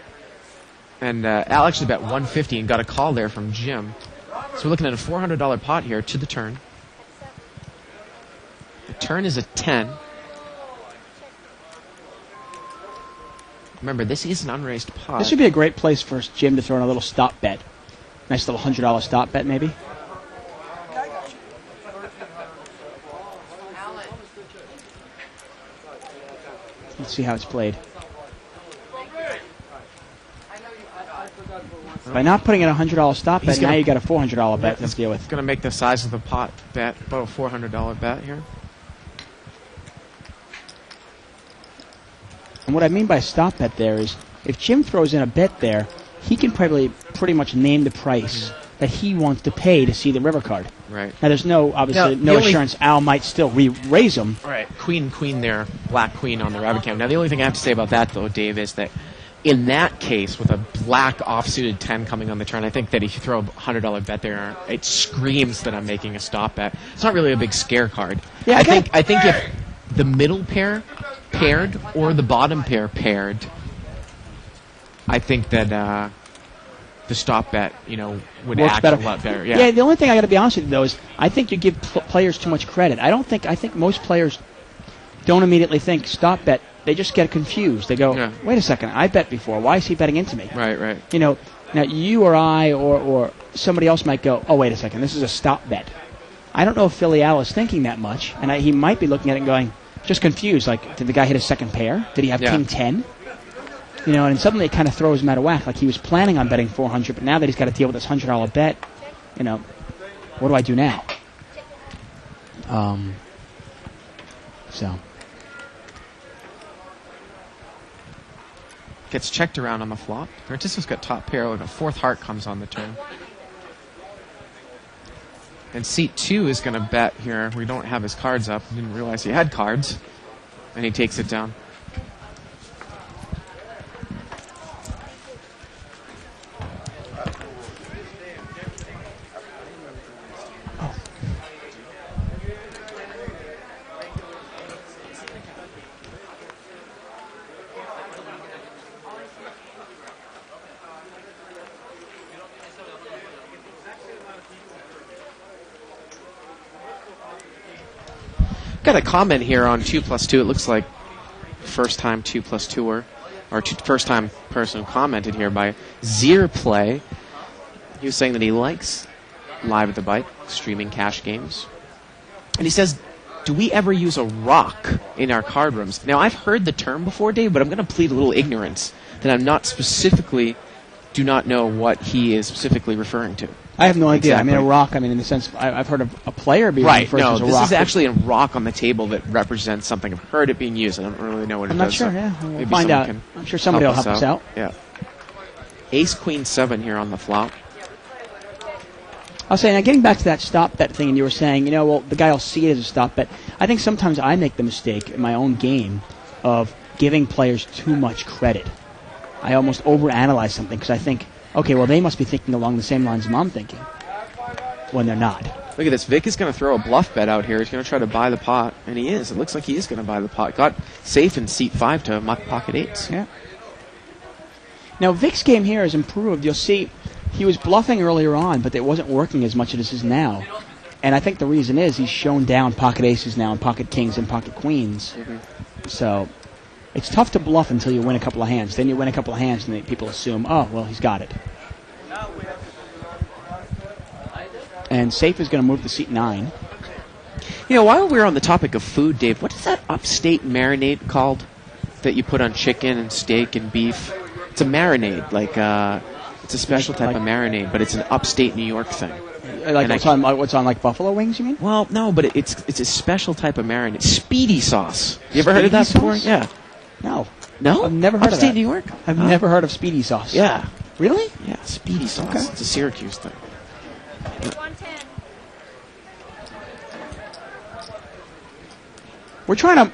[SPEAKER 1] Al actually bet 150 and got a call there from Jim. So we're looking at a $400 pot here to the turn. The turn is a 10. Remember, this is an unraised pot.
[SPEAKER 2] This would be a great place for Jim to throw in a little stop bet. Nice little $100 stop bet, maybe. Let's see how it's played. By not putting in a $100 stop bet, now you got a $400 bet to deal with.
[SPEAKER 1] Going to make the size of the pot bet about a $400 bet here.
[SPEAKER 2] And what I mean by stop bet there is, if Jim throws in a bet there, he can probably pretty much name the price that he wants to pay to see the river card.
[SPEAKER 1] Right.
[SPEAKER 2] Now, there's no assurance Al might still raise him.
[SPEAKER 1] Right. Queen there, black queen on the rabbit cam. Now, the only thing I have to say about that, though, Dave, is that in that case, with a black offsuited 10 coming on the turn, I think that if you throw a $100 bet there, it screams that I'm making a stop bet. It's not really a big scare card.
[SPEAKER 2] Yeah,
[SPEAKER 1] I think if the middle pair paired or the bottom pair paired, I think that the stop bet, would
[SPEAKER 2] Works
[SPEAKER 1] act
[SPEAKER 2] better.
[SPEAKER 1] a lot better. Yeah.
[SPEAKER 2] The only thing I got to be honest with you though is I think you give players too much credit. I think most players don't immediately think stop bet. They just get confused. They go, wait a second, I bet before. Why is he betting into me?
[SPEAKER 1] Right.
[SPEAKER 2] Now you or I or somebody else might go, oh wait a second, this is a stop bet. I don't know if Philly Al is thinking that much, and he might be looking at it and going, just confused. Like, did the guy hit a second pair? Did he have King 10? And suddenly it kind of throws him out of whack. Like he was planning on betting 400, but now that he's got to deal with this $100 bet, what do I do now? So.
[SPEAKER 1] Gets checked around on the flop. Francisco's got top pair. Like a fourth heart comes on the turn. And seat 2 is going to bet here. We don't have his cards up. Didn't realize he had cards. And he takes it down. Got a comment here on 2+2. It looks like first time 2+2er, or first time person who commented here by Zier Play. He was saying that he likes Live at the Bike, streaming cash games. And he says, do we ever use a rock in our card rooms? Now, I've heard the term before, Dave, but I'm going to plead a little ignorance that I'm not do not know what he is specifically referring to.
[SPEAKER 2] I have no idea.
[SPEAKER 1] Exactly.
[SPEAKER 2] I mean, a rock, in the sense, I've heard of a player being referred to as a rock.
[SPEAKER 1] This is actually a rock on the table that represents something. I've heard it being used. I don't really know what it
[SPEAKER 2] I'm
[SPEAKER 1] does.
[SPEAKER 2] not sure, We'll find out. I'm sure somebody will help us out.
[SPEAKER 1] Yeah. Ace, Queen, 7 here on the flop.
[SPEAKER 2] I'll say, now getting back to that stop bet thing, and you were saying, the guy will see it as a stop bet. I think sometimes I make the mistake in my own game of giving players too much credit. I almost overanalyze something because I think, okay, well, they must be thinking along the same lines as I'm thinking, when they're not.
[SPEAKER 1] Look at this. Vic is going to throw a bluff bet out here. He's going to try to buy the pot, and he is. It looks like he is going to buy the pot. Got safe in seat 5 to muck pocket 8s.
[SPEAKER 2] Yeah. Now, Vic's game here has improved. You'll see he was bluffing earlier on, but it wasn't working as much as it is now. And I think the reason is he's shown down pocket aces now and pocket kings and pocket queens. Mm-hmm. So it's tough to bluff until you win a couple of hands. Then you win a couple of hands, and then people assume, oh, well, he's got it. And safe is going to move to seat 9.
[SPEAKER 1] While we're on the topic of food, Dave, what is that upstate marinade called that you put on chicken and steak and beef? It's a marinade, it's a special type of marinade, but it's an upstate New York thing.
[SPEAKER 2] Like what's on like buffalo wings, you mean?
[SPEAKER 1] Well, no, but it's a special type of marinade. Speedy sauce. You ever heard of that before? Yeah.
[SPEAKER 2] No.
[SPEAKER 1] No?
[SPEAKER 2] I've never heard of that.
[SPEAKER 1] Upstate New York?
[SPEAKER 2] I've never heard of speedy sauce.
[SPEAKER 1] Yeah.
[SPEAKER 2] Really?
[SPEAKER 1] Yeah, speedy sauce.
[SPEAKER 2] Okay.
[SPEAKER 1] It's a Syracuse thing.
[SPEAKER 7] 110.
[SPEAKER 2] We're trying to...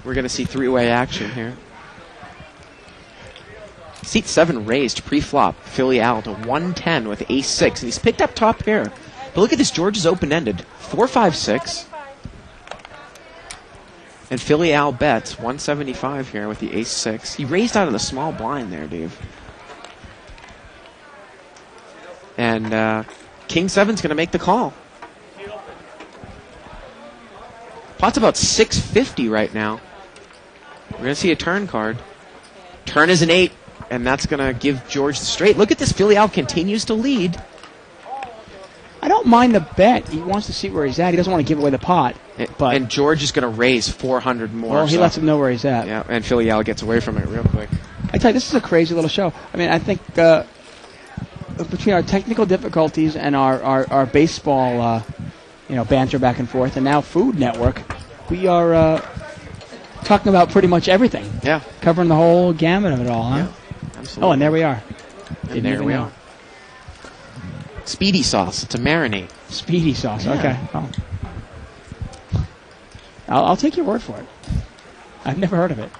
[SPEAKER 1] We're going to see three-way action here. Seat 7 raised pre-flop. Philly Al to 110 with ace-6, and he's picked up top pair. But look at this. George is open-ended. 4-5-6. And Philly Al bets 175 here with the ace-6. He raised out of the small blind there, Dave. And King 7's going to make the call. Pot's about 650 right now. We're going to see a turn card. Turn is an 8, and that's going to give George the straight. Look at this. Philly Al continues to lead.
[SPEAKER 2] I don't mind the bet. He wants to see where he's at. He doesn't want to give away the pot. But
[SPEAKER 1] and George is going to raise 400 more.
[SPEAKER 2] Well, he lets him know where he's at.
[SPEAKER 1] Yeah, and Philly Al gets away from it real quick.
[SPEAKER 2] I tell you, this is a crazy little show. I mean, I think between our technical difficulties and our baseball banter back and forth, and now Food Network, we are talking about pretty much everything.
[SPEAKER 1] Yeah.
[SPEAKER 2] Covering the whole gamut of it all, huh?
[SPEAKER 1] Yeah, absolutely.
[SPEAKER 2] Oh, and there we are.
[SPEAKER 1] And there we are. Speedy sauce. It's a marinade.
[SPEAKER 2] Speedy sauce.
[SPEAKER 1] Yeah.
[SPEAKER 2] Okay. Oh. I'll take your word for it. I've never heard of it.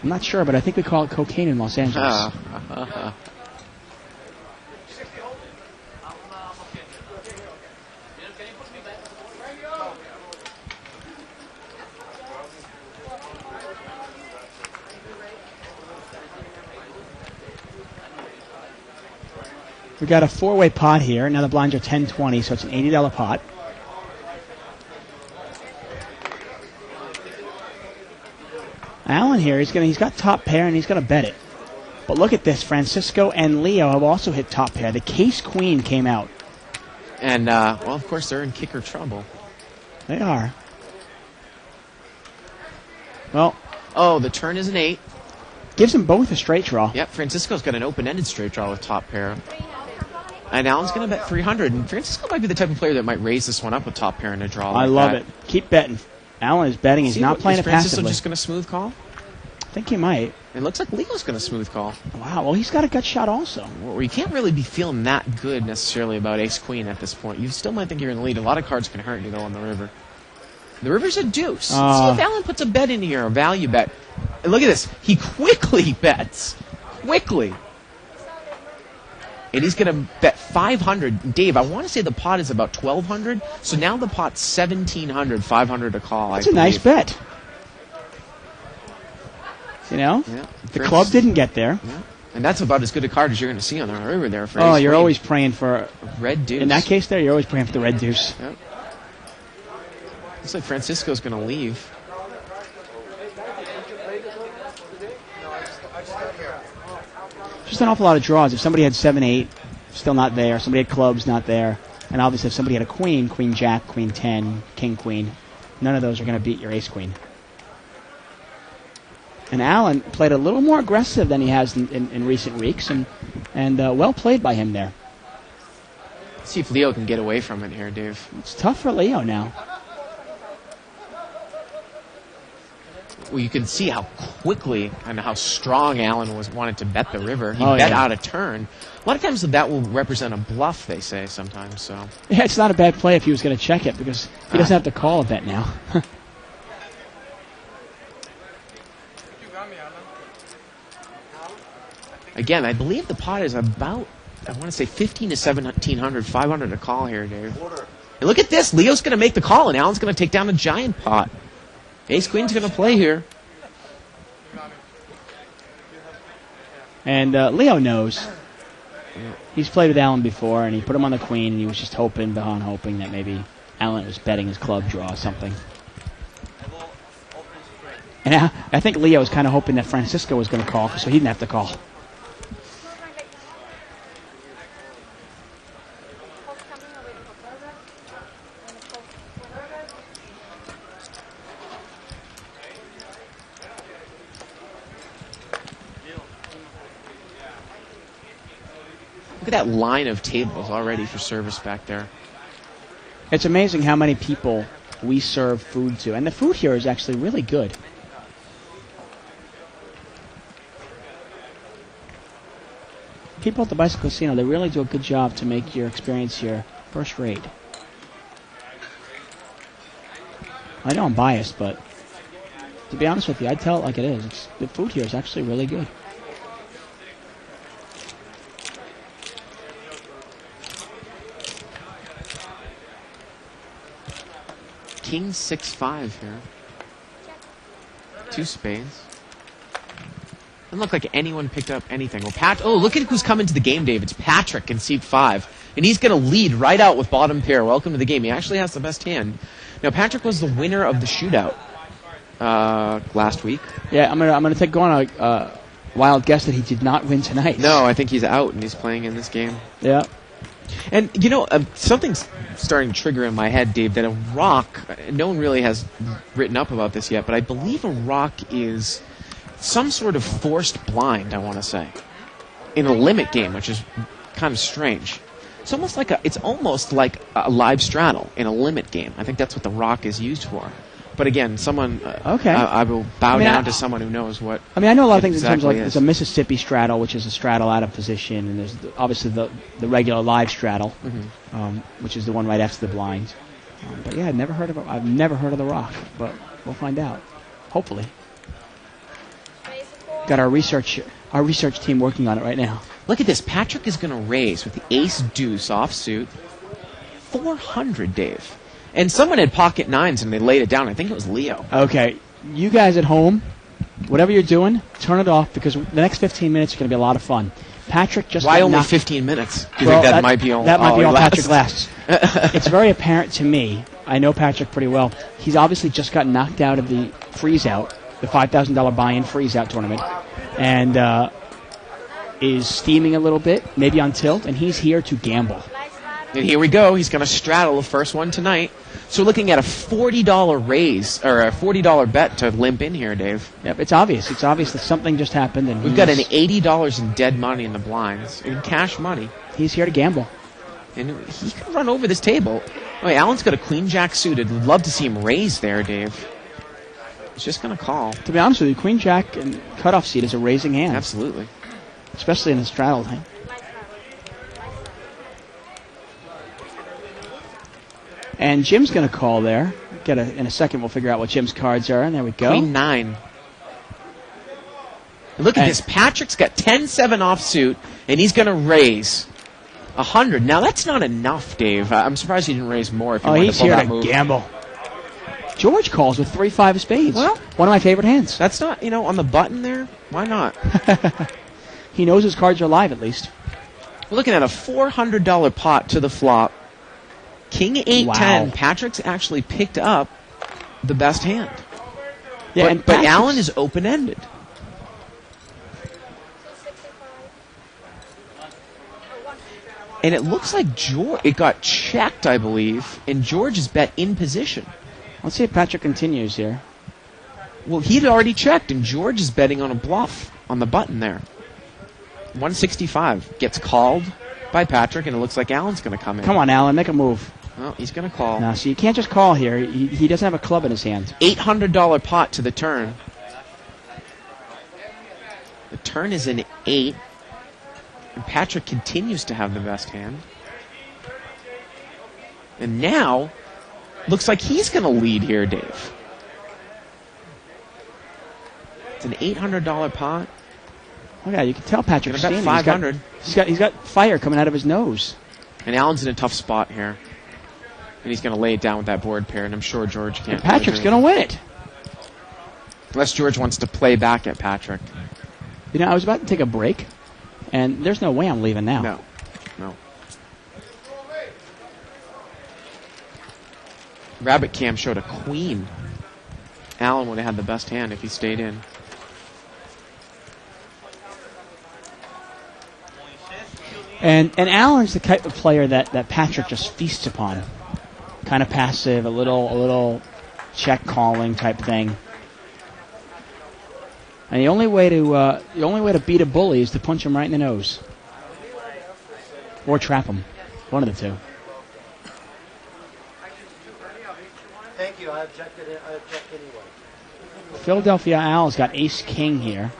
[SPEAKER 2] I'm not sure, but I think we call it cocaine in Los Angeles. We got a 4-way pot here. Now the blinds are 10-20, so it's an $80 pot. Allen here, he's got top pair and he's going to bet it. But look at this. Francisco and Leo have also hit top pair. The case queen came out.
[SPEAKER 1] And, well, of course, they're in kicker trouble.
[SPEAKER 2] They are. Well.
[SPEAKER 1] Oh, the turn is an 8.
[SPEAKER 2] Gives them both a straight draw.
[SPEAKER 1] Yep, Francisco's got an open-ended straight draw with top pair. And Allen's going to bet 300. And Francisco might be the type of player that might raise this one up with top pair in a draw.
[SPEAKER 2] I love it. Keep betting. Allen is betting. He's not playing it passively.
[SPEAKER 1] Is Francisco just going to smooth call?
[SPEAKER 2] I think he might.
[SPEAKER 1] It looks like Leo's going to smooth call.
[SPEAKER 2] Wow, well, he's got a gut shot also.
[SPEAKER 1] Well, you can't really be feeling that good necessarily about ace-queen at this point. You still might think you're in the lead. A lot of cards can hurt you, though, on the river. The river's a deuce. See if Allen puts a bet in here, a value bet. And look at this. He quickly bets. Quickly. And he's going to bet 500. Dave, I want to say the pot is about 1,200. So now the pot's 1,700, 500 a call.
[SPEAKER 2] That's a nice bet. You know?
[SPEAKER 1] Yeah.
[SPEAKER 2] The club didn't get there.
[SPEAKER 1] Yeah. And that's about as good a card as you're going to see on the river there. For
[SPEAKER 2] oh, you're always praying for...
[SPEAKER 1] red deuce.
[SPEAKER 2] In that case there, you're always praying for the red deuce.
[SPEAKER 1] Yep. Looks like Francisco's going to leave.
[SPEAKER 2] Just an awful lot of draws. If somebody had 7-8, still not there. Somebody had clubs, not there. And obviously if somebody had a queen, queen jack, queen 10, king queen, none of those are going to beat your ace queen. And Allen played a little more aggressive than he has in recent weeks, and well played by him there.
[SPEAKER 1] Let's see if Leo can get away from it here, Dave.
[SPEAKER 2] It's tough for Leo now.
[SPEAKER 1] Well, you can see how quickly and how strong Allen wanted to bet the river. He bet out a turn. A lot of times that will represent a bluff, they say sometimes. So
[SPEAKER 2] yeah, it's not a bad play if he was going to check it because he doesn't have to call a bet now.
[SPEAKER 1] Again, I believe the pot is about, I want to say 15 to 1,700, 500 a call here, Dave. And look at this. Leo's going to make the call, and Allen's going to take down the giant pot. Ace-queen's going to play here.
[SPEAKER 2] And Leo knows. He's played with Allen before, and he put him on the queen, and he was just hoping that maybe Allen was betting his club draw or something. And I think Leo was kind of hoping that Francisco was going to call, so he didn't have to call.
[SPEAKER 1] Look at that line of tables already for service back there.
[SPEAKER 2] It's amazing how many people we serve food to. And the food here is actually really good. People at the Bicycle Casino, they really do a good job to make your experience here first rate. I know I'm biased, but to be honest with you, I'd tell it like it is. The food here is actually really good.
[SPEAKER 1] King 6-5 here. 2 spades. Doesn't look like anyone picked up anything. Well, oh, look at who's coming to the game, Dave. It's Patrick in seat 5. And he's going to lead right out with bottom pair. Welcome to the game. He actually has the best hand. Now, Patrick was the winner of the shootout last week.
[SPEAKER 2] Yeah, I'm gonna go on a wild guess that he did not win tonight.
[SPEAKER 1] No, I think he's out and he's playing in this game.
[SPEAKER 2] Yeah.
[SPEAKER 1] And, you know, something's starting to trigger in my head, Dave, that a rock, no one really has written up about this yet, but I believe a rock is some sort of forced blind, I want to say, in a limit game, which is kind of strange. It's almost like a live straddle in a limit game. I think that's what the rock is used for. But again, someone,
[SPEAKER 2] okay.
[SPEAKER 1] I will bow down to someone who knows what.
[SPEAKER 2] I mean, I know a lot of things
[SPEAKER 1] exactly
[SPEAKER 2] in terms of there's a Mississippi straddle, which is a straddle out of position, and there's obviously the regular live straddle, which is the one right after the blind. But yeah, I've never heard of the rock, but we'll find out. Hopefully, got our research team working on it right now.
[SPEAKER 1] Look at this. Patrick is going to raise with the ace deuce offsuit, 400, Dave. And someone had pocket nines and they laid it down. I think it was Leo.
[SPEAKER 2] Okay. You guys at home, whatever you're doing, turn it off because the next 15 minutes are going to be a lot of fun. Patrick just
[SPEAKER 1] Why
[SPEAKER 2] got
[SPEAKER 1] only
[SPEAKER 2] knocked-
[SPEAKER 1] 15 minutes? Do you
[SPEAKER 2] Well,
[SPEAKER 1] think that might be all?
[SPEAKER 2] That might be
[SPEAKER 1] he
[SPEAKER 2] all Patrick
[SPEAKER 1] lasts?
[SPEAKER 2] lasts. It's very apparent to me. I know Patrick pretty well. He's obviously just got knocked out of the freeze-out, the $5,000 buy-in freeze-out tournament, and is steaming a little bit, maybe on tilt, and he's here to gamble.
[SPEAKER 1] And here we go. He's going to straddle the first one tonight. So we're looking at a $40 raise, or a $40 bet to limp in here, Dave.
[SPEAKER 2] Yep, it's obvious. It's obvious that something just happened, and
[SPEAKER 1] We've got an $80 in dead money in the blinds, in cash money.
[SPEAKER 2] he's here to gamble.
[SPEAKER 1] And he can run over this table. Oh, wait, Allen's got a queen jack suited. Would love to see him raise there, Dave. He's just going to call.
[SPEAKER 2] To be honest with you, Queen Jack and cutoff seat is a raising hand,
[SPEAKER 1] Absolutely.
[SPEAKER 2] especially in a straddle thing. And Jim's going to call there. In a second, we'll figure out what Jim's cards are, and there we go.
[SPEAKER 1] Queen 9. And look at
[SPEAKER 2] And-
[SPEAKER 1] this. Patrick's got 10-7 offsuit, and he's going to raise 100. Now, that's not enough, Dave. I'm surprised he didn't raise more if he
[SPEAKER 2] Oh,
[SPEAKER 1] wanted
[SPEAKER 2] he's
[SPEAKER 1] to pull
[SPEAKER 2] here
[SPEAKER 1] that
[SPEAKER 2] to
[SPEAKER 1] move.
[SPEAKER 2] gamble. George calls with 3-5 of spades.
[SPEAKER 1] Well-
[SPEAKER 2] one of my favorite hands.
[SPEAKER 1] That's not, on the button there. Why not?
[SPEAKER 2] He knows his cards are live, at least.
[SPEAKER 1] We're looking at a $400 pot to the flop. King 8-10.
[SPEAKER 2] Wow.
[SPEAKER 1] Patrick's actually picked up the best hand.
[SPEAKER 2] Yeah,
[SPEAKER 1] but
[SPEAKER 2] and
[SPEAKER 1] but
[SPEAKER 2] Patrick's-
[SPEAKER 1] Allen is open-ended. And it looks like it got checked, I believe, and George is bet in position.
[SPEAKER 2] Let's see if Patrick continues here.
[SPEAKER 1] Well, he'd already checked, and George is betting on a bluff on the button there. 165 gets called by Patrick, and it looks like Allen's going to come in.
[SPEAKER 2] Come on, Alan, make a move.
[SPEAKER 1] Well, he's going to call.
[SPEAKER 2] No, so you can't just call here. He doesn't have a club in his hand.
[SPEAKER 1] $800 pot to the turn. The turn is an 8. And Patrick continues to have the best hand. And now, looks like he's going to lead here, Dave. It's an $800 pot.
[SPEAKER 2] Oh yeah, you can tell Patrick's
[SPEAKER 1] Gonna bet
[SPEAKER 2] steaming.
[SPEAKER 1] 500.
[SPEAKER 2] He's got fire coming out of his nose.
[SPEAKER 1] And Allen's in a tough spot here. And he's going to lay it down with that board pair, and I'm sure George can't.
[SPEAKER 2] And Patrick's going to win it.
[SPEAKER 1] Unless George wants to play back at Patrick.
[SPEAKER 2] You know, I was about to take a break, and there's no way I'm leaving now.
[SPEAKER 1] No. Rabbit Cam showed a queen. Allen would have had the best hand if he stayed in.
[SPEAKER 2] And Allen's the type of player that Patrick just feasts upon. Kind of passive, a little check calling type thing. And the only way to beat a bully is to punch him right in the nose, or trap him. One of the two.
[SPEAKER 5] Thank you. I object anyway.
[SPEAKER 2] Philadelphia Al's got Ace King here,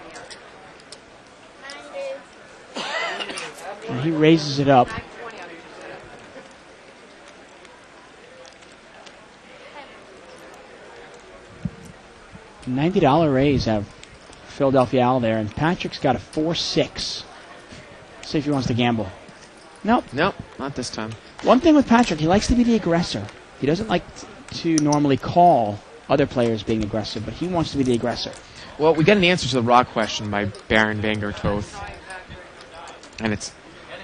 [SPEAKER 2] and he raises it up. $90 raise out of Philadelphia Al there, and Patrick's got a 4-6. See if he wants to gamble. Nope.
[SPEAKER 1] Nope, not this time.
[SPEAKER 2] One thing with Patrick, he likes to be the aggressor. He doesn't like to normally call other players being aggressive, but he wants to be the aggressor.
[SPEAKER 1] Well, we got an answer to the raw question by Baron Vanger Toth. And it's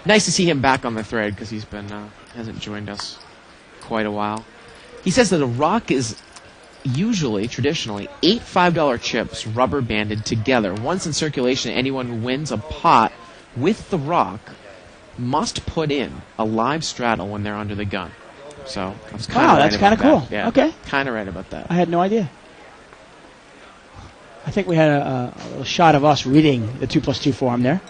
[SPEAKER 1] nice to see him back on the thread because he's been hasn't joined us quite a while. He says that a rock is usually, traditionally, 8 $5 chips rubber banded together. Once in circulation, anyone who wins a pot with the rock must put in a live straddle when they're under the gun. So I was kind of
[SPEAKER 2] Wow, that's
[SPEAKER 1] kind
[SPEAKER 2] kinda
[SPEAKER 1] of
[SPEAKER 2] cool.
[SPEAKER 1] Yeah,
[SPEAKER 2] Okay.
[SPEAKER 1] kind of right about that.
[SPEAKER 2] I had no idea. I think we had a little shot of us reading the 2+2 form there.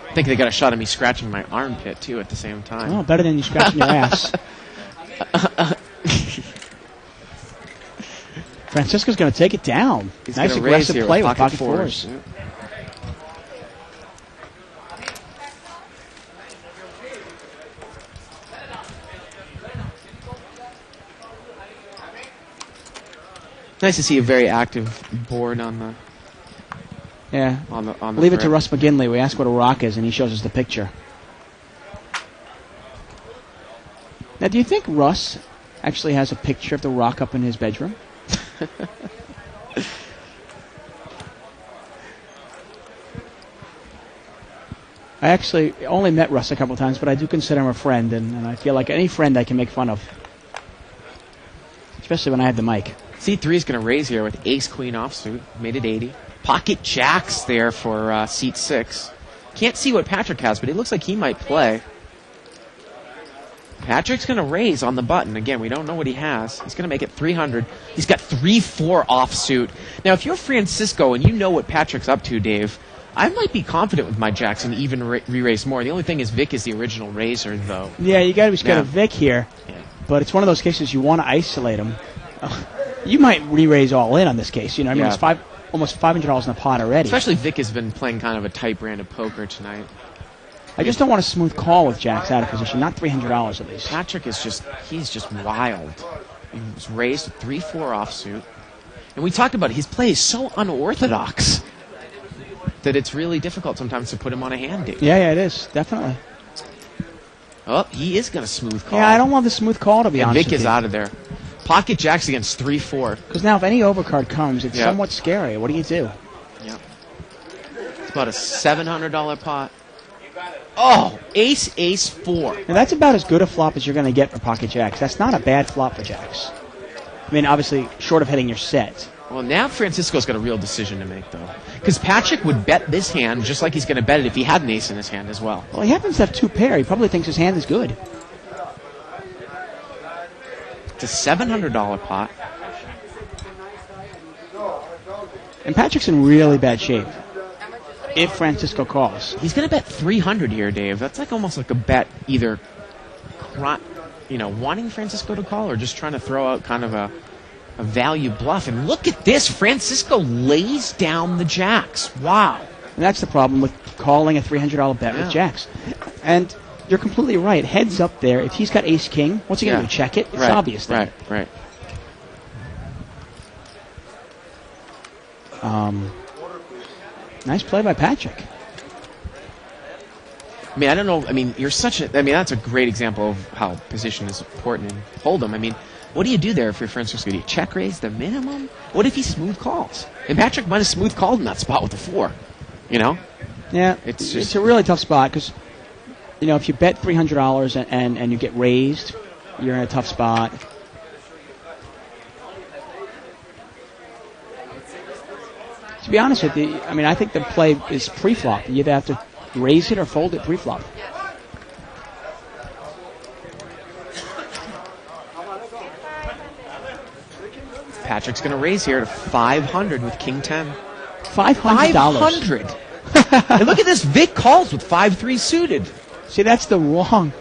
[SPEAKER 1] I think they got a shot of me scratching my armpit too at the same time.
[SPEAKER 2] Oh, better than you scratching your ass. Francisco's going to take it down.
[SPEAKER 1] He's
[SPEAKER 2] Nice
[SPEAKER 1] gonna raise
[SPEAKER 2] aggressive
[SPEAKER 1] here
[SPEAKER 2] play with pocket fours.
[SPEAKER 1] Yeah. Nice to see a very active board on the
[SPEAKER 2] Yeah.
[SPEAKER 1] on the
[SPEAKER 2] Leave it to
[SPEAKER 1] thread.
[SPEAKER 2] Russ McGinley. We ask what a rock is, and he shows us the picture. Now, do you think Russ Actually has a picture of the rock up in his bedroom. I actually only met Russ a couple times, but I do consider him a friend, and I feel like any friend I can make fun of. Especially when I have the mic.
[SPEAKER 1] C3 is going to raise here with ace-queen offsuit. Made it 80. Pocket jacks there for seat 6. Can't see what Patrick has, but it looks like he might play. Patrick's going to raise on the button. Again, we don't know what he has. He's going to make it 300. He's got 3-4 offsuit. Now, if you're Francisco and you know what Patrick's up to, Dave, I might be confident with my jacks and even re-raise more. The only thing is Vic is the original raiser, though.
[SPEAKER 2] Yeah, you got to be scared of Vic here.
[SPEAKER 1] Yeah.
[SPEAKER 2] But it's one of those cases you want to isolate him. You might re-raise all in on this case. You know, I mean, it's almost $500 in the pot already.
[SPEAKER 1] Especially Vic has been playing kind of a tight brand of poker tonight.
[SPEAKER 2] I just don't want a smooth call with jacks out of position. Not $300 at least.
[SPEAKER 1] Patrick is he's just wild. He's raised 3-4 offsuit. And we talked about it. His play is so unorthodox that it's really difficult sometimes to put him on a hand, Dave.
[SPEAKER 2] Yeah, it is. Definitely.
[SPEAKER 1] Oh, he is going to smooth call.
[SPEAKER 2] Yeah, I don't want the smooth call, to be honest
[SPEAKER 1] Vic
[SPEAKER 2] with
[SPEAKER 1] is
[SPEAKER 2] you.
[SPEAKER 1] out of there. Pocket jacks against 3-4.
[SPEAKER 2] Because now if any overcard comes, it's somewhat scary. What do you do?
[SPEAKER 1] Yep. It's about a $700 pot. Oh, ace, 4.
[SPEAKER 2] Now that's about as good a flop as you're going to get for pocket jacks. That's not a bad flop for jacks. I mean, obviously, short of hitting your set.
[SPEAKER 1] Well, now Francisco's got a real decision to make, though. Because Patrick would bet this hand just like he's going to bet it if he had an ace in his hand as well.
[SPEAKER 2] Well, he happens to have 2 pair. He probably thinks his hand is good.
[SPEAKER 1] It's a $700 pot.
[SPEAKER 2] And Patrick's in really bad shape if Francisco calls.
[SPEAKER 1] He's going to bet 300 here, Dave. That's like almost like a bet either wanting Francisco to call or just trying to throw out kind of a value bluff. And look at this. Francisco lays down the jacks. Wow.
[SPEAKER 2] And that's the problem with calling a $300 bet with jacks. And you're completely right. Heads up there. If he's got ace-king, what's he going to do? Check it? It's obvious then.
[SPEAKER 1] Right.
[SPEAKER 2] Nice play by Patrick.
[SPEAKER 1] I mean, I don't know. I mean, that's a great example of how position is important in Hold'em. I mean, what do you do there if you're Francisco? Do you check raise the minimum? What if he smooth calls? And Patrick might have smooth called in that spot with the 4. You know?
[SPEAKER 2] Yeah, it's a really tough spot because, if you bet $300 and you get raised, you're in a tough spot. To be honest with you, I mean, I think the play is pre-flop. You either have to raise it or fold it pre-flop.
[SPEAKER 1] Patrick's going to raise here to 500 with King 10.
[SPEAKER 2] $500.
[SPEAKER 1] 500. And look at this. Vic calls with 5-3 suited.
[SPEAKER 2] See, that's the wrong.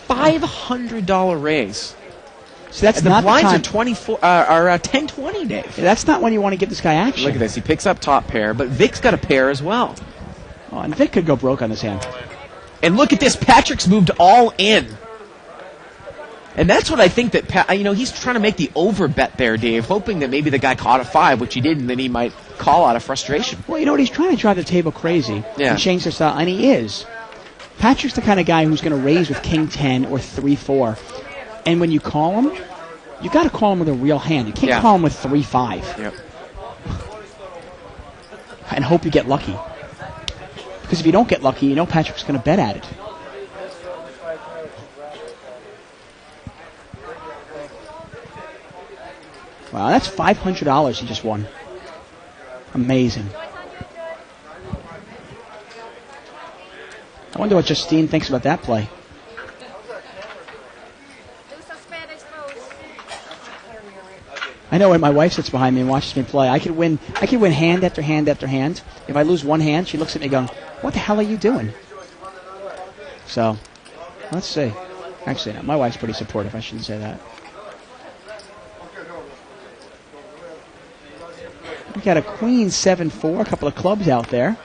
[SPEAKER 1] $500 raise.
[SPEAKER 2] See, that's
[SPEAKER 1] and
[SPEAKER 2] not
[SPEAKER 1] the blinds
[SPEAKER 2] the
[SPEAKER 1] are 24 are 10-20, Dave.
[SPEAKER 2] That's not when you want to give this guy action.
[SPEAKER 1] Look at this. He picks up top pair, but Vic's got a pair as well.
[SPEAKER 2] Oh, and Vic could go broke on this hand.
[SPEAKER 1] And look at this. Patrick's moved all in. And that's what I think that, he's trying to make the over bet there, Dave, hoping that maybe the guy caught a 5, which he did, and then he might call out of frustration.
[SPEAKER 2] Well, you know what? He's trying to drive the table crazy and change their style, and he is. Patrick's the kind of guy who's going to raise with King 10 or 3-4. And when you call him, you got to call him with a real hand. You can't call him with 3-5.
[SPEAKER 1] Yep.
[SPEAKER 2] And hope you get lucky. Because if you don't get lucky, Patrick's going to bet at it. Wow, that's $500 he just won. Amazing. I wonder what Justine thinks about that play. I know when my wife sits behind me and watches me play, I could win hand after hand after hand. If I lose one hand, she looks at me going, "What the hell are you doing?" So, let's see. Actually, no, my wife's pretty supportive. I shouldn't say that. We got a queen 7-4, a couple of clubs out there.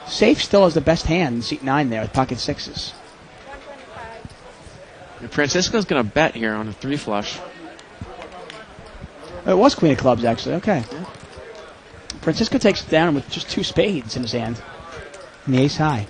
[SPEAKER 2] Safe still has the best hand in seat 9 there with pocket 6s.
[SPEAKER 1] Francisco's going to bet here on a 3 flush.
[SPEAKER 2] It was queen of clubs, actually. Okay. Yeah. Francisco takes it down with just 2 spades in his hand. And the ace high.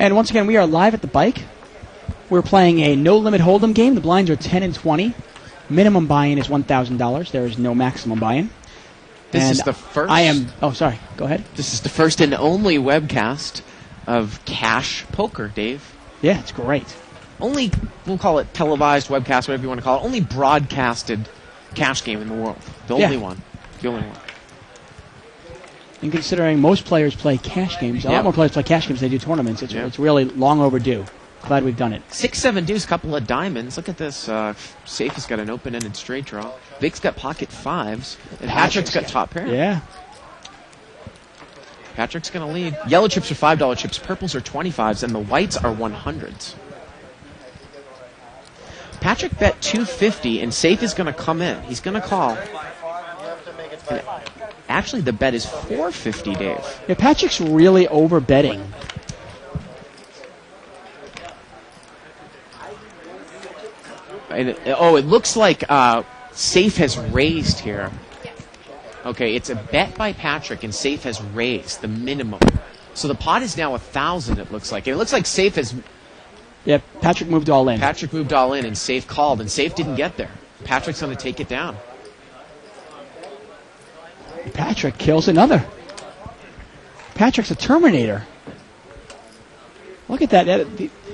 [SPEAKER 2] And once again, we are live at the bike. We're playing a no-limit hold'em game. The blinds are 10 and 20. Minimum buy-in is $1,000. There is no maximum buy-in.
[SPEAKER 1] This is the first.
[SPEAKER 2] Oh, sorry. Go ahead.
[SPEAKER 1] This is the first and only webcast of Cash Poker, Dave.
[SPEAKER 2] Yeah, it's great.
[SPEAKER 1] Only, we'll call it televised webcast, whatever you want to call it. Only broadcasted cash game in the world. The only one. The only one.
[SPEAKER 2] And considering most players play cash games, a lot more players play cash games than they do tournaments. It's really long overdue. Glad we've done it.
[SPEAKER 1] 6-7 deuce, couple of diamonds. Look at this. Safe has got an open-ended straight draw. Vic's got pocket fives. And Patrick's got top pair.
[SPEAKER 2] Yeah.
[SPEAKER 1] Patrick's going to lead. Yellow chips are $5 chips. Purples are 25s. And the whites are 100s. Patrick bet 250, and Safe is going to come in. He's going to call. And actually, the bet is 450, Dave.
[SPEAKER 2] Yeah, Patrick's really over-betting.
[SPEAKER 1] And it looks like Safe has raised here. Okay, it's a bet by Patrick, and Safe has raised the minimum. So the pot is now 1,000, it looks like. And it looks like Safe has...
[SPEAKER 2] Yeah, Patrick moved all in.
[SPEAKER 1] Patrick moved all in, and Safe called, and Safe didn't get there. Patrick's going to take it down.
[SPEAKER 2] Patrick kills another. Patrick's a Terminator. Look at that.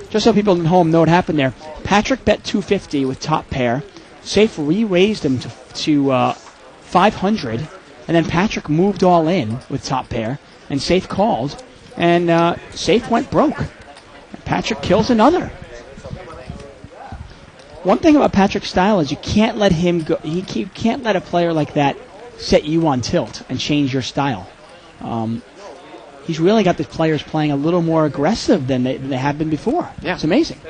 [SPEAKER 2] Just so people at home know what happened there. Patrick bet 250 with top pair. Safe re-raised him to 500, and then Patrick moved all in with top pair, and Safe called, and Safe went broke. Patrick kills another. One thing about Patrick's style is you can't let him go. You can't let a player like that set you on tilt and change your style. He's really got the players playing a little more aggressive than they have been before.
[SPEAKER 1] Yeah.
[SPEAKER 2] It's amazing.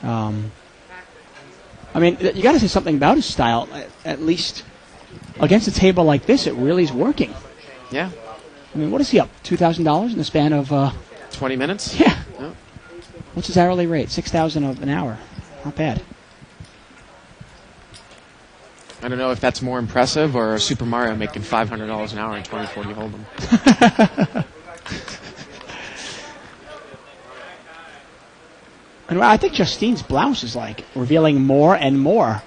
[SPEAKER 2] I mean, you got to say something about his style. At least against a table like this, it really is working.
[SPEAKER 1] Yeah.
[SPEAKER 2] I mean, what is he up? $2,000 in the span of
[SPEAKER 1] 20 minutes?
[SPEAKER 2] Yeah. What's his hourly rate? $6,000 an hour. Not bad.
[SPEAKER 1] I don't know if that's more impressive or Super Mario making $500 an hour in 2040 Hold'em.
[SPEAKER 2] And I think Justine's blouse is like revealing more and more.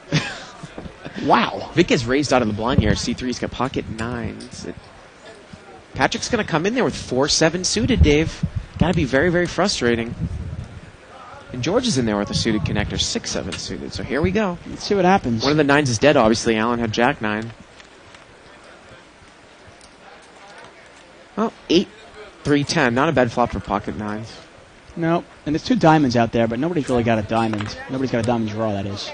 [SPEAKER 2] Wow.
[SPEAKER 1] Vic is raised out of the blind here. C3's got pocket nines. Patrick's going to come in there with 4-7 suited, Dave. Got to be very, very frustrating. And George is in there with a suited connector, 6-7 suited. So here we go.
[SPEAKER 2] Let's see what happens.
[SPEAKER 1] One of the nines is dead, obviously. Allen had Jack 9. Well, 8-3-10. Not a bad flop for pocket nines.
[SPEAKER 2] No. And there's two diamonds out there, but nobody's really got a diamond. Nobody's got a diamond draw, that is.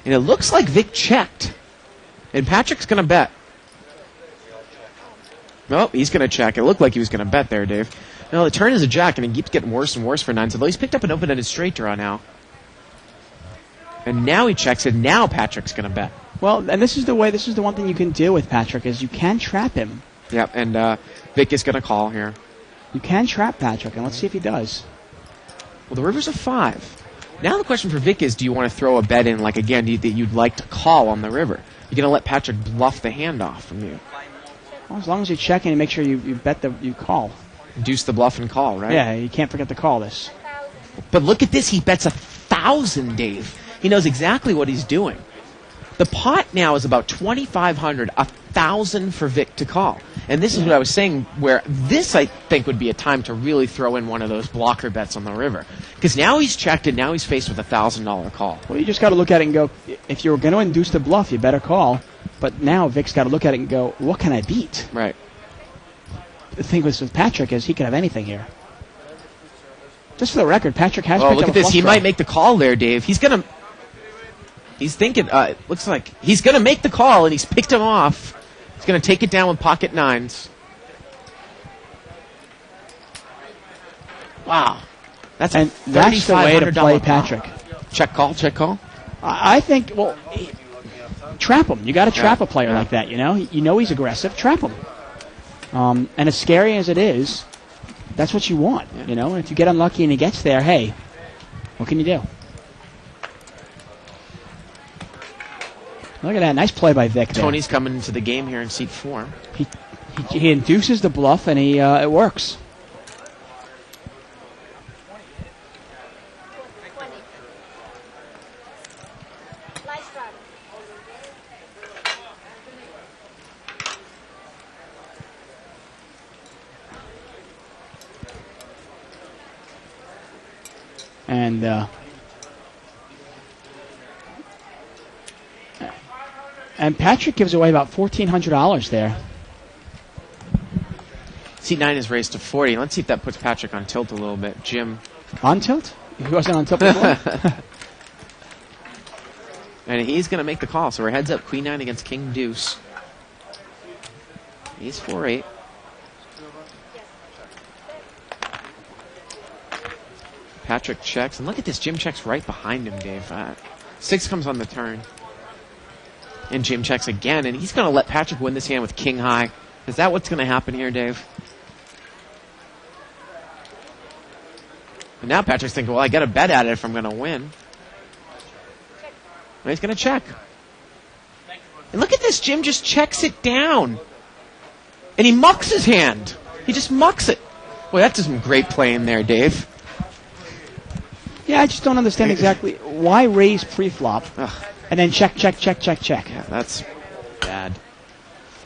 [SPEAKER 1] And it looks like Vic checked. And Patrick's going to bet. Well, he's going to check. It looked like he was going to bet there, Dave. No, the turn is a jack, and it keeps getting worse and worse for nines. Although he's picked up an open-ended straight draw now. And now he checks, and now Patrick's going to bet.
[SPEAKER 2] Well, and this is the one thing you can do with Patrick, is you can trap him.
[SPEAKER 1] Yep, and Vic is going to call here.
[SPEAKER 2] You can trap Patrick, and let's see if he does.
[SPEAKER 1] Well, the river's a 5. Now the question for Vic is, do you want to throw a bet in, like, again, that you'd like to call on the river? You're going to let Patrick bluff the hand off from you.
[SPEAKER 2] Well, as long as you check in and make sure you bet you call.
[SPEAKER 1] Deuce the bluff and call, right?
[SPEAKER 2] Yeah, you can't forget to call this.
[SPEAKER 1] But look at this. He bets 1,000, Dave. He knows exactly what he's doing. The pot now is about 2,500, 1,000 for Vic to call. And this is what I was saying, where this, I think, would be a time to really throw in one of those blocker bets on the river. Because now he's checked and now he's faced with a $1,000 call.
[SPEAKER 2] Well, you just got to look at it and go, if you're going to induce the bluff, you better call. But now Vic's got to look at it and go, what can I beat?
[SPEAKER 1] Right.
[SPEAKER 2] The thing with Patrick is he could have anything here. Just for the record, Patrick has
[SPEAKER 1] picked
[SPEAKER 2] up
[SPEAKER 1] look at this. He might make the call there, Dave. He's thinking, it looks like he's going to make the call, and he's picked him off. He's going to take it down with pocket nines. Wow. That's the way to play Patrick. Check call.
[SPEAKER 2] I think, trap him. You got to trap a player like that, you know? You know he's aggressive. Trap him. And as scary as it is, that's what you want, you know? And if you get unlucky and he gets there, hey, what can you do? Look at that. Nice play by Vic there.
[SPEAKER 1] Tony's coming into the game here in seat 4.
[SPEAKER 2] He induces the bluff, and it works. and Patrick gives away about $1,400 there.
[SPEAKER 1] C9 is raised to 40. Let's see if that puts Patrick on tilt a little bit. Jim.
[SPEAKER 2] On tilt? He wasn't on tilt before?
[SPEAKER 1] And he's going to make the call. So we're heads up, Queen 9 against King Deuce. He's 4-8. Patrick checks. And look at this. Jim checks right behind him, Dave. 6 comes on the turn. And Jim checks again. And he's going to let Patrick win this hand with King High. Is that what's going to happen here, Dave? And now Patrick's thinking, well, I got to bet at it if I'm going to win. And he's going to check. And look at this. Jim just checks it down. And he mucks his hand. He just mucks it. Boy, that's some great play in there, Dave.
[SPEAKER 2] Yeah, I just don't understand exactly why raise pre-flop and then check.
[SPEAKER 1] Yeah, that's bad.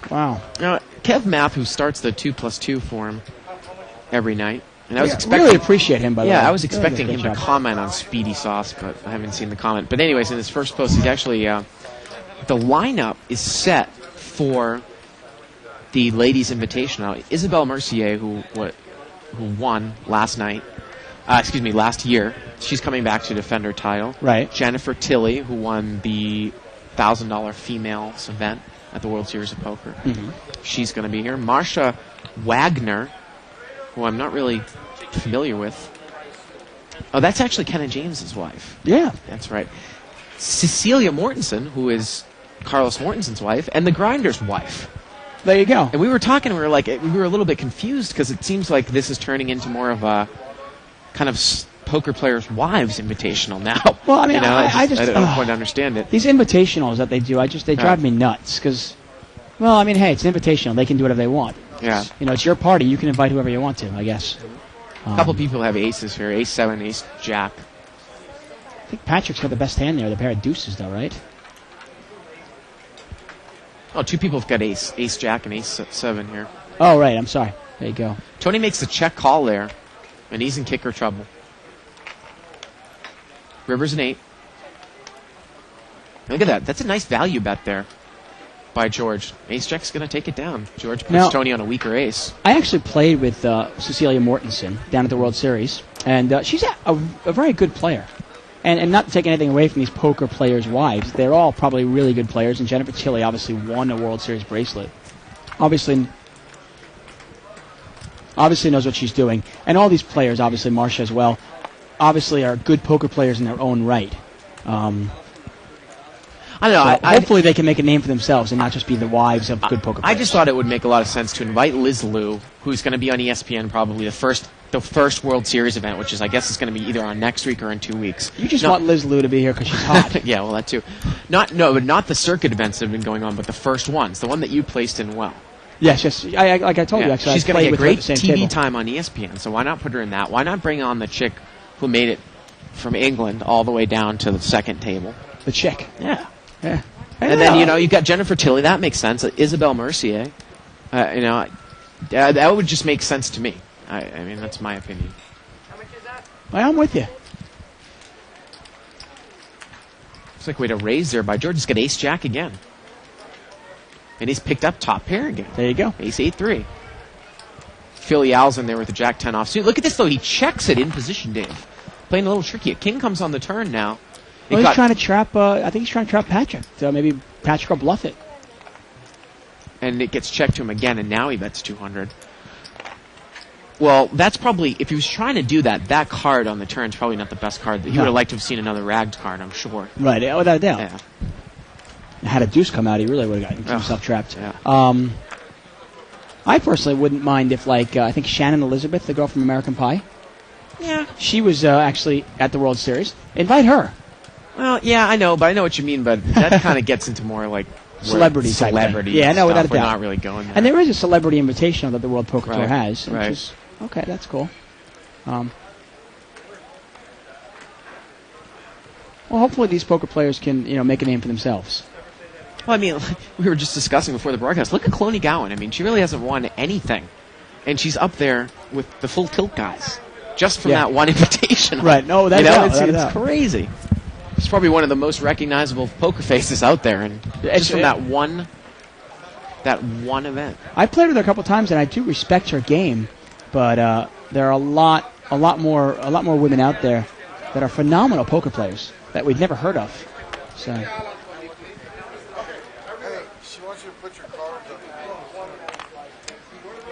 [SPEAKER 2] Wow.
[SPEAKER 1] Now, Kev Math, who starts the 2+2 for him every night, and I was expecting.
[SPEAKER 2] Really appreciate him, by the way.
[SPEAKER 1] Yeah, I was expecting
[SPEAKER 2] Really
[SPEAKER 1] him
[SPEAKER 2] good
[SPEAKER 1] to
[SPEAKER 2] job.
[SPEAKER 1] comment on Speedy Sauce, but I haven't seen the comment. But anyways, in his first post, he's actually the lineup is set for the Ladies Invitational. Isabelle Mercier, who won last year. She's coming back to defend her title.
[SPEAKER 2] Right.
[SPEAKER 1] Jennifer Tilley, who won the $1,000 females event at the World Series of Poker.
[SPEAKER 2] Mm-hmm.
[SPEAKER 1] She's going to be here. Marsha Wagner, who I'm not really familiar with. Oh, that's actually Kenna James's wife.
[SPEAKER 2] Yeah.
[SPEAKER 1] That's right. Cecilia Mortensen, who is Carlos Mortensen's wife, and the Grinder's wife.
[SPEAKER 2] There you go.
[SPEAKER 1] And we were talking, we were a little bit confused because it seems like this is turning into more of a kind of poker players' wives invitational now.
[SPEAKER 2] Well, I mean,
[SPEAKER 1] I don't quite understand it.
[SPEAKER 2] These invitationals that they do, they drive me nuts because, well, I mean, hey, it's an invitational. They can do whatever they want.
[SPEAKER 1] Yeah.
[SPEAKER 2] It's your party. You can invite whoever you want to, I guess.
[SPEAKER 1] A couple people have aces here. Ace 7, ace jack.
[SPEAKER 2] I think Patrick's got the best hand there, the pair of deuces, though, right?
[SPEAKER 1] Oh, 2 people have got ace jack and ace 7 here.
[SPEAKER 2] Oh, right. I'm sorry. There you go.
[SPEAKER 1] Tony makes the check call there, and he's in kicker trouble. River's an 8. Look at that. That's a nice value bet there by George. Ace jack's going to take it down. George puts Tony on a weaker ace.
[SPEAKER 2] I actually played with Cecilia Mortensen down at the World Series, and she's a very good player. And not to take anything away from these poker players' wives, they're all probably really good players, and Jennifer Tilley obviously won a World Series bracelet. Obviously knows what she's doing. And all these players, obviously Marsha as well, obviously are good poker players in their own right.
[SPEAKER 1] I don't know.
[SPEAKER 2] So hopefully they can make a name for themselves and not just be the wives of good poker players.
[SPEAKER 1] I just thought it would make a lot of sense to invite Liz Liu, who's going to be on ESPN probably the first World Series event, which is, I guess, is going to be either on next week or in 2 weeks.
[SPEAKER 2] You just want Liz Liu to be here because she's hot.
[SPEAKER 1] Yeah, well, that too. But not the circuit events that have been going on, but the first ones, the one that you placed in well.
[SPEAKER 2] Yes. Like I told you, actually,
[SPEAKER 1] she's
[SPEAKER 2] going to
[SPEAKER 1] get great TV
[SPEAKER 2] table.
[SPEAKER 1] time on ESPN. So why not put her in that? Why not bring on the chick who made it from England all the way down to the second table?
[SPEAKER 2] The chick.
[SPEAKER 1] Yeah.
[SPEAKER 2] And
[SPEAKER 1] then you've got Jennifer Tilley. That makes sense. Isabelle Mercier. That would just make sense to me. I mean, that's my opinion.
[SPEAKER 4] How much is that?
[SPEAKER 2] Well, I'm with you.
[SPEAKER 1] Looks like we had a raise there by George. He's got ace jack again. And he's picked up top pair again.
[SPEAKER 2] There you go.
[SPEAKER 1] Ace 8-3. Phil Yow's in there with the jack 10 off. So look at this, though. He checks it in position, Dave. Playing a little tricky. A king comes on the turn now.
[SPEAKER 2] Well, he's trying to trap. I think he's trying to trap Patrick. So maybe Patrick will bluff it.
[SPEAKER 1] And it gets checked to him again, and now he bets 200. Well, that's probably, if he was trying to do that card on the turn is probably not the best card. He would have liked to have seen another ragged card, I'm sure.
[SPEAKER 2] Right, without a doubt.
[SPEAKER 1] Yeah.
[SPEAKER 2] Had a deuce come out, he really would have gotten himself trapped.
[SPEAKER 1] Yeah.
[SPEAKER 2] I personally wouldn't mind if, I think Shannon Elizabeth, the girl from American Pie.
[SPEAKER 1] Yeah.
[SPEAKER 2] She was actually at the World Series. Invite her.
[SPEAKER 1] Well, yeah, I know, but I know what you mean, but that kind of gets into more
[SPEAKER 2] celebrity type thing. Yeah, no, without a doubt.
[SPEAKER 1] We're not really going there.
[SPEAKER 2] And there is a celebrity invitational that the World Poker Tour has.
[SPEAKER 1] Right.
[SPEAKER 2] Is, okay, that's cool. Well, hopefully these poker players can, make a name for themselves.
[SPEAKER 1] Well, I mean, we were just discussing before the broadcast. Look at Cloney Gowan. I mean, she really hasn't won anything. And she's up there with the full tilt guys. just from
[SPEAKER 2] Yeah.
[SPEAKER 1] that one invitation.
[SPEAKER 2] Right. No, that's
[SPEAKER 1] it's crazy. He's probably one of the most recognizable poker faces out there, and just from that one event.
[SPEAKER 2] I played with her a couple times, and I do respect her game, but there are a lot more women out there that are phenomenal poker players that we've never heard of. So.
[SPEAKER 3] Hey, she wants you to put your cards on.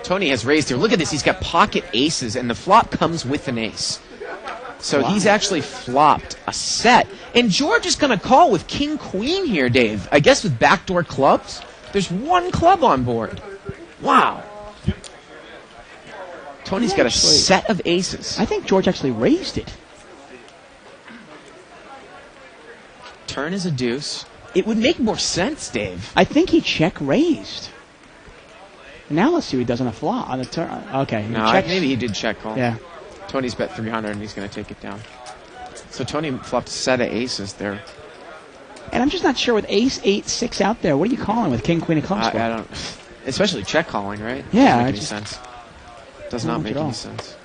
[SPEAKER 1] Tony has raised here. Look at this. He's got pocket aces, and the flop comes with an ace. So he's actually flopped a set. And George is going to call with king-queen here, Dave. I guess with backdoor clubs. There's one club on board. Wow. Tony's got a set of aces.
[SPEAKER 2] I think George actually raised it.
[SPEAKER 1] Turn is a deuce. It would make more sense, Dave.
[SPEAKER 2] I think he check raised. Now let's see what he does on the flop on the turn. Okay, he
[SPEAKER 1] No,
[SPEAKER 2] checks.
[SPEAKER 1] maybe he did check call.
[SPEAKER 2] Yeah.
[SPEAKER 1] Tony's bet 300 and he's going to take it down. So Tony flopped a set of aces there.
[SPEAKER 2] And I'm just not sure with ace 8-6 out there. What are you calling with king queen of clubs?
[SPEAKER 1] I don't, especially check calling, right?
[SPEAKER 2] Yeah,
[SPEAKER 1] Doesn't make
[SPEAKER 2] I
[SPEAKER 1] any
[SPEAKER 2] just-
[SPEAKER 1] sense. Does
[SPEAKER 2] Not
[SPEAKER 1] not
[SPEAKER 2] much
[SPEAKER 1] make
[SPEAKER 2] at all.
[SPEAKER 1] any sense.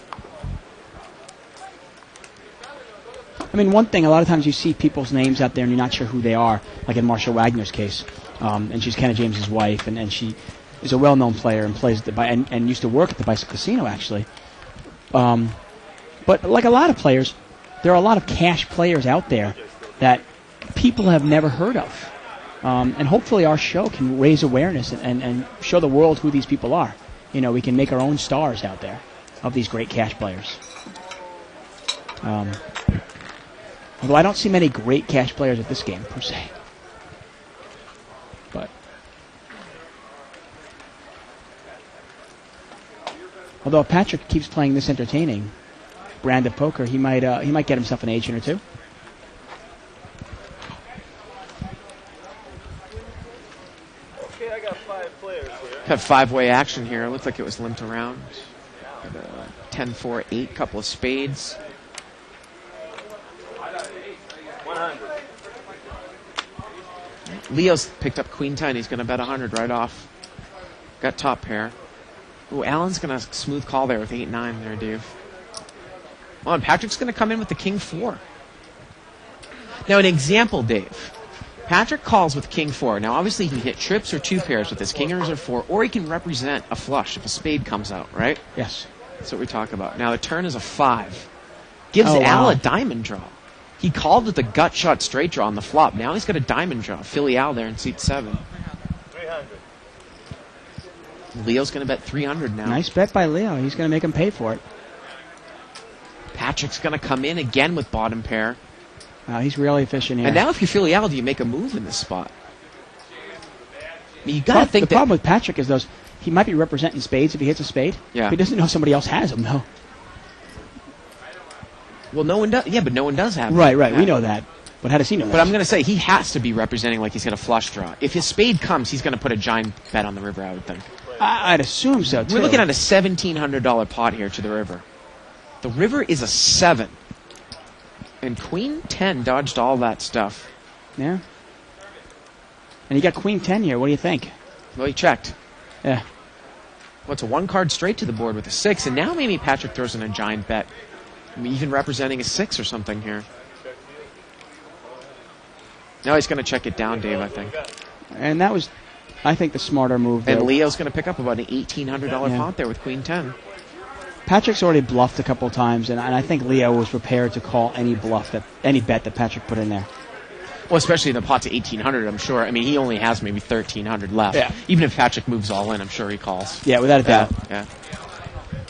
[SPEAKER 2] I mean, one thing, a lot of times you see people's names out there and you're not sure who they are, like in Marsha Wagner's case. And she's Kenneth James's wife, and she is a well-known player and plays and used to work at the Bicycle Casino, actually. But like a lot of players, there are a lot of cash players out there that people have never heard of. And hopefully our show can raise awareness and show the world who these people are. You know, we can make our own stars out there of these great cash players. Although I don't see many great cash players at this game, per se. But although if Patrick keeps playing this entertaining brand of poker, he might get himself an agent or two.
[SPEAKER 5] Okay, I got 5 players here.
[SPEAKER 1] Got 5-way action here. It looked like it was limped around. 10-4-8, couple of spades.
[SPEAKER 5] 100.
[SPEAKER 1] Leo's picked up queen 10. He's going to bet 100 right off. Got top pair. Ooh, Allen's going to smooth call there with 8-9 there, Dave. Well, and Patrick's going to come in with the king 4. Now, an example, Dave. Patrick calls with king 4. Now, obviously, he can hit trips or 2 pairs with his king or reserve 4, or he can represent a flush if a spade comes out, right?
[SPEAKER 2] Yes.
[SPEAKER 1] That's what we talk about. Now, the turn is a 5. Gives
[SPEAKER 2] Oh,
[SPEAKER 1] Al
[SPEAKER 2] wow.
[SPEAKER 1] a diamond draw. He called with a gut shot straight draw on the flop. Now he's got a diamond draw. Philly Al there in seat 7.
[SPEAKER 5] 300.
[SPEAKER 1] Leo's going to bet 300 now.
[SPEAKER 2] Nice bet by Leo. He's going to make him pay for it.
[SPEAKER 1] Patrick's going to come in again with bottom pair.
[SPEAKER 2] He's really efficient here.
[SPEAKER 1] And now if you're Philly Al, do you make a move in this spot? I mean, you got to think
[SPEAKER 2] the
[SPEAKER 1] that...
[SPEAKER 2] problem with Patrick is he might be representing spades if he hits a spade.
[SPEAKER 1] Yeah.
[SPEAKER 2] He doesn't know somebody else has them, though.
[SPEAKER 1] Well, no one does. Yeah, but no one does have them.
[SPEAKER 2] Right. We
[SPEAKER 1] Yeah.
[SPEAKER 2] know that. But how does he know that?
[SPEAKER 1] But I'm going to say he has to be representing like he's got a flush draw. If his spade comes, he's going to put a giant bet on the river, I would think.
[SPEAKER 2] I'd assume so, too.
[SPEAKER 1] We're looking at a $1,700 pot here to the river. The river is a 7. And queen 10 dodged all that stuff.
[SPEAKER 2] Yeah. And you got queen 10 here. What do you think?
[SPEAKER 1] Well, he checked.
[SPEAKER 2] Yeah.
[SPEAKER 1] Well, it's a 1 card straight to the board with a 6, and now maybe Patrick throws in a giant bet. I mean, even representing a 6 or something here. Now he's going to check it down, Dave, I think.
[SPEAKER 2] And that was, I think, the smarter move.
[SPEAKER 1] And
[SPEAKER 2] there.
[SPEAKER 1] Leo's going to pick up about an $1,800
[SPEAKER 2] Yeah.
[SPEAKER 1] pot there with queen 10.
[SPEAKER 2] Patrick's already bluffed a couple times, and I think Leo was prepared to call any bet that Patrick put in there.
[SPEAKER 1] Well, especially the pot's at 1,800, I'm sure. I mean, he only has maybe 1,300 left.
[SPEAKER 2] Yeah.
[SPEAKER 1] Even if Patrick moves all in, I'm sure he calls.
[SPEAKER 2] Yeah, without a doubt.
[SPEAKER 1] Yeah.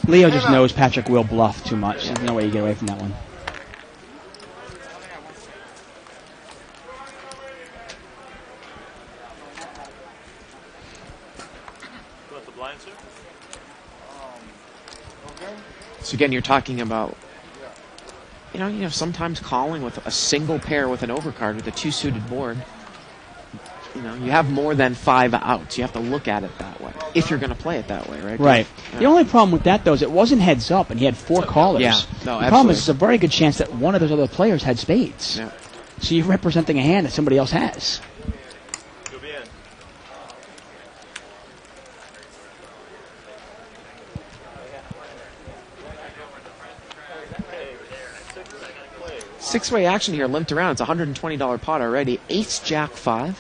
[SPEAKER 2] Leo just knows Patrick will bluff too much. There's no way you get away from that one.
[SPEAKER 5] You want the blind, sir?
[SPEAKER 1] So again, you're talking about, you know, sometimes calling with a single pair with an overcard with a 2-suited board. You know, you have more than 5 outs. You have to look at it that way if you're going to play it that way, right?
[SPEAKER 2] Right.
[SPEAKER 1] Yeah.
[SPEAKER 2] The only problem with that, though, is it wasn't heads up, and he had 4 callers.
[SPEAKER 1] Yeah. No,
[SPEAKER 2] the problem
[SPEAKER 1] absolutely.
[SPEAKER 2] is, it's a very good chance that one of those other players had spades.
[SPEAKER 1] Yeah.
[SPEAKER 2] So you're representing a hand that somebody else has.
[SPEAKER 5] You'll be in.
[SPEAKER 1] Six-way action here, limped around. It's a $120 pot already. Ace, Jack, 5.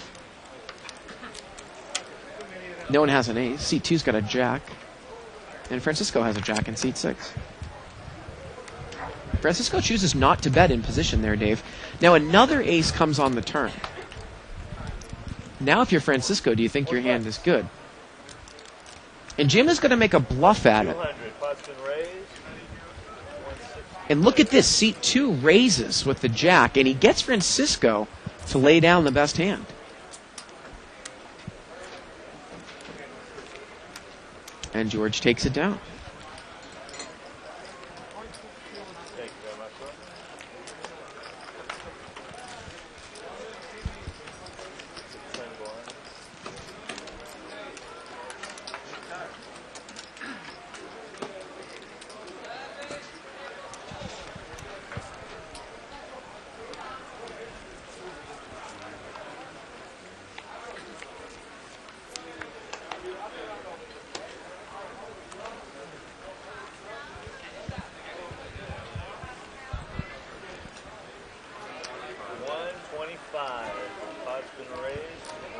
[SPEAKER 1] No one has an ace. Seat 2's got a jack. And Francisco has a jack in seat 6. Francisco chooses not to bet in position there, Dave. Now another ace comes on the turn. Now if you're Francisco, do you think your hand is good? And Jim is going to make a bluff at it. And look at this. Seat 2 raises with the jack, and he gets Francisco to lay down the best hand. And George takes it down.
[SPEAKER 3] Thank you very much, sir.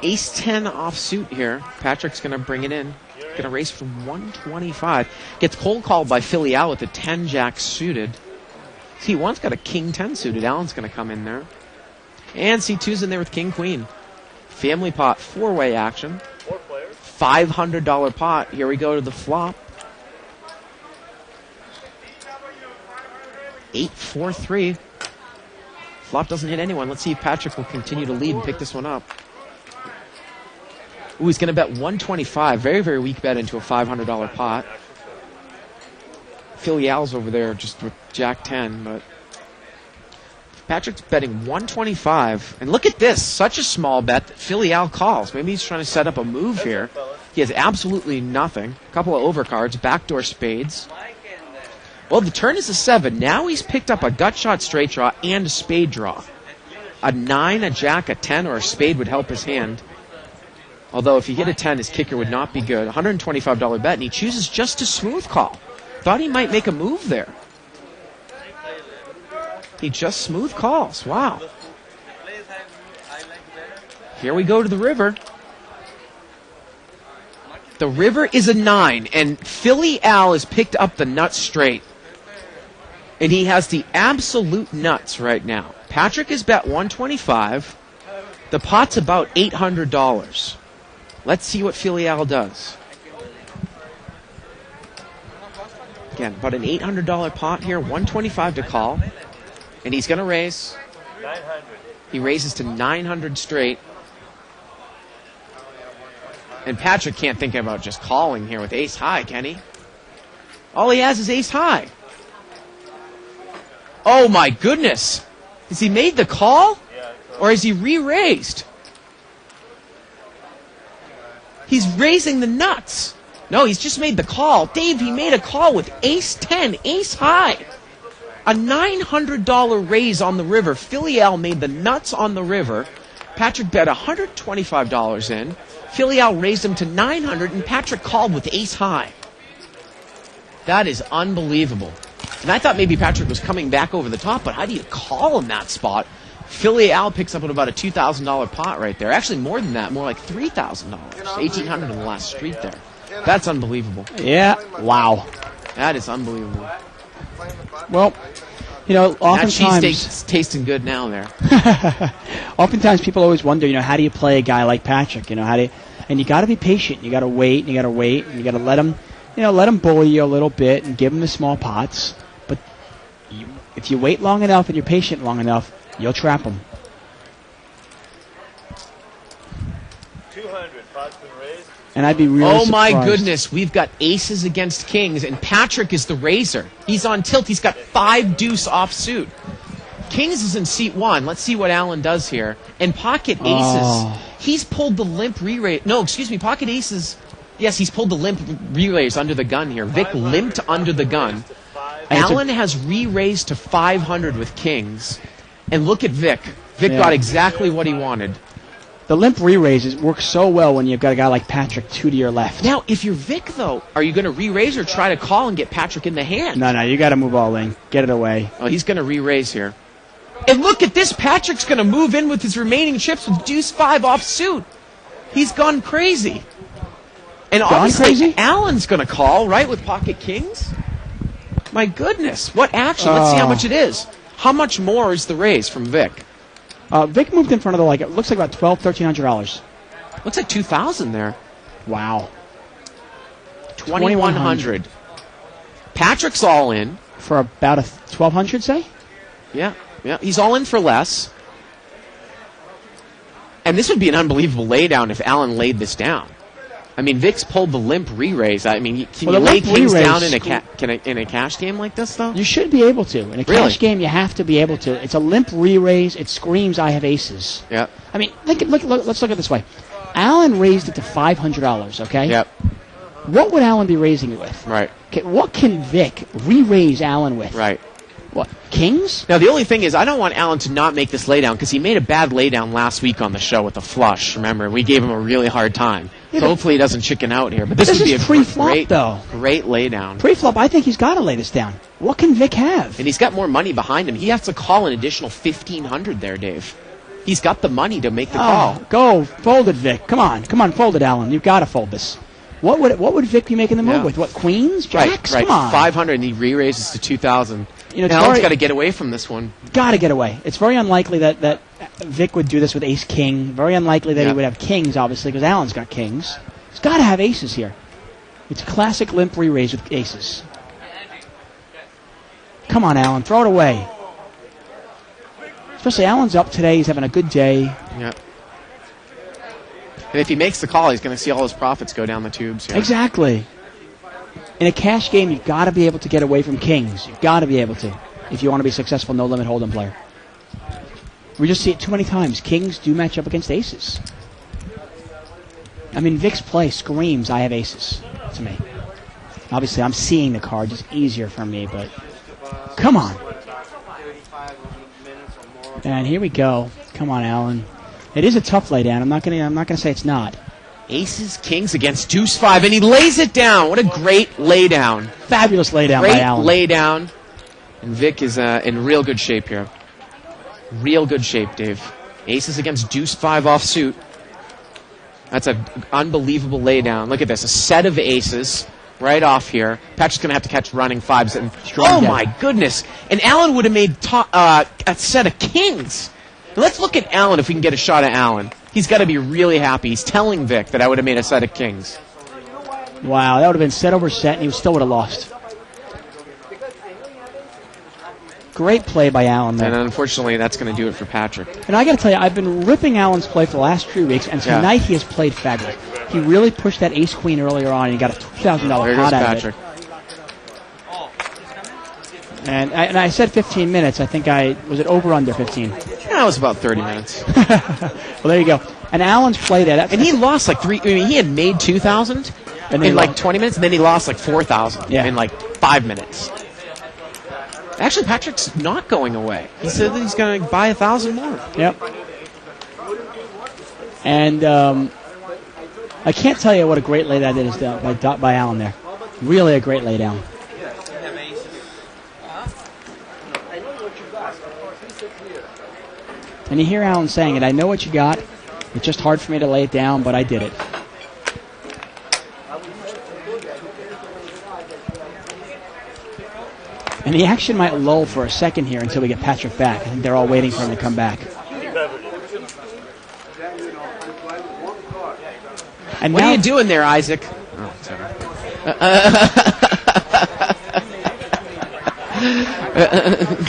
[SPEAKER 1] Ace 10 offsuit here. Patrick's going to bring it in. Going to race for 125. Gets cold called by Philly Al with a 10 jack suited. C1's got a king 10 suited. Allen's going to come in there. And C2's in there with king queen. Family pot, 4-way action. $500 pot. Here we go to the flop. 8-4-3. Flop doesn't hit anyone. Let's see if Patrick will continue to lead and pick this one up. Ooh, he's going to bet 125. Very, very weak bet into a $500 pot. Philly Al's over there just with Jack 10, but Patrick's betting 125. And look at this. Such a small bet that Philly Al calls. Maybe he's trying to set up a move here. He has absolutely nothing. A couple of overcards, backdoor spades. Well, the turn is a 7. Now he's picked up a gut shot straight draw and a spade draw. A 9, a jack, a 10, or a spade would help his hand. Although if he hit a 10, his kicker would not be good. $125 bet, and he chooses just to smooth call. Thought he might make a move there. He just smooth calls. Wow. Here we go to the river. The river is a 9, and Philly Al has picked up the nuts straight. And he has the absolute nuts right now. Patrick is bet 125. The pot's about $800. Let's see what Philly Al does. Again, about an $800 pot here, 125 to call. And he's going to raise.
[SPEAKER 3] 900.
[SPEAKER 1] He raises to 900 straight. And Patrick can't think about just calling here with ace high, can he? All he has is ace high. Oh my goodness. Has he made the call? Or has he re-raised? He's raising the nuts. No, he's just made the call. Dave, he made a call with ace 10, ace high. A $900 raise on the river. Philly Al made the nuts on the river. Patrick bet $125 in. Philly Al raised him to $900, and Patrick called with ace high. That is unbelievable. And I thought maybe Patrick was coming back over the top, but how do you call in that spot? Philly Al picks up at about a $2,000 pot right there. Actually, more than that, more like $3,000. $1,800 in the last street there. That's unbelievable.
[SPEAKER 2] Yeah. Wow.
[SPEAKER 1] That is unbelievable.
[SPEAKER 2] Well, you know, oftentimes...
[SPEAKER 1] That cheesesteak's tasting good now there.
[SPEAKER 2] Oftentimes people always wonder, you know, how do you play a guy like Patrick? You know, how do you... And you got to be patient. You got to wait, and you got to wait, and you got to let him, you know, let him bully you a little bit and give him the small pots. But if you wait long enough and you're patient long enough, you'll trap him.
[SPEAKER 3] 200. Pot's been raised.
[SPEAKER 2] And I'd be really
[SPEAKER 1] Oh my
[SPEAKER 2] surprised.
[SPEAKER 1] goodness, we've got aces against kings, and Patrick is the raiser. He's on tilt. He's got 5 deuce offsuit. Kings is in seat 1. Let's see what Allen does here. And pocket aces.
[SPEAKER 2] Oh.
[SPEAKER 1] He's pulled the limp re-raise. No, excuse me, pocket aces. Yes, he's pulled the limp re-raise under the gun here. Vic limped under the gun. Allen has re-raised to 500 with kings. And look at Vic. Vic
[SPEAKER 2] Yeah.
[SPEAKER 1] got exactly what he wanted.
[SPEAKER 2] The limp re-raises work so well when you've got a guy like Patrick 2 to your left.
[SPEAKER 1] Now, if you're Vic, though, are you going to re-raise or try to call and get Patrick in the hand?
[SPEAKER 2] No, you got to move all in. Get it away.
[SPEAKER 1] Oh, he's going to re-raise here. And look at this. Patrick's going to move in with his remaining chips with deuce 5 off suit. He's gone crazy. And obviously,
[SPEAKER 2] crazy?
[SPEAKER 1] Allen's going to call, right, with pocket kings? My goodness. What action? Let's see how much it is. How much more is the raise from Vic?
[SPEAKER 2] Vic moved in front of it looks like about $1,300.
[SPEAKER 1] Looks like 2,000 there.
[SPEAKER 2] Wow.
[SPEAKER 1] 2,100. Patrick's all in.
[SPEAKER 2] For about $1,200, say?
[SPEAKER 1] Yeah. He's all in for less. And this would be an unbelievable laydown if Allen laid this down. I mean, Vic's pulled the limp re-raise. I mean, can you lay kings down in a cash game like this, though?
[SPEAKER 2] You should be able to. In a cash game, you have to be able to. It's a limp re-raise. It screams, I have aces.
[SPEAKER 1] Yep.
[SPEAKER 2] I mean, let's look at it this way. Allen raised it to $500, okay?
[SPEAKER 1] Yep.
[SPEAKER 2] What would Allen be raising it with?
[SPEAKER 1] Right.
[SPEAKER 2] Okay, what can Vic re-raise Allen with?
[SPEAKER 1] Right.
[SPEAKER 2] What, kings?
[SPEAKER 1] Now, the only thing is, I don't want Allen to not make this laydown because he made a bad laydown last week on the show with a flush. Remember, we gave him a really hard time. Yeah, so hopefully he doesn't chicken out here. But this would be a
[SPEAKER 2] pre-flop,
[SPEAKER 1] great
[SPEAKER 2] laydown.
[SPEAKER 1] Pre-flop,
[SPEAKER 2] I think he's got to lay this down. What can Vic have?
[SPEAKER 1] And he's got more money behind him. He has to call an additional $1,500 there, Dave. He's got the money to make the call.
[SPEAKER 2] Go, fold it, Vic. Come on, fold it, Allen. You've got to fold this. What would Vic be making the move with? What, queens, jacks?
[SPEAKER 1] Right.
[SPEAKER 2] Come on.
[SPEAKER 1] 500, and he re-raises to 2,000. Allen's got to get away from this one.
[SPEAKER 2] Got to get away. It's very unlikely that Vic would do this with ace-king. Very unlikely that he would have kings, obviously, because Allen's got kings. He's got to have aces here. It's a classic limp re-raise with aces. Come on, Allen. Throw it away. Especially Allen's up today. He's having a good day.
[SPEAKER 1] Yeah. And if he makes the call, he's going to see all his profits go down the tubes here.
[SPEAKER 2] Exactly. In a cash game, you've got to be able to get away from kings. You've got to be able to if you want to be a successful no-limit hold'em player. We just see it too many times. Kings do match up against aces. I mean, Vic's play screams, I have aces to me. Obviously, I'm seeing the card. It's easier for me, but come on. And here we go. Come on, Allen. It is a tough laydown. I'm not gonna say it's not.
[SPEAKER 1] Aces, kings against deuce 5, and he lays it down. What a great laydown.
[SPEAKER 2] Fabulous laydown by Allen.
[SPEAKER 1] Great laydown. And Vic is in real good shape here. Real good shape, Dave. Aces against deuce 5 off suit. That's an unbelievable laydown. Look at this. A set of aces right off here. Patrick's going to have to catch running 5s. And, my goodness. And Allen would have made a set of kings. Let's look at Allen if we can get a shot at Allen. He's got to be really happy. He's telling Vic that I would have made a set of kings.
[SPEAKER 2] Wow, that would have been set over set, and he still would have lost. Great play by Allen there.
[SPEAKER 1] And unfortunately, that's going to do it for Patrick.
[SPEAKER 2] And I got to tell you, I've been ripping Allen's play for the last 3 weeks, and tonight he has played fabulous. He really pushed that ace-queen earlier on, and he got a $2,000 pot out of it. And I said 15 minutes. I think was it over under 15?
[SPEAKER 1] Yeah, it was about 30 minutes.
[SPEAKER 2] Well, there you go. And Allen's play there.
[SPEAKER 1] And he lost like he had made 2,000 in like 20 minutes, and then he lost like 4,000 in like 5 minutes. Actually, Patrick's not going away. He said that he's going to buy 1,000 more.
[SPEAKER 2] Yep. And I can't tell you what a great lay that is by Allen there. Really a great lay down. And you hear Allen saying it, I know what you got. It's just hard for me to lay it down, but I did it. And the action might lull for a second here until we get Patrick back. I think they're all waiting for him to come back. And
[SPEAKER 1] what are you doing there, Isaac? Oh, sorry.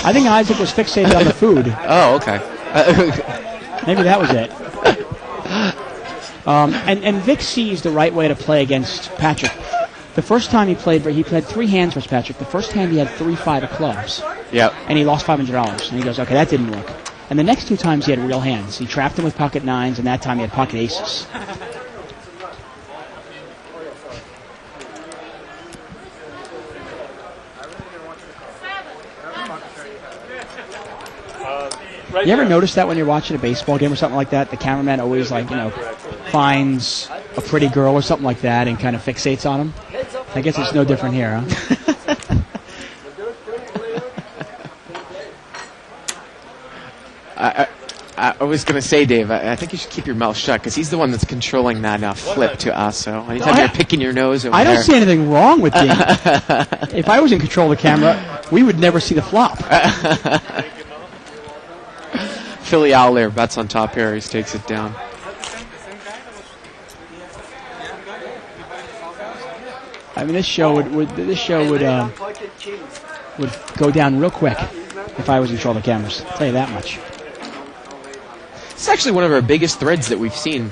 [SPEAKER 2] I think Isaac was fixated on the food.
[SPEAKER 1] Oh, okay.
[SPEAKER 2] Maybe that was it. And Vic sees the right way to play against Patrick. The first time he played 3 hands versus Patrick. The first hand he had 3-5 of clubs.
[SPEAKER 1] Yep.
[SPEAKER 2] And he lost $500. And he goes, okay, that didn't work. And the next 2 times he had real hands. He trapped him with pocket 9s, and that time he had pocket aces. You ever notice that when you're watching a baseball game or something like that, the cameraman always finds a pretty girl or something like that and kind of fixates on him? I guess it's no different here, huh?
[SPEAKER 1] I was going to say, Dave, I think you should keep your mouth shut because he's the one that's controlling that flip to us. So anytime you're picking your nose over
[SPEAKER 2] I don't
[SPEAKER 1] there.
[SPEAKER 2] see anything wrong with Dean. If I was in control of the camera, we would never see the flop.
[SPEAKER 1] Philly Owl there bets on top Harry's, takes it down.
[SPEAKER 2] I mean, this show would go down real quick if I was in control of the cameras. I'll tell you that much.
[SPEAKER 1] It's actually one of our biggest threads that we've seen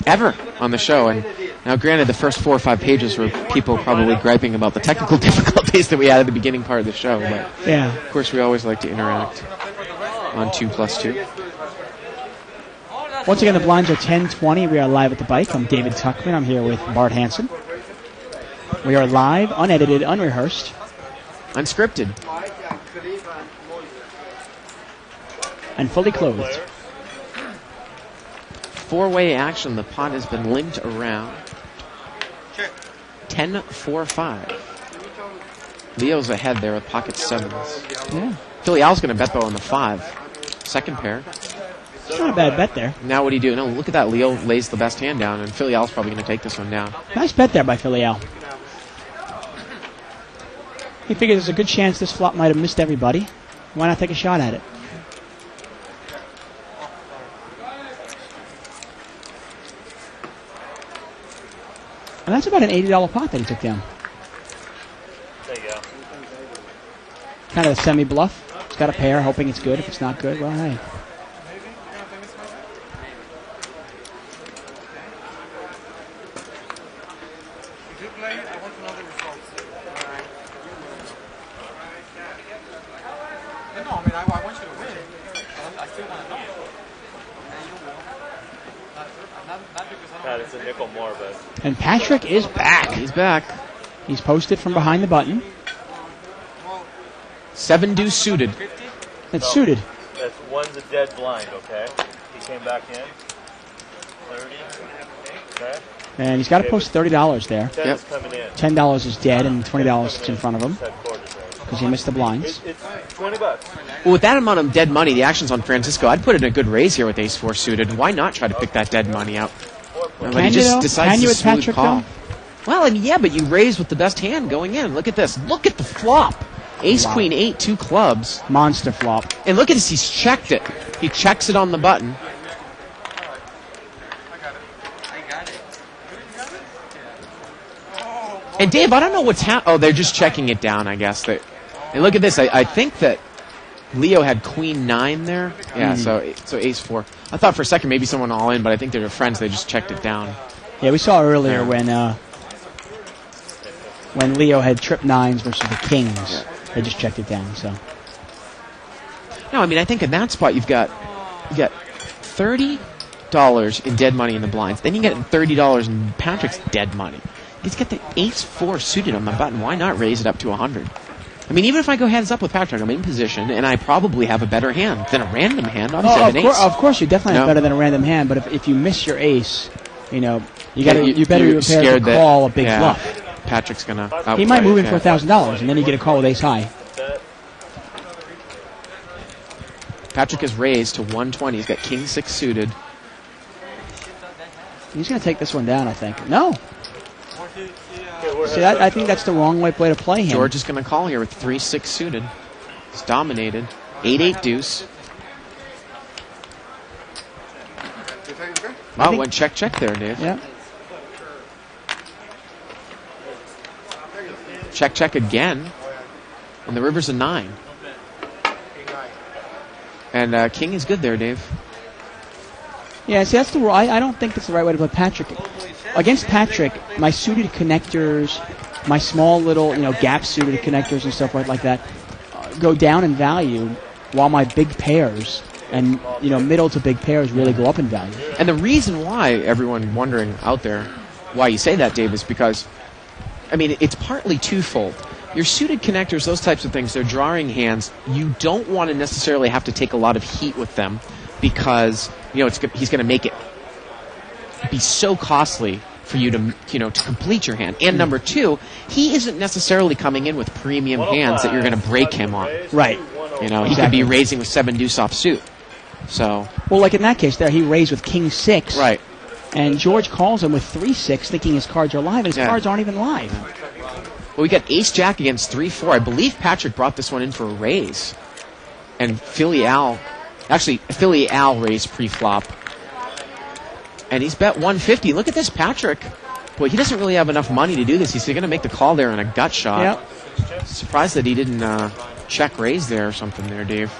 [SPEAKER 1] ever on the show. And now, granted, the first 4 or 5 pages were people probably griping about the technical difficulties that we had at the beginning part of the show. But
[SPEAKER 2] yeah,
[SPEAKER 1] of course, we always like to interact on 2+2.
[SPEAKER 2] Once again, the blinds are 10:20. We are live at the bike. I'm David Tuckman. I'm here with Bart Hansen. We are live, unedited, unrehearsed,
[SPEAKER 1] unscripted,
[SPEAKER 2] and fully clothed.
[SPEAKER 1] 4-way action. The pot has been linked around. 10-4-5. Leo's ahead there with pocket sevens.
[SPEAKER 2] Yeah.
[SPEAKER 1] Philly Owl's going to bet though on the 5. Second pair.
[SPEAKER 2] It's not a bad bet there.
[SPEAKER 1] Now what do you do? No, look at that. Leo lays the best hand down, and Philly Owl's probably going to take this one down.
[SPEAKER 2] Nice bet there by Philly Owl. He figures there's a good chance this flop might have missed everybody. Why not take a shot at it? And that's about an $80 pot that he took down.
[SPEAKER 5] There you go.
[SPEAKER 2] Kind of a semi-bluff. He's got a pair, hoping it's good. If it's not good, well, hey.
[SPEAKER 5] It's a nickel more, but...
[SPEAKER 2] And Patrick is back.
[SPEAKER 1] He's back.
[SPEAKER 2] He's posted from behind the button.
[SPEAKER 1] 7 deuce suited.
[SPEAKER 2] It's suited.
[SPEAKER 5] That's one's a dead blind, okay? He came back in. 30. Okay.
[SPEAKER 2] And he's got to post $30 there.
[SPEAKER 5] 10 is coming in.
[SPEAKER 2] $10 is dead and $20 is in front of him because he missed the blinds.
[SPEAKER 5] It's $20.
[SPEAKER 1] Well, with that amount of dead money, the action's on Francisco. I'd put in a good raise here with ace-4 suited. Why not try to pick that dead money out? But he just decides
[SPEAKER 2] Can you
[SPEAKER 1] to
[SPEAKER 2] with
[SPEAKER 1] smooth
[SPEAKER 2] Patrick,
[SPEAKER 1] call.
[SPEAKER 2] though?
[SPEAKER 1] Well, I mean, yeah, but you raise with the best hand going in. Look at this. Look at the flop. Ace,
[SPEAKER 2] Wow.
[SPEAKER 1] queen, 8, 2 clubs.
[SPEAKER 2] Monster flop.
[SPEAKER 1] And look at this. He's checked it. He checks it on the button. And Dave, I don't know what's happening. Oh, they're just checking it down, I guess. And look at this. I think that Leo had queen 9 there. Yeah, so ace 4. I thought for a second maybe someone all in, but I think they're friends. They just checked it down.
[SPEAKER 2] Yeah, we saw earlier
[SPEAKER 1] Yeah.
[SPEAKER 2] when Leo had trip 9s versus the kings. Yeah. They just checked it down. So
[SPEAKER 1] No, I mean, I think in that spot you got $30 in dead money in the blinds. Then you get $30 in Patrick's dead money. He's got the ace-4 suited on the button. Why not raise it up to 100? I mean, even if I go heads up with Patrick, I'm in position, and I probably have a better hand than a random hand. Obviously, I have an ace.
[SPEAKER 2] Of course, you definitely have better than a random hand. But if you miss your ace, you better be prepared to call a big bluff.
[SPEAKER 1] Patrick's gonna.
[SPEAKER 2] He might move in for $1,000, and then you get a call with ace high.
[SPEAKER 1] Patrick is raised to 120. He's got king 6 suited.
[SPEAKER 2] He's going to take this one down, I think. No. See, I think that's the wrong way to play him.
[SPEAKER 1] George is going to call here with 3-6 suited. He's dominated. 8-8 deuce. Wow, went check there, Dave.
[SPEAKER 2] Yeah.
[SPEAKER 1] Check again. And the river's a 9. And king is good there, Dave.
[SPEAKER 2] Yeah, see, that's I don't think that's the right way to play Patrick. Against Patrick, my suited connectors, my small little, gap suited connectors and stuff like that go down in value, while my big pairs and, middle to big pairs really go up in value.
[SPEAKER 1] And the reason why, everyone wondering out there why you say that, Dave, is because, I mean, it's partly twofold. Your suited connectors, those types of things, they're drawing hands. You don't want to necessarily have to take a lot of heat with them because, he's going to make it be so costly for you to complete your hand. And number 2, he isn't necessarily coming in with premium hands that you're going to break him on.
[SPEAKER 2] Right.
[SPEAKER 1] You know, he could
[SPEAKER 2] Exactly.
[SPEAKER 1] be raising with 7 deuce offsuit. So,
[SPEAKER 2] Well, like in that case there, he raised with king 6.
[SPEAKER 1] right.
[SPEAKER 2] And George calls him with 3-6, thinking his cards are live, and his
[SPEAKER 1] Yeah.
[SPEAKER 2] cards aren't even live.
[SPEAKER 1] Well, we got ace jack against 3-4. I believe Patrick brought this one in for a raise. And Philly Al raised pre-flop. And he's bet 150. Look at this, Patrick. Boy, he doesn't really have enough money to do this. He's going to make the call there in a gut shot.
[SPEAKER 2] Yep.
[SPEAKER 1] Surprised that he didn't check raise there or something there, Dave.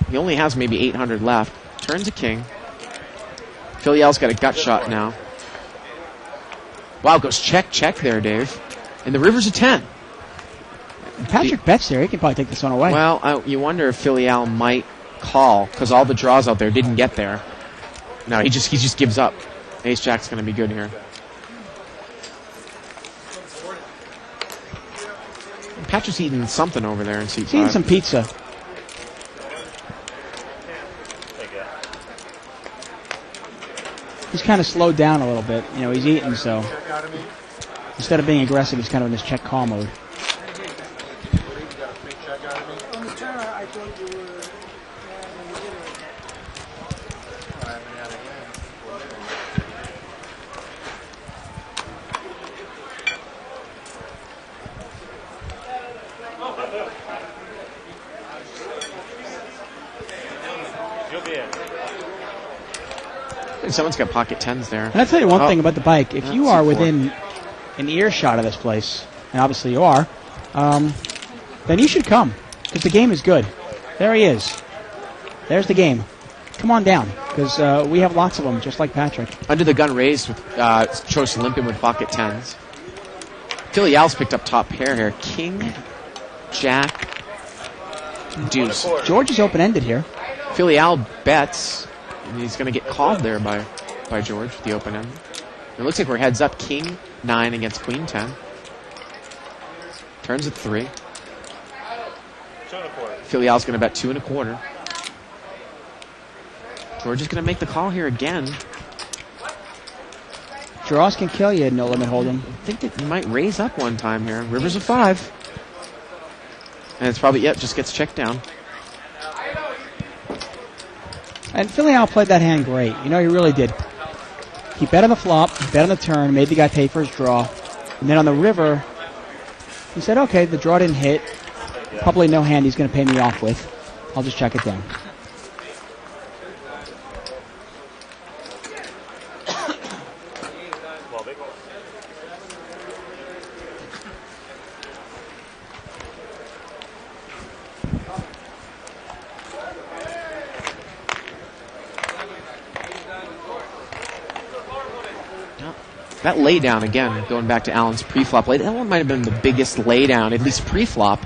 [SPEAKER 1] He only has maybe 800 left. Turns a king. Philly Al's got a gut shot now. Wow, goes check there, Dave. And the river's a 10.
[SPEAKER 2] Patrick bets there. He can probably take this one away.
[SPEAKER 1] Well, you wonder if Philly Al might call because all the draws out there didn't get there. No, he just gives up. Ace Jack's going to be good here. Patrick's eating something over there in seat
[SPEAKER 2] He's eating
[SPEAKER 1] 5.
[SPEAKER 2] some pizza. He's kind of slowed down a little bit. You know, he's eating, so instead of being aggressive, he's kind of in this check call mode.
[SPEAKER 6] On the channel, I told you.
[SPEAKER 5] You'll be in.
[SPEAKER 1] And someone's got pocket 10s there.
[SPEAKER 2] And I'll tell you one
[SPEAKER 1] Oh.
[SPEAKER 2] thing about the bike. If you
[SPEAKER 1] That's
[SPEAKER 2] are
[SPEAKER 1] a 4.
[SPEAKER 2] within an earshot of this place, and obviously you are, then you should come, because the game is good. There he is. There's the game. Come on down, because we have lots of them, just like Patrick.
[SPEAKER 1] Under the gun raised with chose to limp in with pocket 10s. Philly Al's picked up top pair here. King, Jack, Deuce.
[SPEAKER 2] George is open-ended here.
[SPEAKER 1] Philly Al bets. And he's going to get called there by George with the open end. It looks like we're heads up. King 9 against Queen 10. Turns at 3.
[SPEAKER 5] 2 1/4.
[SPEAKER 1] Philly Al's going to bet 2 1/4. George is going to make the call here again.
[SPEAKER 2] Draws can kill you, no limit hold'em.
[SPEAKER 1] I think that he might raise up one time here. River's a 5. And it's probably, just gets checked down.
[SPEAKER 2] And Philly Al played that hand great. You know, he really did. He bet on the flop, he bet on the turn, made the guy pay for his draw. And then on the river, he said, okay, the draw didn't hit. Probably no hand he's going to pay me off with. I'll just check it down.
[SPEAKER 5] Well, big.
[SPEAKER 1] That laydown, again, going back to Allen's pre-flop lay, that one might have been the biggest laydown, at least pre-flop,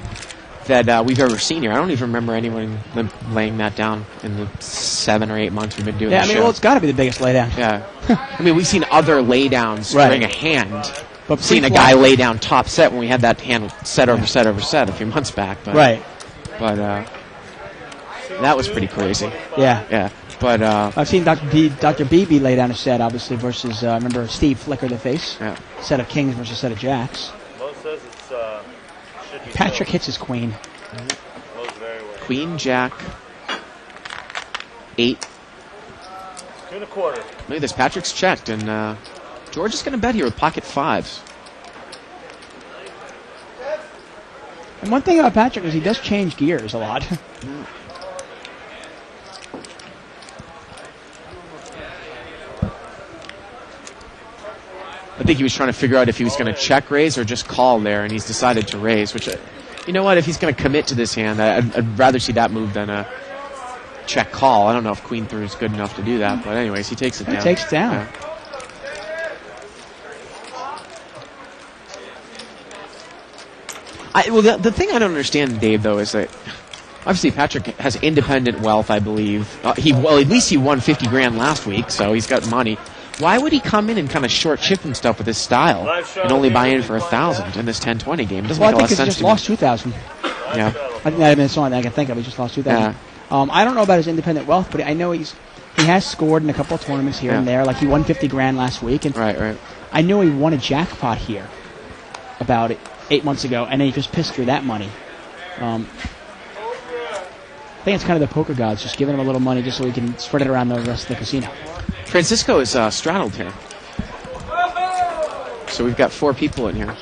[SPEAKER 1] that we've ever seen here. I don't even remember anyone laying that down in the 7 or 8 months we've been doing
[SPEAKER 2] Yeah, I
[SPEAKER 1] this
[SPEAKER 2] mean,
[SPEAKER 1] show.
[SPEAKER 2] well, it's got to be the biggest laydown.
[SPEAKER 1] Yeah. I mean, we've seen other laydowns
[SPEAKER 2] Right.
[SPEAKER 1] during a hand.
[SPEAKER 2] But
[SPEAKER 1] We've seen a
[SPEAKER 2] pre-flop-
[SPEAKER 1] guy lay down top set when we had that hand set over set over set a few months back. But,
[SPEAKER 2] Right.
[SPEAKER 1] But that was pretty crazy.
[SPEAKER 2] Yeah.
[SPEAKER 1] Yeah. But
[SPEAKER 2] I've seen Dr. BB lay down a set, obviously, versus, remember, Steve flickered the face.
[SPEAKER 1] yeah.
[SPEAKER 2] Set of kings versus set of jacks.
[SPEAKER 5] Mo says it's should be
[SPEAKER 2] Patrick hits his queen.
[SPEAKER 5] Mo's very well.
[SPEAKER 1] Queen, Jack, 8.
[SPEAKER 5] 2 1/4.
[SPEAKER 1] Look at this. Patrick's checked, and George is going to bet here with pocket 5s.
[SPEAKER 2] And one thing about Patrick is he does change gears a lot.
[SPEAKER 1] I think he was trying to figure out if he was going to check raise or just call there, and he's decided to raise, which, you know what, if he's going to commit to this hand, I'd rather see that move than a check call. I don't know if Queen 3 is good enough to do that, but anyways, he takes it
[SPEAKER 2] He
[SPEAKER 1] down.
[SPEAKER 2] takes it down.
[SPEAKER 1] Yeah. The thing I don't understand, Dave, though, is that obviously Patrick has independent wealth, I believe. At least he won 50 grand last week, so he's got money. Why would he come in and kind of short chip and stuff with his style and only buy in for 1,000 in this 10-20 game? It doesn't
[SPEAKER 2] Well, I
[SPEAKER 1] make a lot
[SPEAKER 2] think
[SPEAKER 1] of
[SPEAKER 2] he
[SPEAKER 1] sense
[SPEAKER 2] just
[SPEAKER 1] to me.
[SPEAKER 2] lost 2,000.
[SPEAKER 1] Yeah.
[SPEAKER 2] I think that is the only thing I can think of. He just lost 2,000. I don't know about his independent wealth, but I know he has scored in a couple of tournaments here and there. Like he won 50 grand last week, and
[SPEAKER 1] Right.
[SPEAKER 2] I know he won a jackpot here about 8 months ago, and then he just pissed through that money. I think it's kind of the poker gods just giving him a little money just so he can spread it around the rest of the casino.
[SPEAKER 1] Francisco is straddled here. So we've got 4 people in here.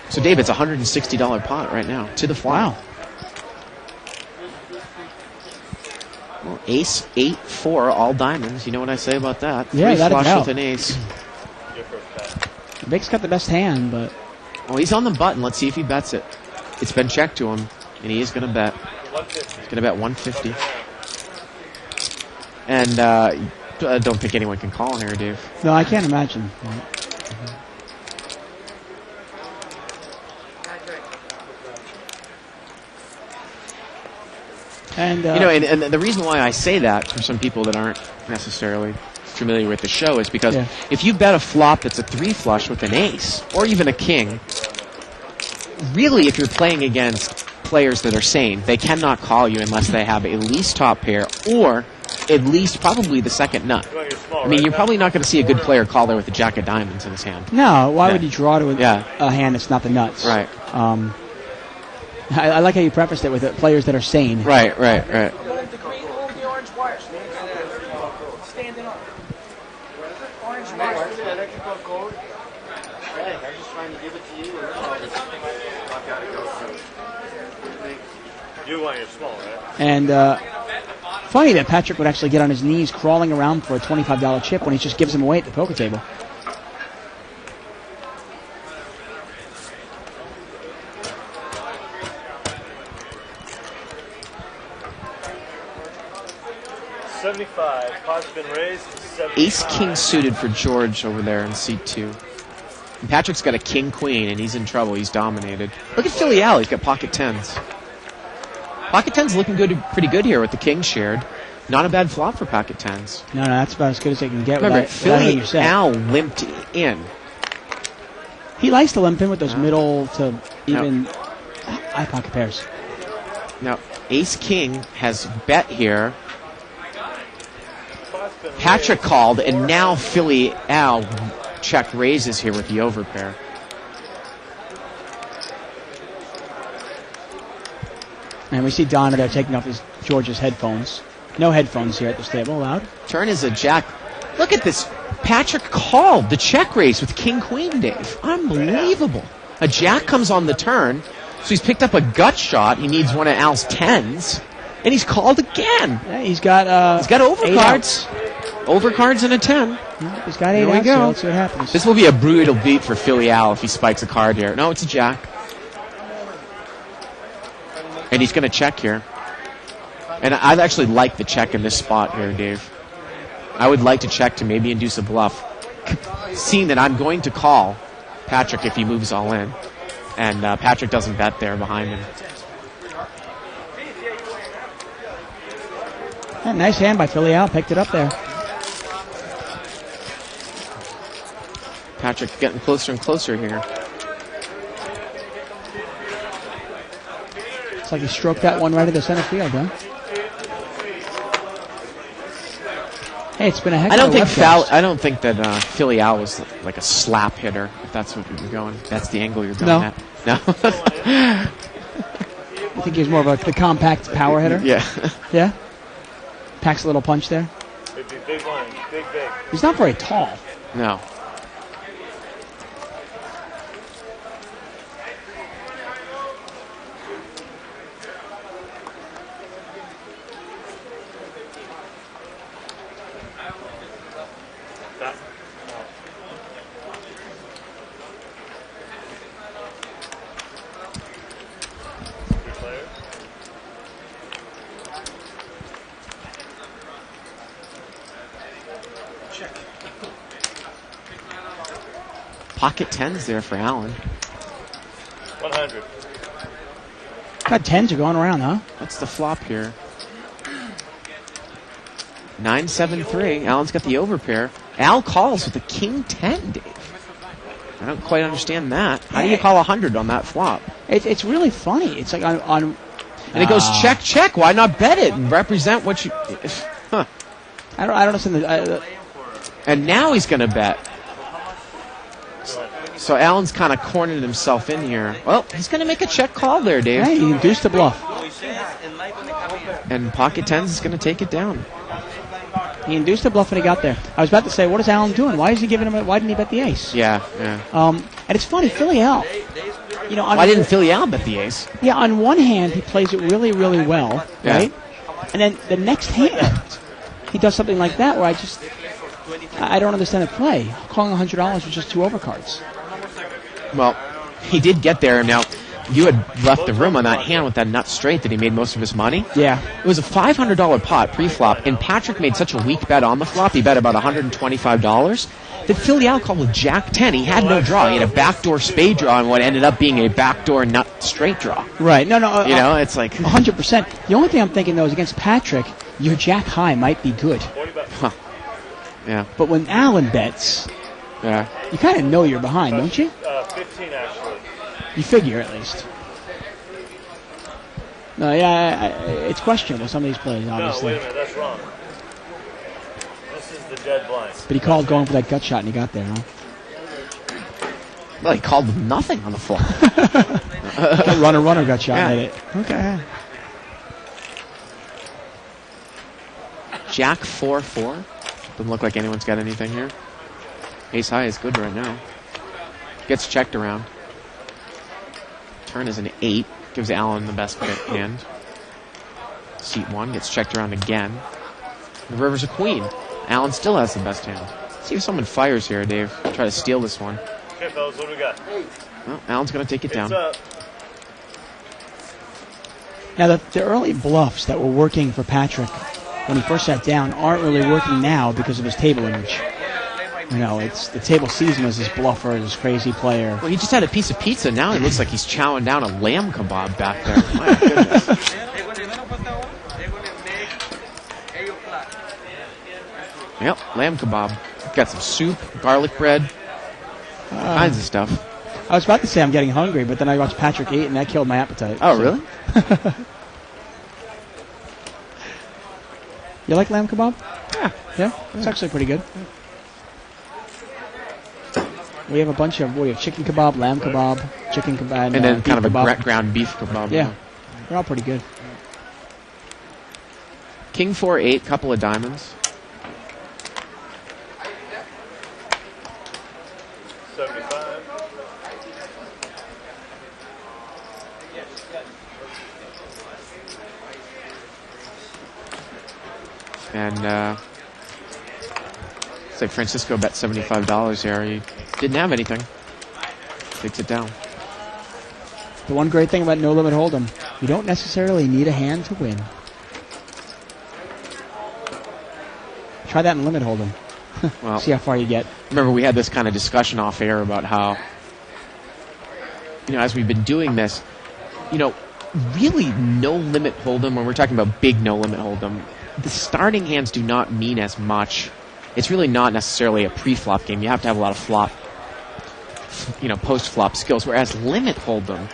[SPEAKER 1] So, Dave, it's a $160 pot right now to the flop.
[SPEAKER 2] Wow.
[SPEAKER 1] Well, ace, 8, 4, all diamonds. You know what I say about that?
[SPEAKER 2] Yeah,
[SPEAKER 1] 3
[SPEAKER 2] that'd
[SPEAKER 1] flush
[SPEAKER 2] help.
[SPEAKER 1] with an ace.
[SPEAKER 2] Vic's got the best hand, but
[SPEAKER 1] Well, he's on the button. Let's see if he bets it. It's been checked to him, and he is going to bet. He's going to bet 150. And I don't think anyone can call here, Dave.
[SPEAKER 2] no, I can't imagine. And
[SPEAKER 1] You know, and the reason why I say that for some people that aren't necessarily familiar with the show is because
[SPEAKER 2] Yeah.
[SPEAKER 1] if you bet a flop that's a 3 flush with an ace or even a king, really if you're playing against players that are sane, they cannot call you unless they have at least top pair or at least probably the second nut. I mean, you're probably not going to see a good player call there with a jack of diamonds in his hand.
[SPEAKER 2] no, why
[SPEAKER 1] Yeah.
[SPEAKER 2] would you draw to
[SPEAKER 1] Yeah.
[SPEAKER 2] a hand that's not the nuts?
[SPEAKER 1] Right.
[SPEAKER 2] I like how you prefaced it with players that are sane.
[SPEAKER 1] Right.
[SPEAKER 6] Hold the green, hold the orange wires. Standing on. Orange wires.
[SPEAKER 5] You want your small, right?
[SPEAKER 2] And funny that Patrick would actually get on his knees crawling around for a $25 chip when he just gives him away at the poker table.
[SPEAKER 5] $75. Pot's been raised. $75.
[SPEAKER 1] Ace king suited for George over there in seat 2. And Patrick's got a king queen, and he's in trouble. He's dominated. Look at Philly Al. He's got pocket 10s. Pocket 10s looking pretty good here with the king shared. Not a bad flop for pocket 10s.
[SPEAKER 2] No, that's about as good as they can get.
[SPEAKER 1] Remember,
[SPEAKER 2] without hitting
[SPEAKER 1] Philly
[SPEAKER 2] your set.
[SPEAKER 1] Al limped in.
[SPEAKER 2] He likes to limp in with those middle to even high pocket pairs.
[SPEAKER 1] Now, Ace King has bet here. Patrick called, and now Philly Al check raises here with the overpair.
[SPEAKER 2] And we see Donna there taking off George's headphones. No headphones here at this table allowed.
[SPEAKER 1] Turn is a jack. Look at this. Patrick called the check raise with King Queen, Dave. Unbelievable. A jack comes on the turn, so he's picked up a gut shot. He needs one of Al's 10s, and he's called again.
[SPEAKER 2] Yeah, he's got
[SPEAKER 1] overcards. Overcards and a 10.
[SPEAKER 2] Yeah, he's got 8
[SPEAKER 1] Here we
[SPEAKER 2] outs,
[SPEAKER 1] go.
[SPEAKER 2] so let's see what happens.
[SPEAKER 1] This will be a brutal beat for Philly Al if he spikes a card here. No, it's a jack. And he's going to check here. And I'd actually like the check in this spot here, Dave. I would like to check to maybe induce a bluff. Seeing that I'm going to call Patrick if he moves all in. And Patrick doesn't bet there behind him.
[SPEAKER 2] Yeah, nice hand by Philly Al. Picked it up there.
[SPEAKER 1] Patrick getting closer and closer here.
[SPEAKER 2] It's like he stroked that one right into center field, huh? Hey, it's been a heck of a webcast.
[SPEAKER 1] I don't think that Philly Al was like a slap hitter. If that's what you're going, that's the angle you're going
[SPEAKER 2] No.
[SPEAKER 1] at. No.
[SPEAKER 2] I think he was more of the compact power hitter.
[SPEAKER 1] Yeah.
[SPEAKER 2] Yeah? Packs a little punch there.
[SPEAKER 5] Big one. Big.
[SPEAKER 2] He's not very tall.
[SPEAKER 1] No. Pocket 10s there for Allen.
[SPEAKER 5] 100.
[SPEAKER 2] God, 10s are going around, huh?
[SPEAKER 1] What's the flop here? 9-7-3. Allen's got the overpair. Al calls with a king 10, Dave. I don't quite understand that. How do you call 100 on that flop?
[SPEAKER 2] It's really funny. It's like on
[SPEAKER 1] And it goes check. Why not bet it and represent what you... Huh.
[SPEAKER 2] I don't understand
[SPEAKER 1] And now he's going to bet. So Allen's kind of cornered himself in here. Well, he's going to make a check call there, Dave.
[SPEAKER 2] Hey, he induced a bluff.
[SPEAKER 1] And pocket tens is going to take it down.
[SPEAKER 2] He induced a bluff when he got there. I was about to say, what is Allen doing? Why is he giving him? Why didn't he bet the ace?
[SPEAKER 1] Yeah.
[SPEAKER 2] And it's funny, Philly Al. You know,
[SPEAKER 1] Why didn't Philly Al bet the ace?
[SPEAKER 2] Yeah, on one hand, he plays it really, really well,
[SPEAKER 1] Yeah.
[SPEAKER 2] right? And then the next hand, he does something like that where I don't understand the play. Calling $100 with just 2 overcards.
[SPEAKER 1] Well, he did get there. Now, you had left the room on that hand with that nut straight that he made most of his money.
[SPEAKER 2] Yeah.
[SPEAKER 1] It was a $500 pot pre-flop, and Patrick made such a weak bet on the flop. He bet about $125 that Philly Al called with Jack 10. He had no draw. He had a backdoor spade draw and what ended up being a backdoor nut straight draw.
[SPEAKER 2] Right. No.
[SPEAKER 1] You know, it's like
[SPEAKER 2] 100%. The only thing I'm thinking, though, is against Patrick, your Jack high might be good.
[SPEAKER 1] Huh. Yeah.
[SPEAKER 2] But when Allen bets,
[SPEAKER 1] Yeah.
[SPEAKER 2] you kind of know you're behind, don't you?
[SPEAKER 5] 15 actually.
[SPEAKER 2] You figure, at least. No, yeah, it's questionable, some of these plays,
[SPEAKER 5] No,
[SPEAKER 2] obviously.
[SPEAKER 5] wait a minute, that's wrong. This is the dead blind.
[SPEAKER 2] But he called going for that gut shot, and he got there, huh?
[SPEAKER 1] Well, he called with nothing on the flop.
[SPEAKER 2] runner gut shot,
[SPEAKER 1] Yeah.
[SPEAKER 2] made it. Okay.
[SPEAKER 1] Jack 4-4. Doesn't look like anyone's got anything here. Ace high is good right now. Gets checked around. Turn is an 8. Gives Allen the best bet hand. Seat 1 gets checked around again. The river's a queen. Allen still has the best hand. See if someone fires here, Dave. Try to steal this one.
[SPEAKER 5] Okay, fellas, what do we got?
[SPEAKER 1] Well, Allen's going to take it down.
[SPEAKER 5] It's up.
[SPEAKER 2] Now, the early bluffs that were working for Patrick when he first sat down aren't really working now because of his table image. You know, it's the table sees him as this bluffer, this crazy player.
[SPEAKER 1] Well, he just had a piece of pizza. Now it looks like he's chowing down a lamb kebab back there. My goodness. Yep, lamb kebab. Got some soup, garlic bread, all kinds of stuff.
[SPEAKER 2] I was about to say I'm getting hungry, but then I watched Patrick eat, and that killed my appetite.
[SPEAKER 1] Oh,
[SPEAKER 2] So-
[SPEAKER 1] really?
[SPEAKER 2] You like lamb kebab?
[SPEAKER 1] Yeah.
[SPEAKER 2] Yeah? It's actually pretty good. We have a bunch of, chicken kebab, lamb kebab, chicken kebab,
[SPEAKER 1] And then
[SPEAKER 2] beef
[SPEAKER 1] kind of a
[SPEAKER 2] kebab.
[SPEAKER 1] ground beef kebab.
[SPEAKER 2] Yeah. They're all pretty good.
[SPEAKER 1] King 4-8, couple of diamonds.
[SPEAKER 5] 75.
[SPEAKER 1] And it's like Francisco bet $75 here. He didn't have anything. Takes it down.
[SPEAKER 2] The one great thing about No Limit Hold'em, you don't necessarily need a hand to win. Try that in Limit Hold'em.
[SPEAKER 1] Well,
[SPEAKER 2] See how far you get.
[SPEAKER 1] remember we had this kind of discussion off air about how, as we've been doing this, really no limit hold'em, when we're talking about big no limit hold'em, the starting hands do not mean as much. It's really not necessarily a pre-flop game. You have to have a lot of flop, post-flop skills, whereas limit hold'em,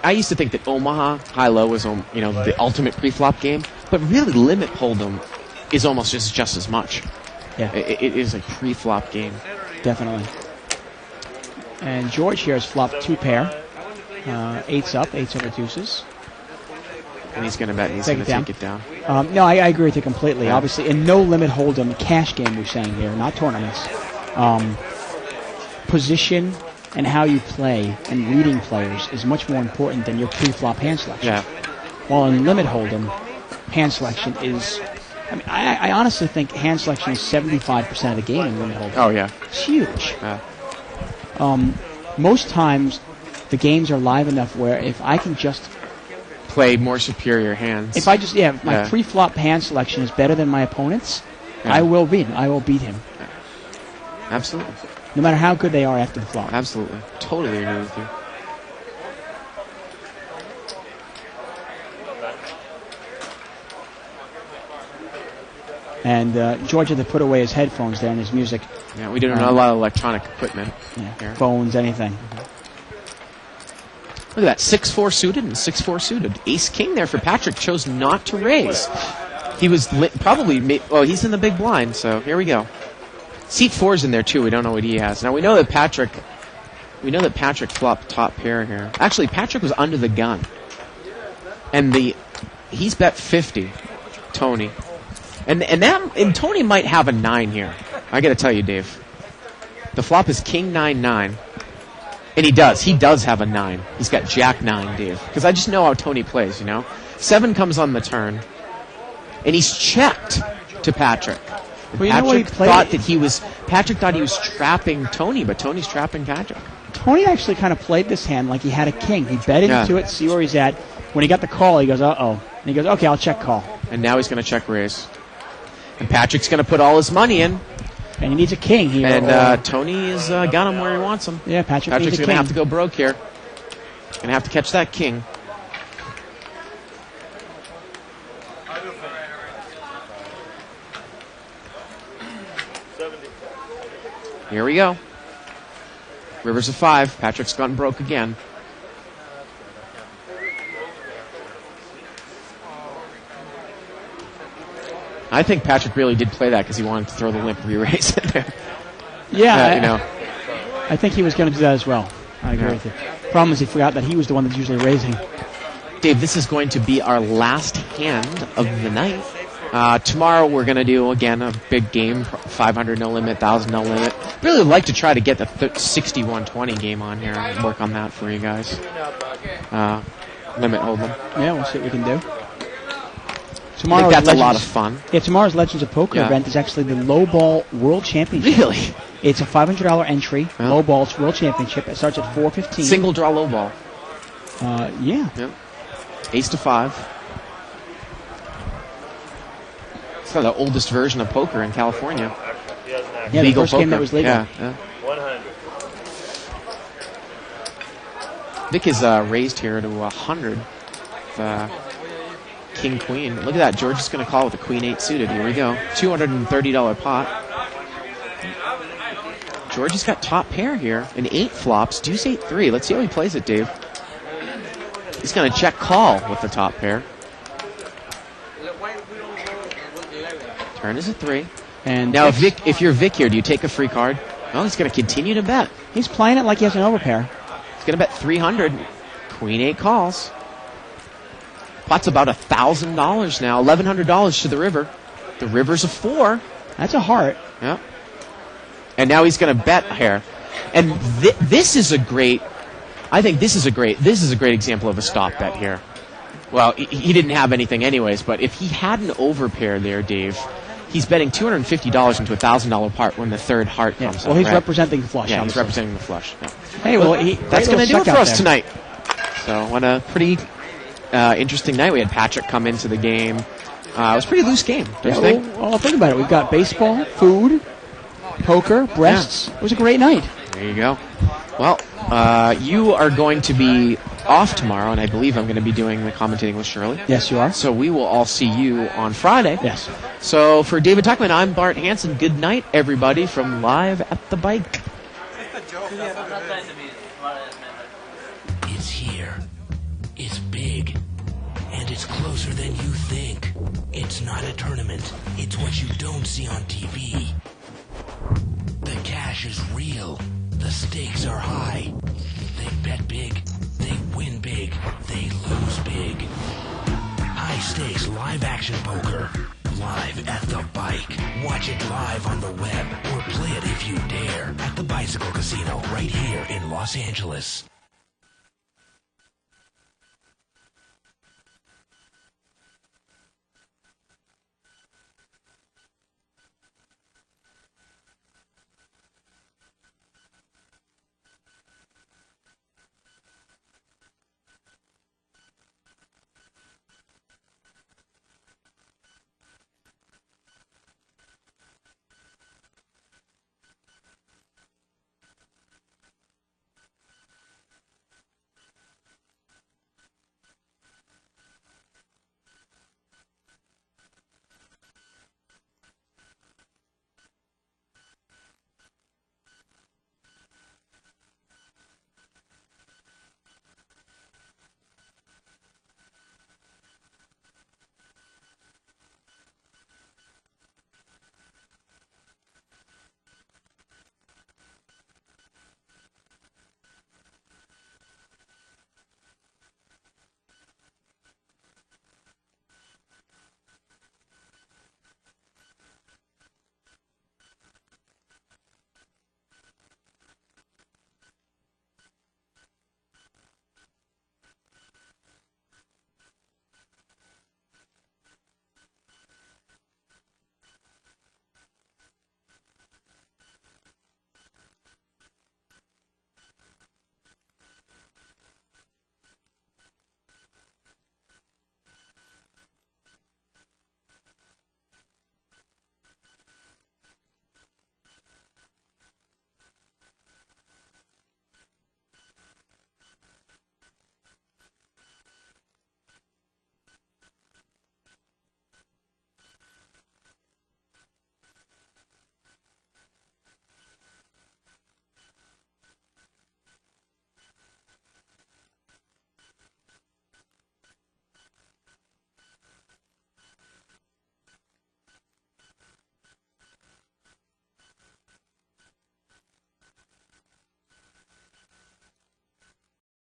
[SPEAKER 1] I used to think that Omaha high-low was, the ultimate pre-flop game, but really limit hold'em is almost just as much.
[SPEAKER 2] Yeah.
[SPEAKER 1] It is a pre-flop game.
[SPEAKER 2] Definitely. And George here has flopped 2 pair. 8's up, 8's over deuces.
[SPEAKER 1] And he's going to bet and he's
[SPEAKER 2] Take
[SPEAKER 1] going to
[SPEAKER 2] it down.
[SPEAKER 1] take it down.
[SPEAKER 2] No, I agree with you completely.
[SPEAKER 1] Yeah.
[SPEAKER 2] Obviously, in No Limit Hold'em cash game we're saying here, not tournaments. Position and how you play and reading players is much more important than your pre-flop hand selection.
[SPEAKER 1] Yeah.
[SPEAKER 2] While in Limit Hold'em, hand selection is... I honestly think hand selection is 75% of the game in Limit Hold'em.
[SPEAKER 1] Oh, yeah.
[SPEAKER 2] It's huge.
[SPEAKER 1] Yeah.
[SPEAKER 2] Most times, the games are live enough where if I can just...
[SPEAKER 1] Play more superior hands.
[SPEAKER 2] If my pre-flop hand selection is better than my opponent's,
[SPEAKER 1] Yeah.
[SPEAKER 2] I will win. I will beat him.
[SPEAKER 1] Absolutely.
[SPEAKER 2] No matter how good they are after the flop.
[SPEAKER 1] Absolutely. Totally agree with you.
[SPEAKER 2] And George had to put away his headphones there and his music.
[SPEAKER 1] Yeah, we don't have a lot of electronic equipment
[SPEAKER 2] Yeah,
[SPEAKER 1] here.
[SPEAKER 2] phones, anything.
[SPEAKER 1] Look at that. 6-4 suited and 6-4 suited. Ace-king there for Patrick. Chose not to raise. He was he's in the big blind, so here we go. Seat 4's in there, too. We don't know what he has. Now, we know that Patrick flopped top pair here. Actually, Patrick was under the gun. And he's bet 50, Tony. And Tony might have a 9 here. I got to tell you, Dave. The flop is king 9-9. And he does have a 9. He's got jack 9, Dave. Because I just know how Tony plays, 7 comes on the turn. And he's checked to Patrick.
[SPEAKER 2] Well, Patrick
[SPEAKER 1] Patrick thought he was trapping Tony, but Tony's trapping Patrick.
[SPEAKER 2] Tony actually kind of played this hand like he had a king. He bet into it, see where he's at. When he got the call, he goes, uh-oh. And he goes, okay, I'll check call.
[SPEAKER 1] And now he's going to check raise. And Patrick's going to put all his money in.
[SPEAKER 2] And he needs a king here.
[SPEAKER 1] And Tony has got him where he wants him.
[SPEAKER 2] Yeah, Patrick's
[SPEAKER 1] going to have to go broke here. Going to have to catch that king. Here we go. River's a 5. Patrick's gone broke again. I think Patrick really did play that because he wanted to throw the limp re-raise in there.
[SPEAKER 2] Yeah, I think he was going to do that as well. I agree with you. Problem is he forgot that he was the one that's usually raising.
[SPEAKER 1] Dave, this is going to be our last hand of the night. Tomorrow we're going to do, again, a big game, 500 no limit, 1,000 no limit. Really like to try to get the 60-120 game on here and work on that for you guys. Limit hold'em.
[SPEAKER 2] Yeah, we'll see what we can do.
[SPEAKER 1] I think that's a lot of fun.
[SPEAKER 2] Yeah, tomorrow's Legends of Poker event is actually the Low Ball World Championship.
[SPEAKER 1] Really?
[SPEAKER 2] It's a $500 entry, Low Ball's World Championship. It starts at $4.15.
[SPEAKER 1] Single draw low ball.
[SPEAKER 2] Yeah.
[SPEAKER 1] Yep. Ace to 5. It's kind of the oldest version of poker in California.
[SPEAKER 2] Yeah, the first game that was legal.
[SPEAKER 1] Yeah.
[SPEAKER 5] 100.
[SPEAKER 1] Vic is raised here to 100. King, Queen. Look at that. George is going to call with a Queen 8 suited. Here we go. $230 pot. George has got top pair here. And 8 flops. Deuce 8-3. Let's see how he plays it, Dave. He's going to check call with the top pair. Turn is a 3. And now, if you're Vic here, do you take a free card? No, he's going to continue to bet.
[SPEAKER 2] He's playing it like he has an overpair.
[SPEAKER 1] He's going to bet 300. Queen 8 calls. Pot's about $1,000 now. $1,100 to the river. The river's a 4.
[SPEAKER 2] That's a heart.
[SPEAKER 1] Yep. And now he's going to bet here. And this is a great. I think this is a great example of a stop bet here. Well, he didn't have anything anyways, but if he had an overpair there, Dave, he's betting $250 into a $1,000 pot when the third heart comes up.
[SPEAKER 2] Well, he's representing the flush.
[SPEAKER 1] Yeah, he's representing the flush. Yeah.
[SPEAKER 2] Hey, well,
[SPEAKER 1] that's going to do it for us tonight. So, what a pretty interesting night. We had Patrick come into the game. It was a pretty loose game, don't you think?
[SPEAKER 2] Well, think about it. We've got baseball, food, poker, breasts. Yeah. It was a great night.
[SPEAKER 1] There you go. Well, you are going to be off tomorrow, and I believe I'm going to be doing the commentating with Shirley.
[SPEAKER 2] Yes, you are.
[SPEAKER 1] So we will all see you on Friday.
[SPEAKER 2] Yes.
[SPEAKER 1] So for David Tuckman, I'm Bart Hansen. Good night, everybody, from Live at the Bike.
[SPEAKER 8] It's here. It's big. And it's closer than you think. It's not a tournament. It's what you don't see on TV. The cash is real. The stakes are high. They bet big. They win big. They lose big. High stakes live action poker. Live at the Bike. Watch it live on the web or play it if you dare at the Bicycle Casino right here in Los Angeles.